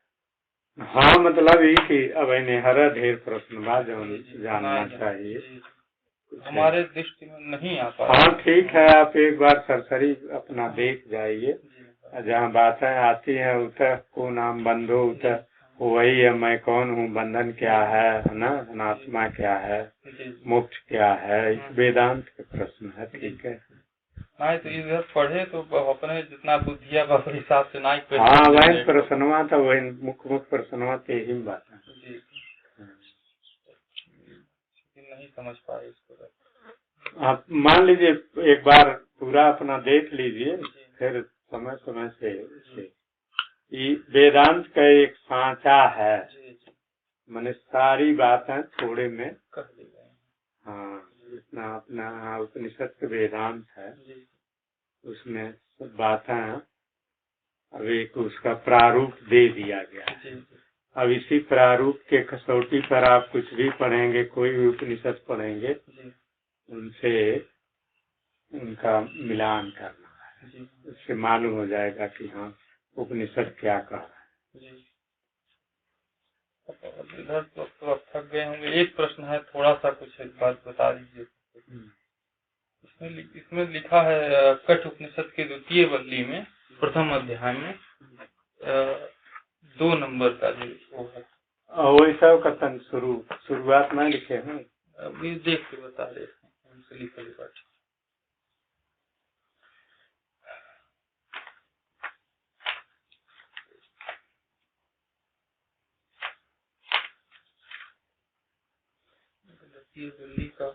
हाँ, मतलब ये कि अब इन्हें हर ढेर प्रश्न बा जो जानना जी, चाहिए। जी, हमारे दृष्टि में नहीं आ पा हाँ ठीक है, आप एक बार सरसरी अपना देख जाइए, जी महाराज। जहाँ बातें आती हैं उतर को नाम बंधो उतर वही है, मैं कौन हूँ, बंधन क्या है ना, अनात्मा क्या है, जी, मोक्ष क्या है, इस वेदांत के प्रश्न है। ठीक है, हाँ तो इधर पढ़े तो अपने जितना बुद्धिया बाबा हिसाब से ना ही हाँ वही प्रश्नवा था, वही मुख्य मुख्य प्रश्नवा थे ही बात है। जी, नहीं समझ पाए इसको। आप मान लीजिए एक बार पूरा अपना देख लीजिए, फिर समय समय से ये वेदांत का एक सांचा है, मैंने सारी बातें थोड़े में कर दी गई। हाँ, जितना अपना उपनिषद के वेदांत है उसमें सब बातें अब एक उसका प्रारूप दे दिया गया है। अब इसी प्रारूप के कसौटी पर आप कुछ भी पढ़ेंगे, कोई भी उपनिषद पढ़ेंगे, उनसे उनका मिलान करना है, उससे मालूम हो जाएगा कि हाँ उपनिषद क्या कह रहा है। इधर तो अब थक गए होंगे। एक प्रश्न है, थोड़ा सा कुछ एक बात बता दीजिए। इसमें लिखा है कठ उपनिषद के 2वीं वल्ली में प्रथम अध्याय में 2 नंबर का जो वो है, वही सब का शुरुआत में लिखे हैं, अभी देख के बता रहे हैं उनसे लिखे पाठ। वल्ली का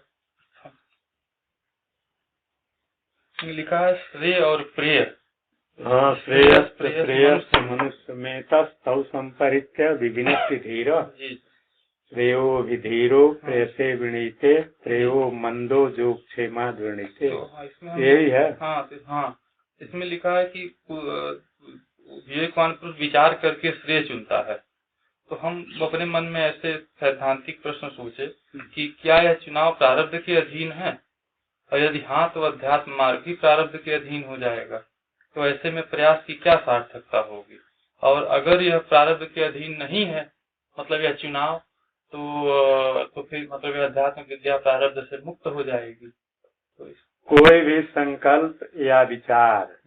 लिखा है श्रेय और प्रेय। हाँ, श्रेयस प्रेयस मनुष्य में तस्तौ संपरित्य विभिन्नति धीर श्रेयो विधीरो प्रेयसे विनीते प्रेयो मंदो जो क्षेमा विनीते, यही है। हाँ, इसमें लिखा है कि विवेकवान पुरुष विचार करके श्रेय चुनता है। तो हम अपने मन में ऐसे सैद्धांतिक प्रश्न सोचे कि क्या यह चुनाव प्रारब्ध के अधीन है, और यदि हाँ तो अध्यात्म मार्ग भी प्रारब्ध के अधीन हो जाएगा। तो ऐसे में प्रयास की क्या सार्थकता होगी, और अगर यह प्रारब्ध के अधीन नहीं है, मतलब यह चुनाव, तो फिर मतलब यह अध्यात्म विद्या प्रारब्ध से मुक्त हो जाएगी। तो कोई भी संकल्प या विचार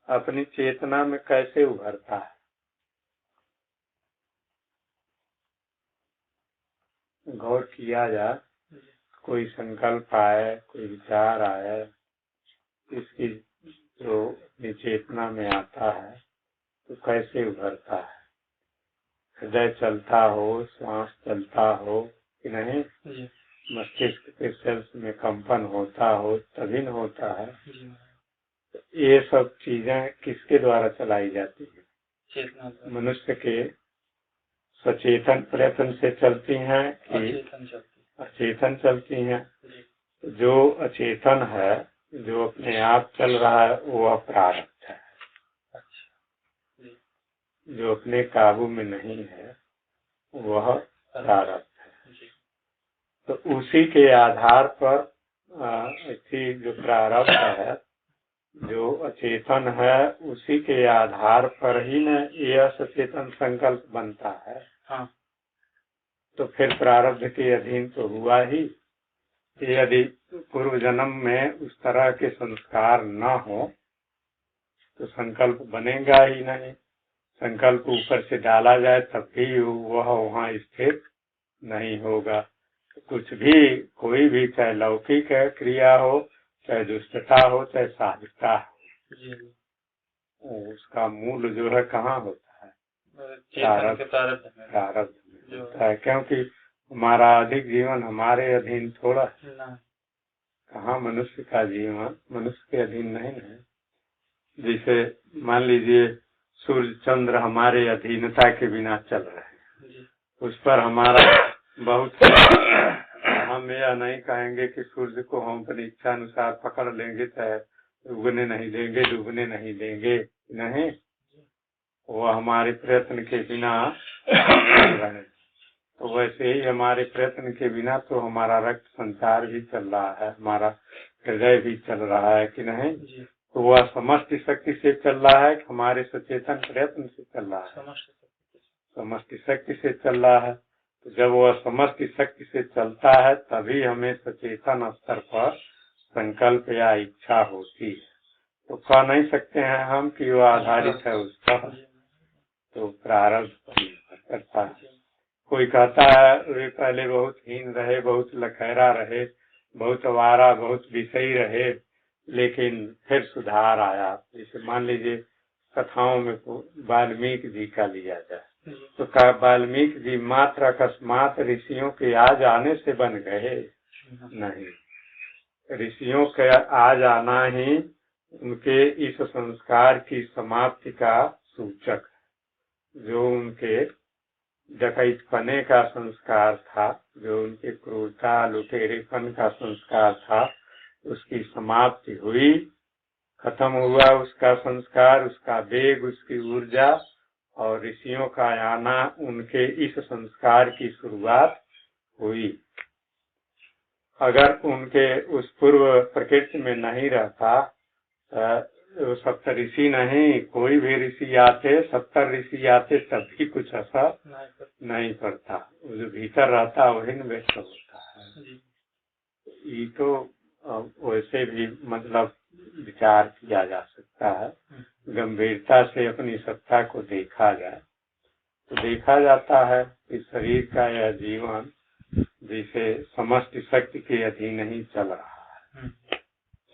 अपनी चेतना में कैसे उभरता है, गौर किया जाए। कोई संकल्प आए, कोई विचार आए, इसकी जो अपनी चेतना में आता है तो कैसे उभरता है, हृदय चलता हो, श्वास चलता हो कि नहीं, मस्तिष्क के सेल्स में कंपन होता हो तभी न होता है। ये सब चीजें किसके द्वारा चलाई जाती है, मनुष्य के सचेतन प्रयत्न से चलती हैं कि अचेतन चलती हैं। जो अचेतन है, जो अपने आप चल रहा है, वो प्रारब्ध है। जो अपने काबू में नहीं है वह प्रारब्ध है। तो उसी के आधार पर इसी जो प्रारब्ध है, जो अचेतन है, उसी के आधार पर ही न यह सचेतन संकल्प बनता है। हाँ। तो फिर प्रारब्ध के अधीन तो हुआ ही। यदि पूर्व जन्म में उस तरह के संस्कार न हो तो संकल्प बनेगा ही नहीं। संकल्प ऊपर से डाला जाए तब भी वह वहाँ स्थिर नहीं होगा। कुछ भी, कोई भी, चाहे लौकिक क्रिया हो, चाहे दुष्टता हो, चाहे साधुता हो, उसका मूल जो है कहाँ होता है, प्रारब्ध में होता है। क्योंकि हमारा अधिक जीवन हमारे अधीन थोड़ा है। कहाँ मनुष्य का जीवन मनुष्य के अधीन नहीं है। जैसे मान लीजिए सूर्य चंद्र हमारे अधीनता के बिना चल रहे हैं, उस पर हमारा बहुत, हम यह नहीं कहेंगे कि सूर्य को हम अपनी इच्छा अनुसार पकड़ लेंगे, चाहे उगने नहीं देंगे, डूबने नहीं देंगे, नहीं, वो हमारे प्रयत्न के बिना रहे। तो वैसे ही हमारे प्रयत्न के बिना तो हमारा रक्त संचार भी चल रहा है, हमारा हृदय भी चल रहा है कि नहीं। तो वह समष्टि शक्ति से चल रहा है कि हमारे सचेतन प्रयत्न से चल रहा है? समष्टि शक्ति से चल रहा है। तो जब वह समष्टि शक्ति से चलता है तभी हमें सचेतन स्तर पर संकल्प या इच्छा होती है। तो कह नहीं सकते हैं हम कि वह आधारित है उस पर, तो प्रारब्ध पर निर्भर करता है। कोई कहता है वे पहले बहुत हीन रहे, बहुत लखैरा रहे, बहुत आवारा, बहुत विषयी रहे, लेकिन फिर सुधार आया। जैसे मान लीजिए कथाओं में वाल्मीकि जी का लिया जाए तो वाल्मीकि जी मात्र अकस्मात ऋषियों के आ जाने से बन गए नहीं। ऋषियों के आ जाना ही उनके इस संस्कार की समाप्ति का सूचक है। जो उनके डकैतपने का संस्कार था, जो उनके क्रूरता लुटेरेपन का संस्कार था, उसकी समाप्ति हुई, खत्म हुआ उसका संस्कार, उसका वेग, उसकी ऊर्जा, और ऋषियों का आना उनके इस संस्कार की शुरुआत हुई। अगर उनके उस पूर्व प्रकृति में नहीं रहता, 70 ऋषि नहीं, कोई भी ऋषि आते, 70 ऋषि आते तब भी कुछ असर नहीं पड़ता। जो भीतर रहता वही न व्यक्त होता है। ये तो वैसे भी मतलब विचार किया जा सकता है, गंभीरता से अपनी सत्ता को देखा जाए तो देखा जाता है कि शरीर का यह जीवन जैसे समष्टि शक्ति के अधीन ही चल रहा है।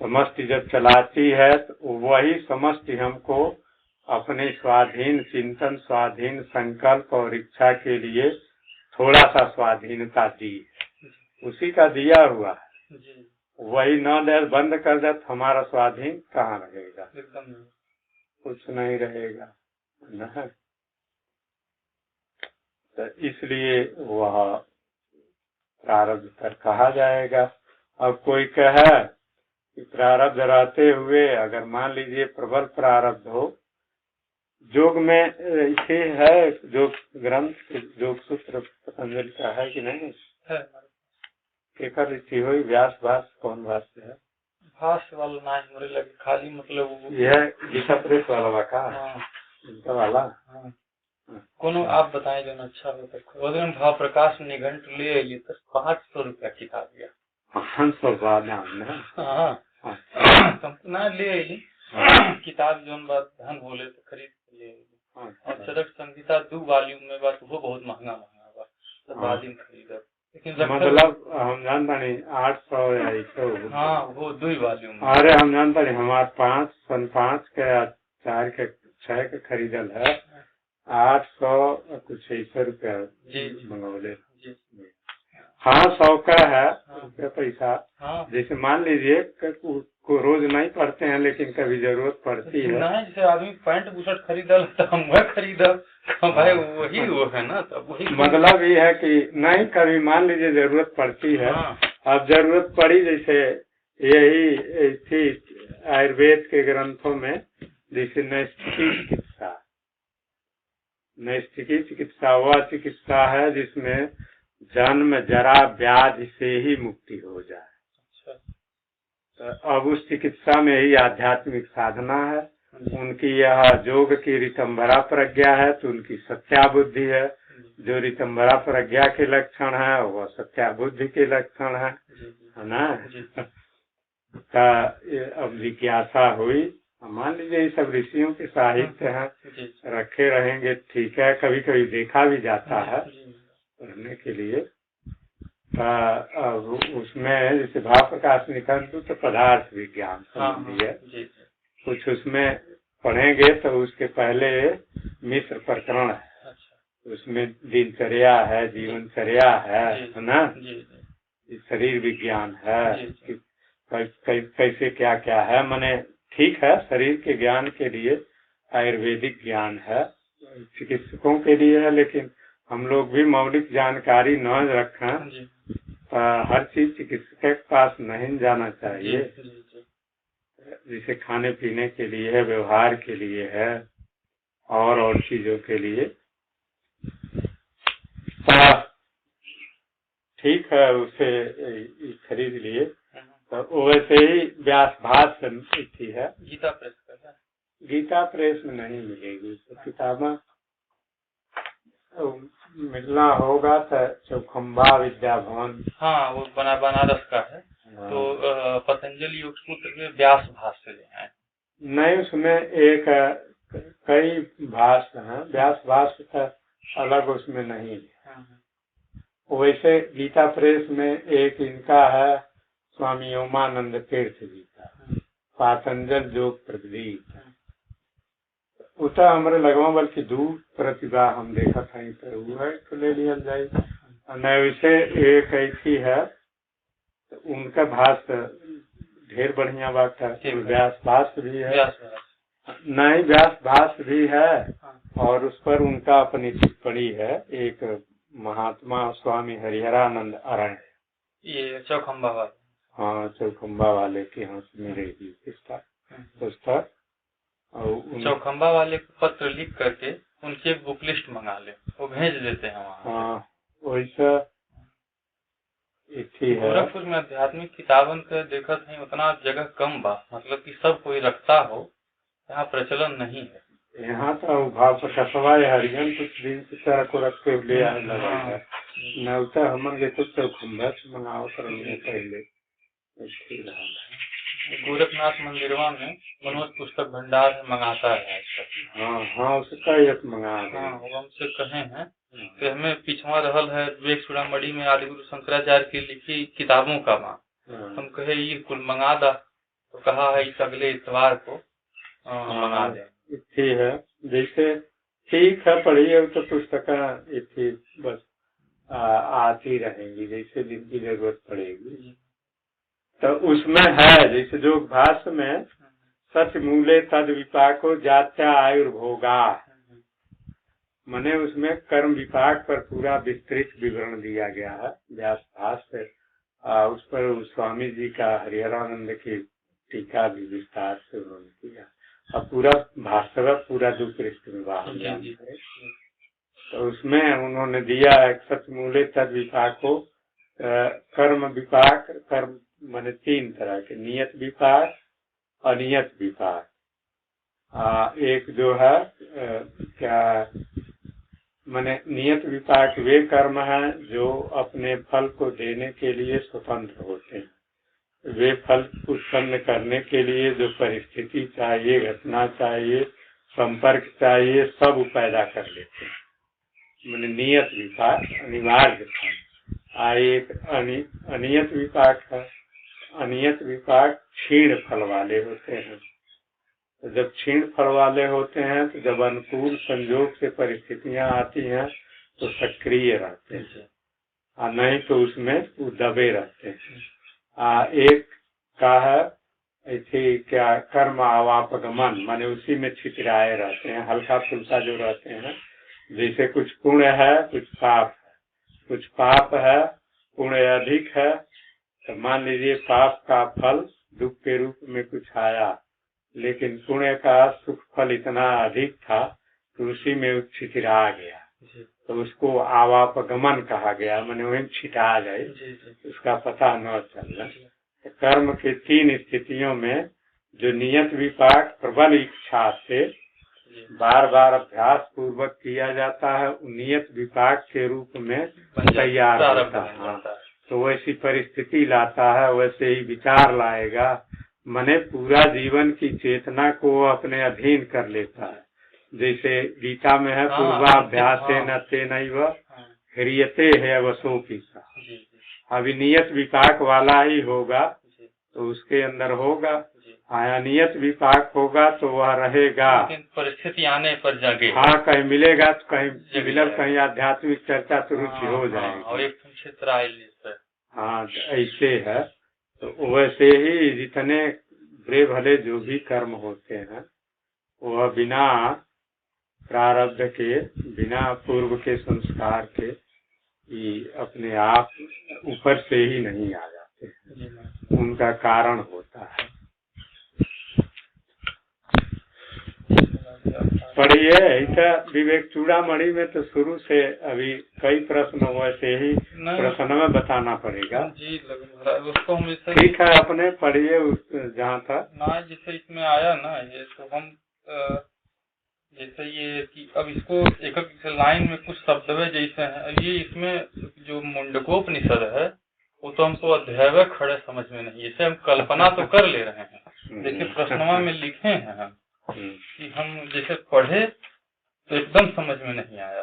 समष्टि जब चलाती है तो वही समष्टि हमको अपने स्वाधीन चिंतन, स्वाधीन संकल्प और इच्छा के लिए थोड़ा सा स्वाधीनता दी है, उसी का दिया हुआ है। वही न दे, बंद कर दे तो हमारा स्वाधीन कहाँ रहेगा? कुछ नहीं रहेगा न। तो इसलिए वह प्रारब्ध पर कहा जाएगा। अब कोई कहे कि प्रारब्ध रहते हुए अगर मान लीजिए प्रबल प्रारब्ध हो, योग में ऐसे है, योग ग्रंथ योग सूत्र पतंजलि का है कि नहीं है? केकर ऋषि हुई व्यास भाष्य कौन भाष्य है? भाष्य वाला ना हमरे लगे खाली मतलब यह गीता प्रेस वाला का इनका वाला कोनो आप बताएं जो अच्छा हो तो। वो दिन भाव प्रकाश निघंट ले लिए तो 500 रुपया किताब गया। 500 ना? हाँ ना ले किताब जो बात धन बोले तो खरीद ले। और चरक संहिता 2 वॉल्यूम में बात वो बहुत महंगा बा, तो बाद में खरीदा। लेकिन मतलब हम जानता नहीं 800 या 100। हाँ वो 2 वॉल्यूम। अरे हम जानता नहीं, हमारे 5 के 4 के 6 के खरीदल है 800 कुछ 100 रुपया मंगौले। हाँ 100 का है रुपया पैसा। जैसे मान लीजिए को रोज नहीं पढ़ते हैं लेकिन कभी जरूरत पड़ती है। नहीं, जैसे आदमी पैंट बुशर्ट खरीदल तो हम वह खरीदब भाई वही वो है ना, तब वही मतलब ये है कि नहीं कभी मान लीजिए जरूरत पड़ती है। अब जरूरत पड़ी, जैसे यही थी आयुर्वेद के ग्रंथों में, जैसे नैष्ठिकी चिकित्सा वह चिकित्सा है जिसमें जन्म जरा व्याधि से ही मुक्ति हो जाए। तो अब उस चिकित्सा में ही आध्यात्मिक साधना है। उनकी यह योग की ऋतंभरा प्रज्ञा है तो उनकी सत्या बुद्धि है। जो ऋतंभरा प्रज्ञा के लक्षण है वह सत्या बुद्धि के लक्षण है ना। अब जिज्ञासा हुई, मान लीजिए ये सब ऋषियों के साहित्य हैं, रखे रहेंगे ठीक है। कभी कभी देखा भी जाता है पढ़ने के लिए। उसमें जैसे भाव प्रकाश निकंद तो पदार्थ विज्ञान संबंधी है, कुछ उसमें पढ़ेंगे तो उसके पहले मिश्र प्रकरण है, उसमें दिनचर्या है, जीवनचर्या है ना, शरीर विज्ञान है कि कैसे क्या क्या है। माने ठीक है शरीर के ज्ञान के लिए आयुर्वेदिक ज्ञान है, चिकित्सकों के लिए है, लेकिन हम लोग भी मौलिक जानकारी न रखें। हर चीज चिकित्सक के पास नहीं जाना चाहिए। जैसे खाने पीने के लिए है, व्यवहार के लिए है, और चीजों के लिए। ठीक है, उसे खरीद लिए। तो वैसे ही व्यास भाष्य थी है, गीता प्रेस का है। गीता प्रेस में नहीं मिलेगी तो किताबें मिलना होगा तो चौखम्बा विद्या भवन। हाँ, वो बनारस का है। तो पतंजलि योगसूत्र में व्यास भाष्य ले आए। नहीं, उसमें एक कई भाष्य हैं, व्यास भाष्य का अलग उसमें नहीं है। वैसे गीता प्रेस में एक इनका है, स्वामी ओमानंद तीर्थ जी का पातंजल योग प्रदीप, उता हमारे लगवा बल्कि दूर प्रतिभा हम देखा था तो वो है तो ले लिया जाए। न वैसे एक ऐसी है तो उनका भाष्य ढेर बढ़िया बात है, व्यास भाष्य भी है, नहीं व्यास भाष्य भी है और उस पर उनका अपनी टिप्पणी है, एक महात्मा स्वामी हरिहरानंद अरण, ये चौखम्बा वाले। हाँ, चौखम्बा वाले के यहाँ से मिलेगी पुस्तक। और चौखम्बा वाले को पत्र लिख करके उनकी एक बुक लिस्ट मंगा ले, वो भेज देते हैं वहाँ। हाँ, वैसा गोरखपुर में आध्यात्मिक किताबन का देखा था उतना जगह कम बा, मतलब कि सब कोई रखता हो, यहाँ प्रचलन नहीं है। यहाँ तो भाव कसवा हरिजन कुछ दिन की तरह को रख के ले आए लगा है, नवता हमन के कुछ चौखम्बा से मंगाओ करेंगे पहले। गोरखनाथ मंदिरवा में मनोज पुस्तक भंडार मंगाता है। हाँ हाँ, उसका एक मंगा। हाँ, वो हमसे कहे हैं कि हमें पिछवा रहल है विवेक चूड़ामणि में आदिगुरु शंकराचार्य की लिखी किताबों का माँ, हम कहे ये कुल मंगा दा, तो कहा है इस अगले इतवार को मंगा दे। ठीक है, जैसे ठीक है, पढ़िए तो पुस्तक इतनी बस आती रहेंगी जैसे दिन की जरूरत पड़ेगी। तो उसमें है जैसे जो भाष्य में सत्य मूले तद विपाको जात्या आयुर्भोगा, मने उसमें कर्म विपाक पर पूरा विस्तृत विवरण दिया गया है व्यास भाष्य। उस पर स्वामी जी का हरिहरानंद की टीका भी विस्तार से उन्होंने किया। अब पूरा भाष्य पूरा 2 पृष्ठ में बाहर है, तो उसमें उन्होंने दिया सत्य मूले तद विपाको, कर्म विपाक, कर्म माने 3 तरह के, नियत विपाक, अनियत विपाक। एक जो है क्या माने नियत विपाक वे कर्म हैं जो अपने फल को देने के लिए स्वतंत्र होते हैं, वे फल उत्पन्न करने के लिए जो परिस्थिति चाहिए, घटना चाहिए, संपर्क चाहिए, सब पैदा कर लेते हैं, माने नियत विपाक अनिवार्य था। एक अनियत विपाक है, अनियत विपाक क्षीण फल वाले होते हैं। तो जब क्षीण फल वाले होते हैं तो जब अनुकूल संयोग से परिस्थितियां आती हैं तो सक्रिय रहते हैं, और नहीं तो उसमें वो दबे रहते हैं। एक का है ऐसे क्या कर्म आवापगमन, माने उसी में छितराए रहते हैं, हल्का फुल्का जो रहते हैं, जैसे कुछ पुण्य है कुछ पाप है, कुछ पाप है पुण्य अधिक है, तो मान लीजिए पाप का फल दुख के रूप में कुछ आया, लेकिन पुण्य का सुख फल इतना अधिक था तो उसी में छितरा गया, तो उसको आवापगमन कहा गया, माने वहीं छिटा गए, उसका पता न चलना। तो कर्म के 3 स्थितियों में जो नियत विपाक प्रबल इच्छा से बार बार अभ्यास पूर्वक किया जाता है, नियत विपाक के रूप में तैयार होता है, तो वैसी परिस्थिति लाता है, वैसे ही विचार लाएगा, मने पूरा जीवन की चेतना को अपने अधीन कर लेता है। जैसे गीता में है पूर्वाभ्यास न तेनैव ह्रियते है वसोपिसा, अभी नियत विपाक वाला ही होगा तो उसके अंदर होगा, अनियत विपाक होगा तो वह रहेगा, परिस्थिति आने पर जागे। हाँ, कहीं मिलेगा तो कहीं मिलल, कहीं आध्यात्मिक चर्चा तो रुचि हो जाएगी, और एक क्षेत्र आए। हाँ, ऐसे है। तो वैसे ही जितने बुरे भले जो भी कर्म होते हैं वह बिना प्रारब्ध के, बिना पूर्व के संस्कार के ही अपने आप ऊपर से ही नहीं आ जाते हैं, उनका कारण होता है। पढ़िए ऐसा विवेक चूड़ामणि में तो शुरू से अभी कई प्रश्न वैसे ही नहीं। प्रश्न में बताना पड़ेगा। जी लगे महाराज, उसको हम जैसे ठीक है, अपने पढ़िए जहाँ तक। ना जैसे इसमें आया ना ये, तो हम जैसे ये कि अब इसको एक लाइन में कुछ शब्द है जैसे है ये, इसमें जो मुंडकोपनिषद है वो तो हमको अध्याय खड़े समझ में नहीं, जैसे हम कल्पना तो कर ले रहे हैं। देखिए प्रश्नवा में लिखे हैं हम कि हम जैसे पढ़े तो एकदम समझ में नहीं आया,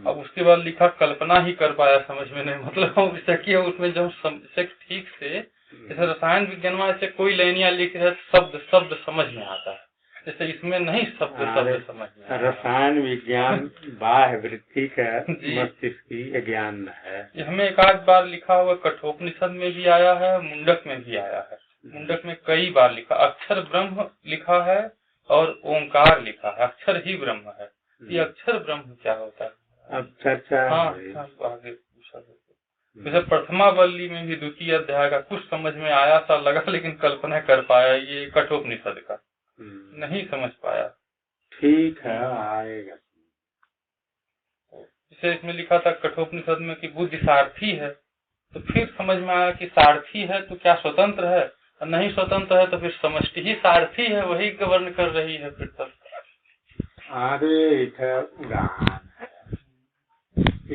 अब उसके बाद लिखा कल्पना ही कर पाया समझ में नहीं, मतलब हम ऐसा किया उसमें जब ठीक से जैसे रसायन विज्ञान में ऐसे कोई लाइनिया लिख रहे शब्द शब्द समझ में आता है, जैसे इसमें नहीं शब्द शब्द समझ में आता है। रसायन विज्ञान बाह्य वृत्ति का मस्तिष्क की ज्ञान है। ये हमें एक आध बार लिखा हुआ कठोपनिषद में भी आया है, मुंडक में भी आया है। मुंडक में कई बार लिखा, अक्षर ब्रह्म लिखा है और ओंकार लिखा है, अक्षर ही ब्रह्म है। ये अक्षर ब्रह्म क्या होता है? हाँ आगे पूछा। जैसे प्रथमा वल्ली में भी द्वितीय अध्याय का कुछ समझ में आया सा लगा, लेकिन कल्पना कर पाया ये कठोपनिषद का नहीं समझ पाया। ठीक है, आएगा। जैसे इसमें लिखा था कठोपनिषद में कि बुद्धि सारथी है, तो फिर समझ में आया कि सारथी है तो क्या स्वतंत्र है, और नहीं स्वतंत्र है तो फिर समष्टि ही सारथी है, वही गवर्न कर रही है फिर तक। अरे इधर उड़ान है,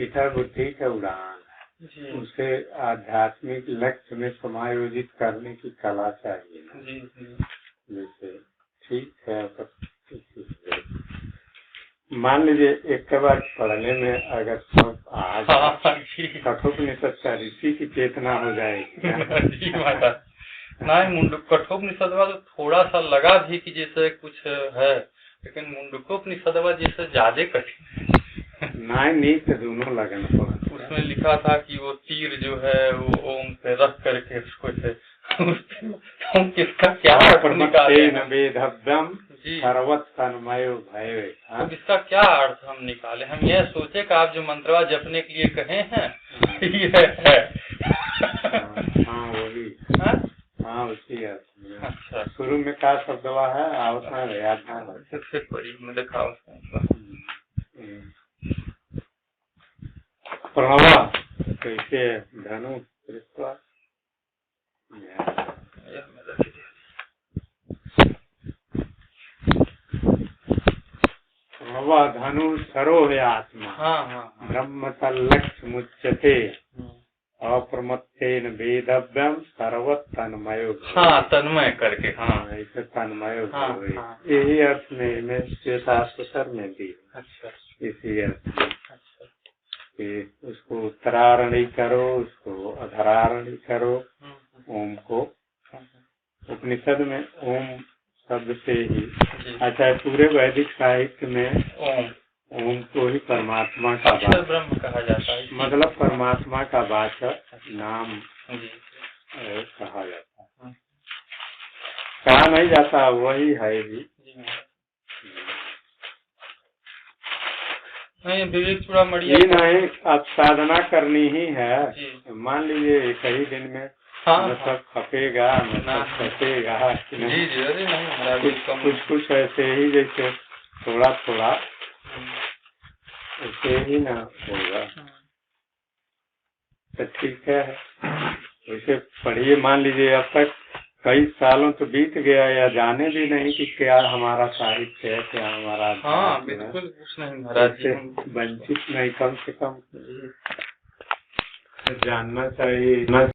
इधर बुद्धि का उड़ान है, उसे आध्यात्मिक लक्ष्य में समायोजित करने की कला चाहिए ना। जी जैसे ठीक है, मान लीजिए एक बार पढ़ने में अगर सब आ जाए कठोपनिषद का ऋषि की चेतना हो जाएगी। जी महाराज, नहीं मुंडक कठोपनिषद तो थोड़ा सा लगा भी कि जैसे कुछ है, लेकिन मुंडकोपनिषद जैसे ज्यादा कठिन नहीं नीच दोनों लगन पड़ा। उसमें लिखा था कि वो तीर जो है वो ओम पे रख करके उसको से हम किसका क्या अर्थ निकाले वेदव्यम सर्वत तन्मय भय। तो इसका क्या अर्थ हम निकाले? हम यह सोचे कि आप जो मंत्रवा जपने के लिए कहे हैं ये है। हाँ वही, हाँ उसी अर्थ में। अच्छा, शुरू में क्या शब्दवा है आवता याद फिर पढ़ी में देखा प्रणवा कैसे धनु प्रणवा धनु सरो है आत्मा। हाँ ब्रह्म तल्लक्ष्य मुच्यते अप्रमत्तेन वेदव्यम सर्वत तन्मय। हाँ तन्मय करके, हाँ ऐसे तन्मय हाँ, यही अर्थ में श्वेताश्वतर में भी। अच्छा, इसी अर्थ में कि उसको उत्तरारणी करो, उसको अधरारणी करो। ओम को उपनिषद में ओम शब्द से ही, अच्छा पूरे वैदिक साहित्य में ओम को ही परमात्मा का वाचक ब्रह्म कहा जाता है, मतलब परमात्मा का वाचक नाम कहा जाता है। कहा नहीं जाता, वही है भी। नहीं विवेक चूड़ामणि ये नहीं, अब साधना करनी ही है। मान लीजिए एक ही दिन में न सब खपेगा न सब खपेगा, कुछ ऐसे ही जैसे थोड़ा थोड़ा ऐसे ही ना होगा। तो ठीक है, वैसे पढ़िए। मान लीजिए अब तक कई सालों तो बीत गया या जाने भी नहीं कि क्या हमारा साहित्य है, क्या हमारा बिल्कुल कुछ नहीं महाराज, वंचित नहीं, कम से कम जानना चाहिए।